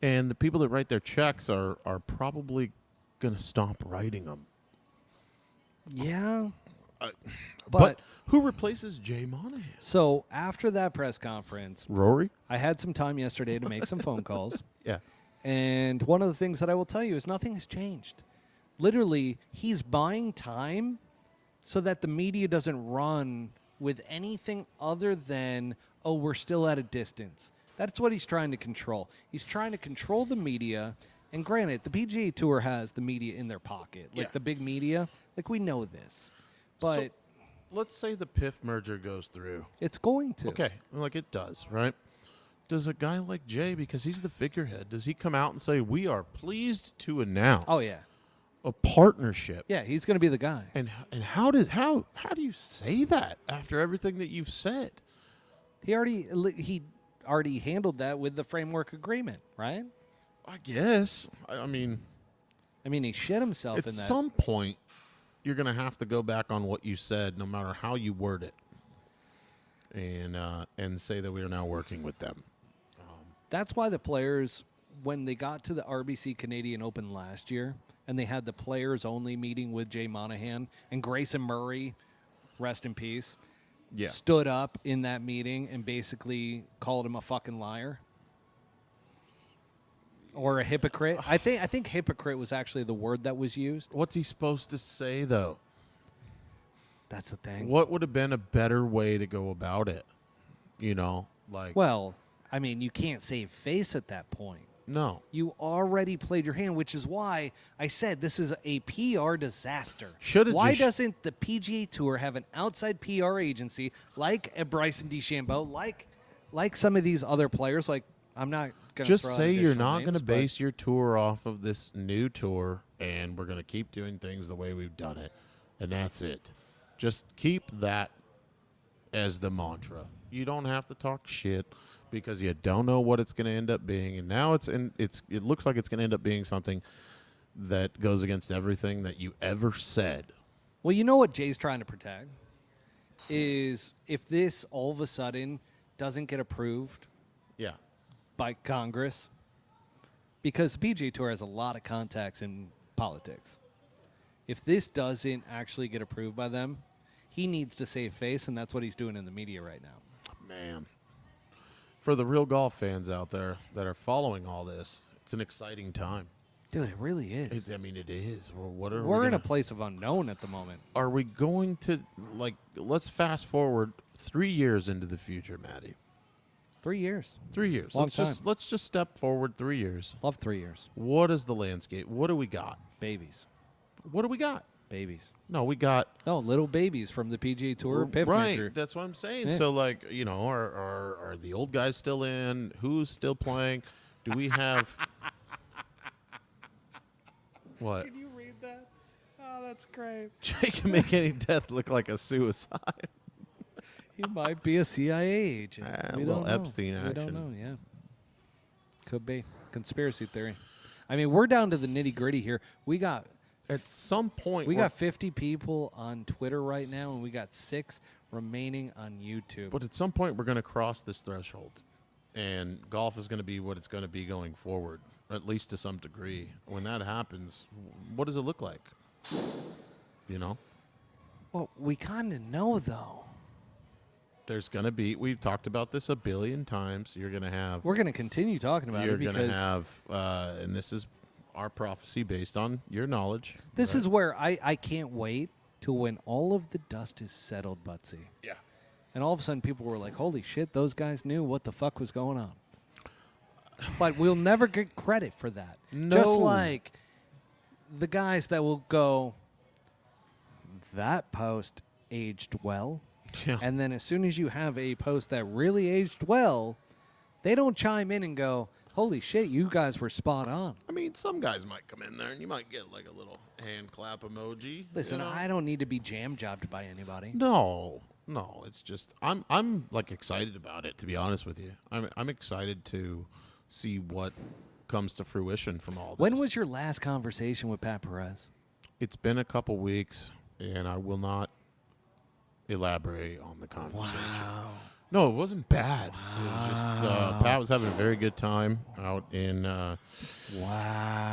And the people that write their checks are probably going to stop writing them. Yeah. But who replaces Jay Monahan? So after that press conference, Rory? I had some time yesterday to make some phone calls. Yeah. And one of the things that I will tell you is nothing has changed. Literally, he's buying time so that the media doesn't run with anything other than, oh, we're still at a distance. That's what he's trying to control. He's trying to control the media. And granted, the PGA Tour has the media in their pocket. Like the big media. Like, we know this. But So, let's say the PIF merger goes through. it's going to. Okay, like it does, right? Does a guy like Jay, because he's the figurehead, does he come out and say, we are pleased to announce Oh, yeah. a partnership? Yeah, he's going to be the guy. And how do you say that after everything that you've said? He already handled that with the framework agreement, right? I guess. I mean, he shit himself at in that. some point, you're going to have to go back on what you said, no matter how you word it, and say that we are now working with them. That's why the players, when they got to the RBC Canadian Open last year, and they had the players-only meeting with Jay Monahan, and Grayson Murray, rest in peace, stood up in that meeting and basically called him a fucking liar. Or a hypocrite. I think hypocrite was actually the word that was used. What's he supposed to say, though? That's the thing. What would have been a better way to go about it? Well, you can't save face at that point. No. You already played your hand, which is why I said this is a PR disaster. Why doesn't the PGA Tour have an outside PR agency like a Bryson DeChambeau, like some of these other players? Like, I'm not going to just say you're not going to base your tour off of this new tour, and we're going to keep doing things the way we've done it, and that's it. Just keep that as the mantra. You don't have to talk shit because you don't know what it's going to end up being, and now it looks like it's going to end up being something that goes against everything that you ever said. Well, you know what Jay's trying to protect is if this all of a sudden doesn't get approved by Congress, because the PGA Tour has a lot of contacts in politics. If this doesn't actually get approved by them, he needs to save face, and that's what he's doing in the media right now. Man. For the real golf fans out there that are following all this, it's an exciting time. Dude, it really is. It is. Well, We're in a place of unknown at the moment. Are we going to, let's fast forward 3 years into the future, Maddie. 3 years. 3 years. Long Let's just step forward 3 years. Love 3 years. What is the landscape? What do we got? Babies. What do we got? Babies. No, we got little babies from the PGA Tour. PIF right. merger. That's what I'm saying. Yeah. So, are the old guys still in? Who's still playing? Do we have? What? Can you read that? Oh, that's great. Jake can make any death look like a suicide. He might be a CIA agent. A We little don't know. Epstein We action. don't know. Yeah, could be conspiracy theory. We're down to the nitty gritty here. We got At some point, we got 50 people on Twitter right now, and we got 6 remaining on YouTube. But at some point, we're going to cross this threshold, and golf is going to be what it's going to be going forward, at least to some degree. When that happens, what does it look like? Well, we kind of know though. There's going to be. We've talked about this a billion times. You're going to have. We're going to continue talking about You're it going because to have, and this is our prophecy based on your knowledge. this is where I can't wait to when all of the dust is settled, Butsy. Yeah. And all of a sudden people were like, holy shit, those guys knew what the fuck was going on. But we'll never get credit for that. No. Just like the guys that will go, that post aged well. Yeah. And then as soon as you have a post that really aged well, they don't chime in and go, holy shit, you guys were spot on. I mean, some guys might come in there and you might get like a little hand clap emoji. Listen, I don't need to be jam jobbed by anybody. No, it's just I'm like excited about it, to be honest with you. I'm excited to see what comes to fruition from all this. When was your last conversation with Pat Perez? It's been a couple weeks, and I will not elaborate on the conversation. No, it wasn't bad. It was just Pat was having a very good time out in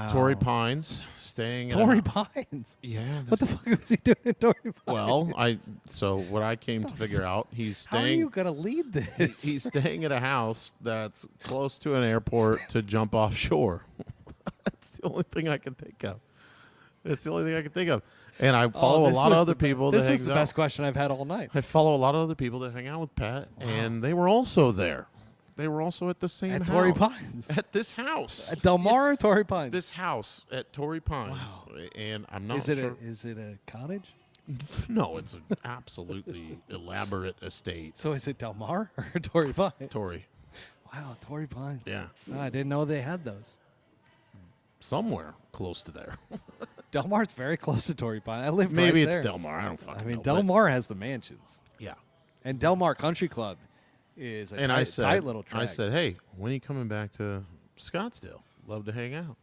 Torrey Pines, staying Torrey at Pines. Yeah. What the fuck was he doing in Torrey Pines? Well, so what I came to figure out, he's How are staying. you gonna lead this? He's staying at a house that's close to an airport to jump offshore. That's the only thing I can think of. And I follow a lot of other people that This hang is the out. best question I've had all night. I follow a lot of other people that hang out with Pat, and they were also there. They were also at the same At house. Torrey Pines. At this house. At Del Mar or Torrey Pines? This house at Torrey Pines. Wow. And I'm not Is it sure. is it a cottage? No, it's an absolutely elaborate estate. So is it Del Mar or Torrey Pines? Torrey. Wow, Torrey Pines. Yeah. Oh, I didn't know they had those. Somewhere close to there. Del Mar's very close to Torrey Pines. I live Maybe right it's there. Del Mar. I don't fucking know. I mean, Del Mar has the mansions, Yeah. and Del Mar Country Club is a And tight little track. I said, hey, when are you coming back to Scottsdale? Love to hang out.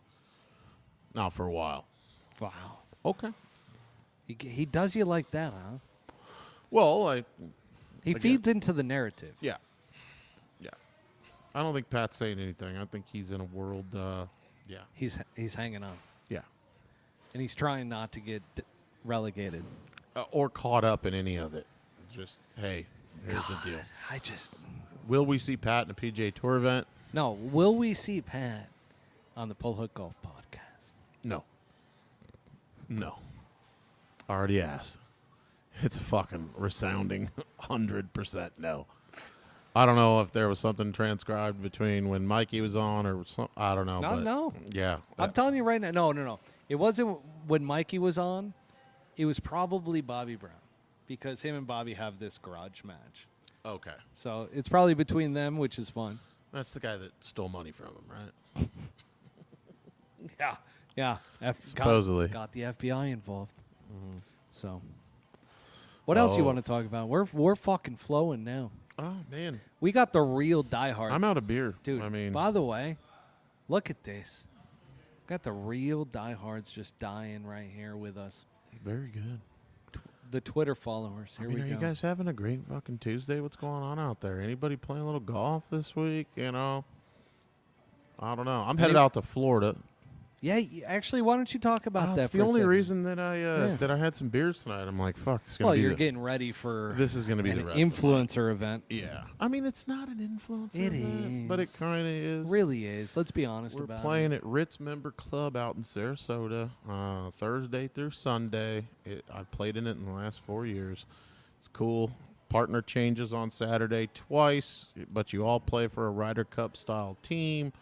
Not for a while. wow, Okay. he does you like that, huh? Well, He Again. feeds into the narrative. yeah. I don't think Pat's saying anything. I think he's in a world, yeah. He's hanging on, Yeah. and he's trying not to get relegated. Or caught up in any of it. Just, hey, here's the deal. I just Will we see Pat in a PGA Tour event? no. Will we see Pat on the Pull Hook Golf Podcast? No. I already asked. It's a fucking resounding 100% no. I don't know if there was something transcribed between when Mikey was on or something. I don't know. No. Yeah. I'm telling you right now. No. It wasn't when Mikey was on. It was probably Bobby Brown, because him and Bobby have this garage match. Okay. So it's probably between them, which is fun. That's the guy that stole money from him, right? Yeah. Supposedly. got the FBI involved. So, what else you Oh. want to talk about? We're fucking flowing now. Oh, man. We got the real diehards. I'm out of beer. Dude, I mean, by the way, look at this. Got the real diehards just dying right here with us. very good. The Twitter followers. Here I mean, we are go. you guys having a great fucking Tuesday? What's going on out there? Anybody playing a little golf this week? You know? I don't know. I'm headed out to Florida. Yeah, actually, why don't you talk about that? That's for the a only second? reason that I had some beers tonight. I'm like, fuck, this is gonna Well, be you're the- getting ready for this is gonna be an the rest of influencer event. Yeah. I mean, it's not an influencer. It event, but it is. kind of is. Really is. Let's be honest We're about playing it. at Ritz Member Club out in Sarasota, Thursday through Sunday. I've played in it in the last 4 years. It's cool. Partner changes on Saturday twice, but you all play for a Ryder Cup style team.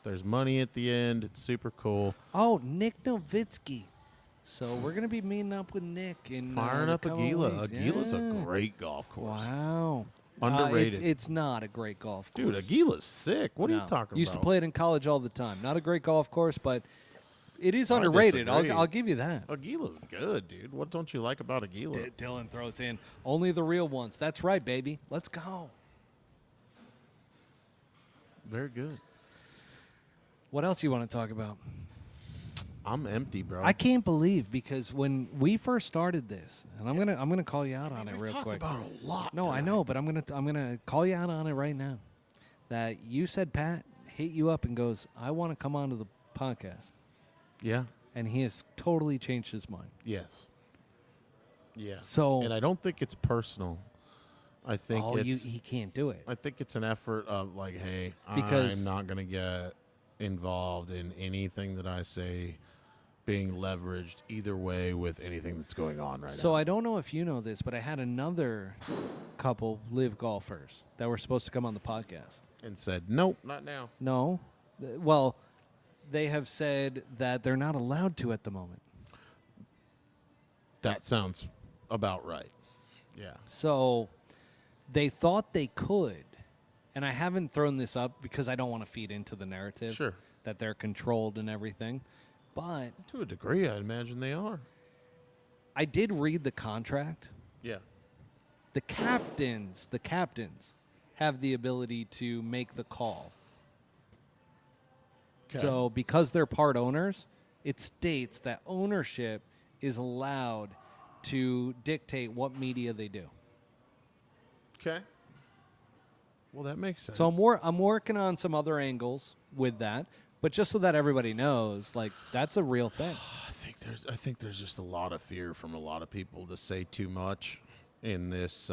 There's money at the end. It's super cool. Oh, Nick Nowitzki. So we're gonna be meeting up with Nick in Firing the up coming Aguila. weeks. Aguila's Yeah. a great golf course. Wow. Underrated. It's not a great golf course. Dude, Aguila's sick. What are No. you talking Used about? to play it in college all the time. Not a great golf course, but it is I underrated. disagree. I'll give you that. Aguila's good, dude. What don't you like about Aguila? Dylan throws in only the real ones. That's right, baby. Let's go. Very good. What else you want to talk about? I'm empty, bro. I can't believe, because when we first started this, and I'm gonna call you out on it We've real talked quick. about it a lot. No, I tonight. know, but I'm gonna call you out on it right now. That you said Pat hit you up and goes, I want to come onto the podcast, Yeah. and he has totally changed his mind. Yes. Yeah. So, And I don't think it's personal. I think he can't do it. I think it's an effort of like, hey, Because- I'm not gonna get involved in anything that I say being leveraged either way with anything that's going on right So now. I don't know if you know this, but I had another couple live golfers that were supposed to come on the podcast. And said, nope, not now. No, well, they have said that they're not allowed to at the moment. That sounds about right. Yeah. So they thought they could, and I haven't thrown this up because I don't want to feed into the narrative Sure. that they're controlled and everything. But To a degree, I imagine they are. I did read the contract. Yeah. The captains have the ability to make the call. So because they're part owners, it states that ownership is allowed to dictate what media they do. Okay. Well, that makes sense. So I'm working on some other angles with that, but just so that everybody knows, like, that's a real thing. I think there's just a lot of fear from a lot of people to say too much in this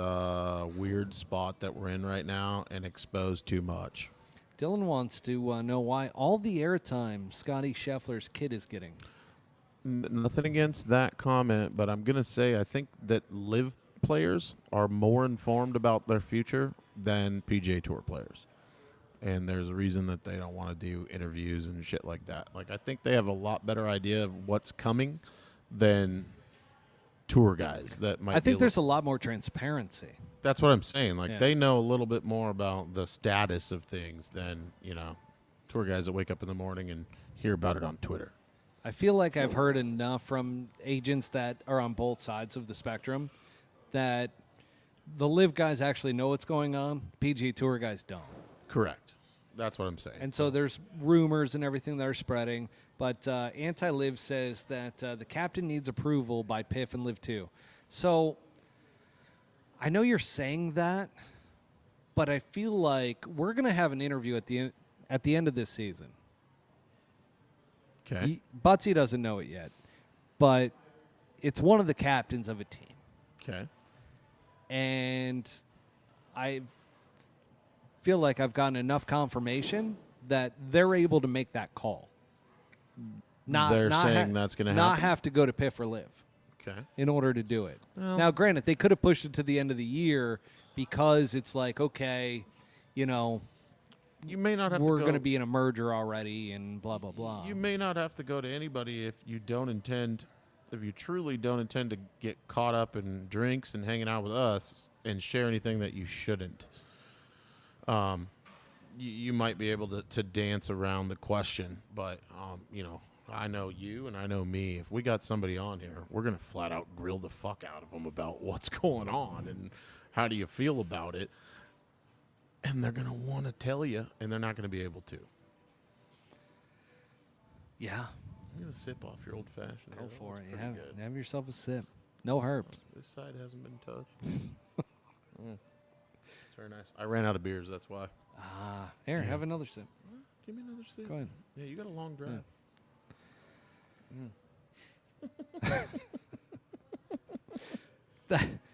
weird spot that we're in right now and expose too much. Dylan wants to know why all the airtime Scotty Scheffler's kid is getting. Nothing against that comment, but I'm going to say I think that live players are more informed about their future than PGA Tour players. And there's a reason that they don't want to do interviews and shit like that. Like, I think they have a lot better idea of what's coming than tour guys that might I think there's a lot more transparency. That's what I'm saying. Like, Yeah. they know a little bit more about the status of things than, tour guys that wake up in the morning and hear about it on Twitter. I feel like I've heard enough from agents that are on both sides of the spectrum that the live guys actually know what's going on. PGA Tour guys don't. Correct. That's what I'm saying. And so there's rumors and everything that are spreading. But Anti-Live says that the captain needs approval by PIF and Live 2. So I know you're saying that, but I feel like we're going to have an interview at the end of this season. Okay. Butsy doesn't know it yet, but it's one of the captains of a team. Okay. And I feel like I've gotten enough confirmation that they're able to make that call. They're saying that's going to happen? Not have to go to PIF or Live Okay. in order to do it. Well- Now, granted, they could have pushed it to the end of the year because it's like, okay, You may not have we're to go. going to be in a merger already and blah, blah, blah. You may not have to go to anybody if you truly don't intend to get caught up in drinks and hanging out with us and share anything that you shouldn't. You might be able to dance around the question, but I know you and I know me. If we got somebody on here, we're gonna flat out grill the fuck out of them about what's going on and how do you feel about it, and they're gonna want to tell you, and they're not gonna be able to. Yeah, I'm gonna sip off your old fashioned. go for it. Have yourself a sip. No herbs. This side hasn't been touched. It's very nice. I ran out of beers, that's why. Here, have another sip. Give me another sip. Go ahead. Yeah, you got a long drive.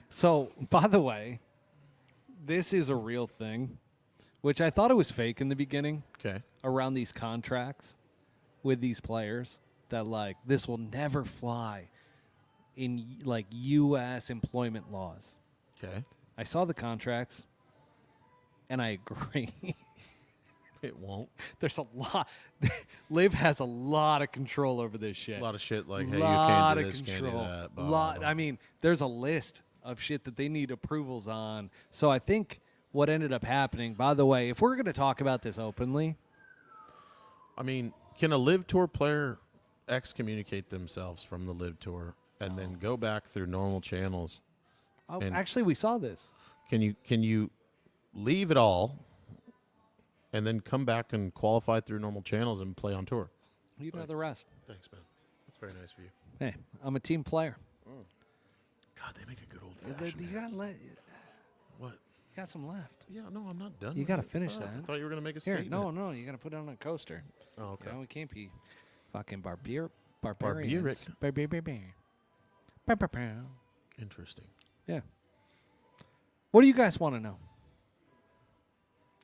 So, by the way, this is a real thing, which I thought it was fake in the beginning Okay. around these contracts with these players that, like, this will never fly in, like, U.S. employment laws. Okay. I saw the contracts, and I agree. It won't. There's a lot. Liv has a lot of control over this shit. A lot of shit like, hey, you lot can't do of this, control. can't do that. Blah, Lot. blah, blah. I mean, there's a list of shit that they need approvals on. So I think what ended up happening. By the way, if we're going to talk about this openly, I mean, can a Live Tour player excommunicate themselves from the Live Tour and then go back through normal channels? And- actually, we saw this. Can you leave it all and then come back and qualify through normal channels and play on tour? You know the rest. Thanks, man. That's very nice of you. Hey, I'm a team player. God, they make a good old You fashioned. What? got some left. Yeah, no, I'm not done. You with gotta it. finish Fuck, that. I thought you were gonna make a Here, statement. no, you got to put it on a coaster. Oh, okay. You know, we can't be fucking barbarians. Interesting. Yeah. What do you guys want to know?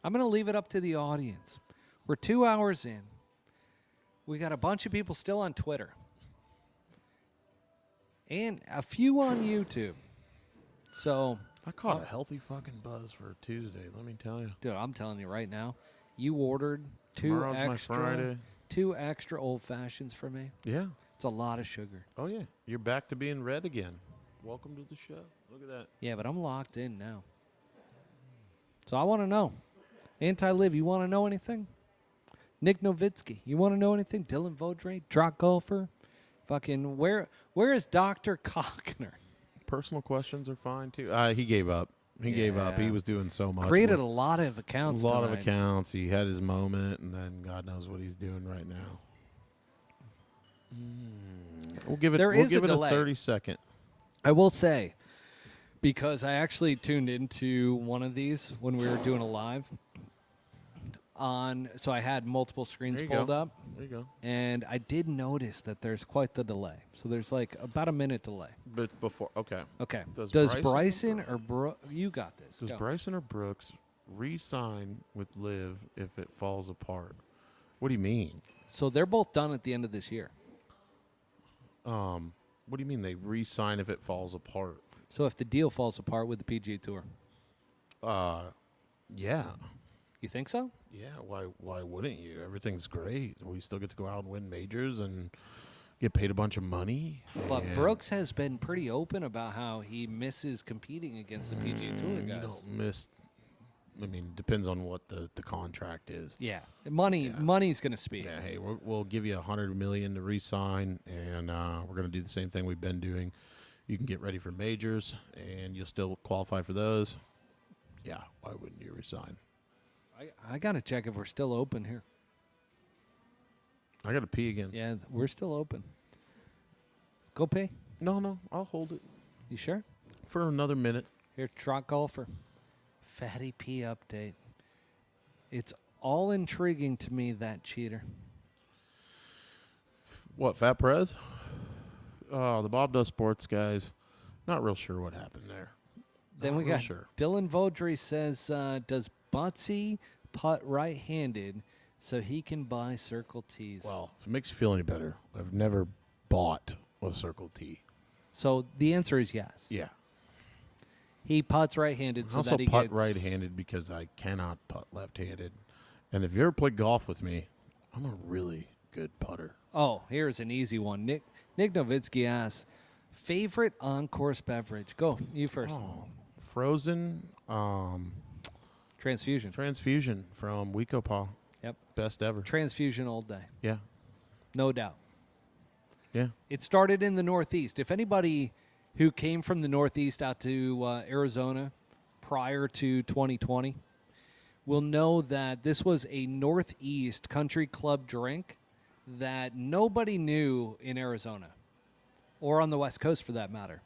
I'm going to leave it up to the audience. We're 2 hours in. We got a bunch of people still on Twitter. And a few on YouTube. So, I caught a healthy fucking buzz for Tuesday. Let me tell you. dude, I'm telling you right now, you ordered Tomorrow's my Friday. 2 extra old fashions for me. Yeah. It's a lot of sugar. Oh yeah. You're back to being red again. Welcome to the show. Look at that. Yeah, but I'm locked in now. So I want to know. Anti-Live, you want to know anything? Nick Nowitzki, you want to know anything? Dylan Vaudreuil, Drop Golfer? Fucking, where is Dr. Cockner? Personal questions are fine too. He gave up. He gave up. He Yeah. was doing so much. Created with a lot of accounts. a lot of tonight. accounts. He had his moment, and then God knows what he's doing right now. We'll give it. There we'll is a give it delay. a 30-second. I will say, because I actually tuned into one of these when we were doing a live. So I had multiple screens There you pulled go. up, There you go. and I did notice that there's quite the delay. So there's like about a minute delay. But before, okay. Okay. Does Does Bryson Bryson or or you got this? Does Go. Bryson or Brooks re-sign with Liv if it falls apart? What do you mean? So they're both done at the end of this year. What do you mean they re-sign if it falls apart? So if the deal falls apart with the PGA Tour, Yeah. you think so? Yeah, why wouldn't you? Everything's great. We still get to go out and win majors and get paid a bunch of money. But and Brooks has been pretty open about how he misses competing against the PGA Tour you guys. don't miss. I mean, depends on what the contract is. Yeah, money's going to speak. Yeah, hey, we'll give you $100 million to re-sign, and we're going to do the same thing we've been doing. You can get ready for majors, and you'll still qualify for those. Yeah, why wouldn't you resign? I got to check if we're still open here. I got to pee again. Yeah, we're still open. Go pay. No, I'll hold it You sure? for another minute. Here, Trot Golfer. Fatty P update. It's all intriguing to me, that cheater. What, Fat Perez? Oh, the Bob Does Sports guys. Not real sure what happened there. Then Not we real got sure. Dylan Vodry says, does Butsy putt right-handed so he can buy Circle T's? Well, if it makes you feel any better, I've never bought a Circle T. So the answer is yes. Yeah. He putts right-handed I so also that he putt gets right-handed because I cannot putt left-handed. And if you ever play golf with me, I'm a really good putter. Oh, here's an easy one. Nick Nowitzki asks, favorite on-course beverage? Go, you first. Oh, frozen Transfusion. transfusion from Weekopaw. Yep. Best ever. Transfusion all day. Yeah. No doubt. Yeah. It started in the Northeast. If anybody who came from the Northeast out to Arizona prior to 2020 will know that this was a Northeast country club drink that nobody knew in Arizona or on the West Coast for that matter.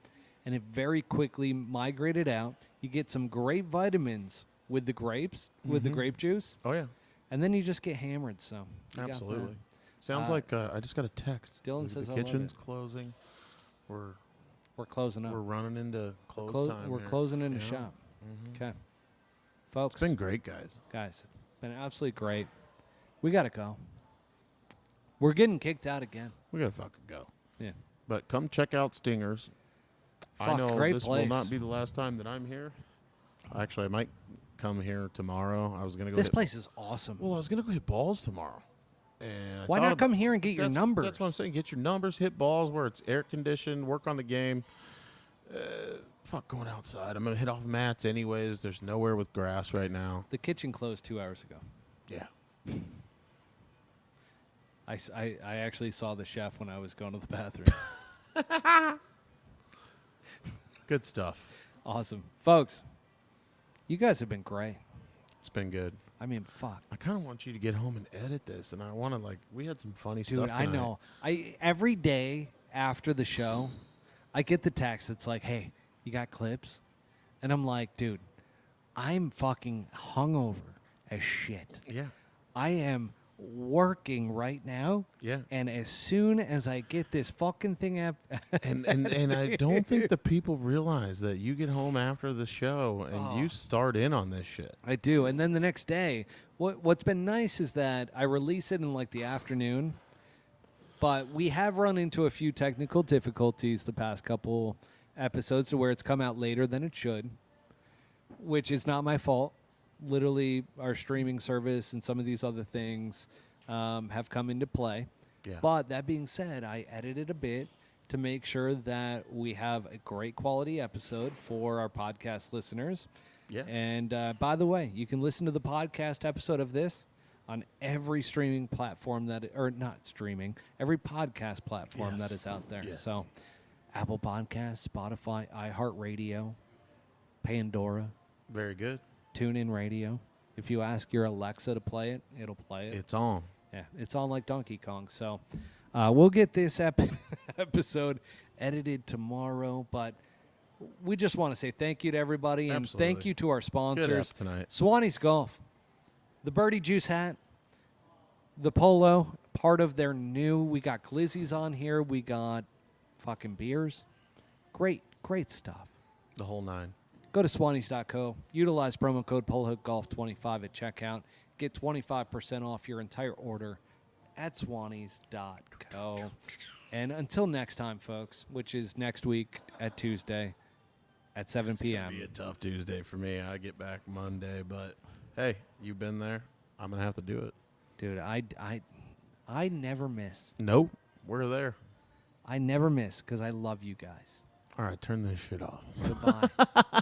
And it very quickly migrated out. You get some great vitamins with the grapes, with the grape juice, Oh, yeah. and then you just get hammered. So you got that. Absolutely. Sounds Uh, like I just got a text. Dylan The says, "I love kitchen's it." closing. We're We're closing up. we're running into close time. We're here. closing into Yeah. shop. Mhm. Okay. Folks, It's been great, guys. guys, it's been absolutely great. We got to go. We're getting kicked out again. We gotta fucking go. Yeah. But come check out Stingers. I Fuck, know great this place. will not be the last time that I'm here. Actually, I might come here tomorrow. I was gonna go. This hit, place is awesome. Well, I was gonna go hit balls tomorrow. And I Why thought not about- come here and get your that's- numbers? That's what I'm saying. Get your numbers, hit balls where it's air conditioned, work on the game. Fuck going outside. I'm gonna hit off mats anyways. There's nowhere with grass right now. The kitchen closed 2 hours ago. Yeah. I actually saw the chef when I was going to the bathroom. Good stuff. Awesome. Folks, you guys have been great. It's been good. I mean, fuck. I kind of want you to get home and edit this, and I want to we had some funny Dude, stuff. I tonight. know. Every day after the show, I get the text that's like, "Hey, you got clips?" And I'm like, "Dude, I'm fucking hungover as shit. Yeah. I am working right now, Yeah. and as soon as I get this fucking thing up, And I don't think the people realize that you get home after the show and you start in on this shit. I do. And then the next day, what's been nice is that I release it in like the afternoon, but we have run into a few technical difficulties the past couple episodes to where it's come out later than it should, which is not my fault. Literally, our streaming service and some of these other things have come into play. Yeah. But that being said, I edited a bit to make sure that we have a great quality episode for our podcast listeners. Yeah. And by the way, you can listen to the podcast episode of this on every streaming platform or not streaming, every podcast platform Yes. that is out there. Yes. So Apple Podcasts, Spotify, iHeartRadio, Pandora, Very good. TuneIn Radio. If you ask your Alexa to play it, it'll play it. It's on. Yeah, it's on like Donkey Kong. So we'll get this episode edited tomorrow, but we just want to say thank you to everybody, and Absolutely. thank you to our Good sponsors. app tonight. Swanee's Golf, the Birdie Juice hat, the polo, part of their new. We got glizzies on here. We got fucking beers. Great stuff. The whole 9. Go to swanees.co. Utilize promo code PoloHookGolf25 at checkout. Get 25% off your entire order at swanees.co. And until next time, folks, which is next week at Tuesday at 7 It's gonna p.m. be a tough Tuesday for me. I get back Monday, but hey, you've been there. I'm gonna have to do it. Dude, I never miss. Nope, we're there. I never miss because I love you guys. All right, turn this shit off. Goodbye.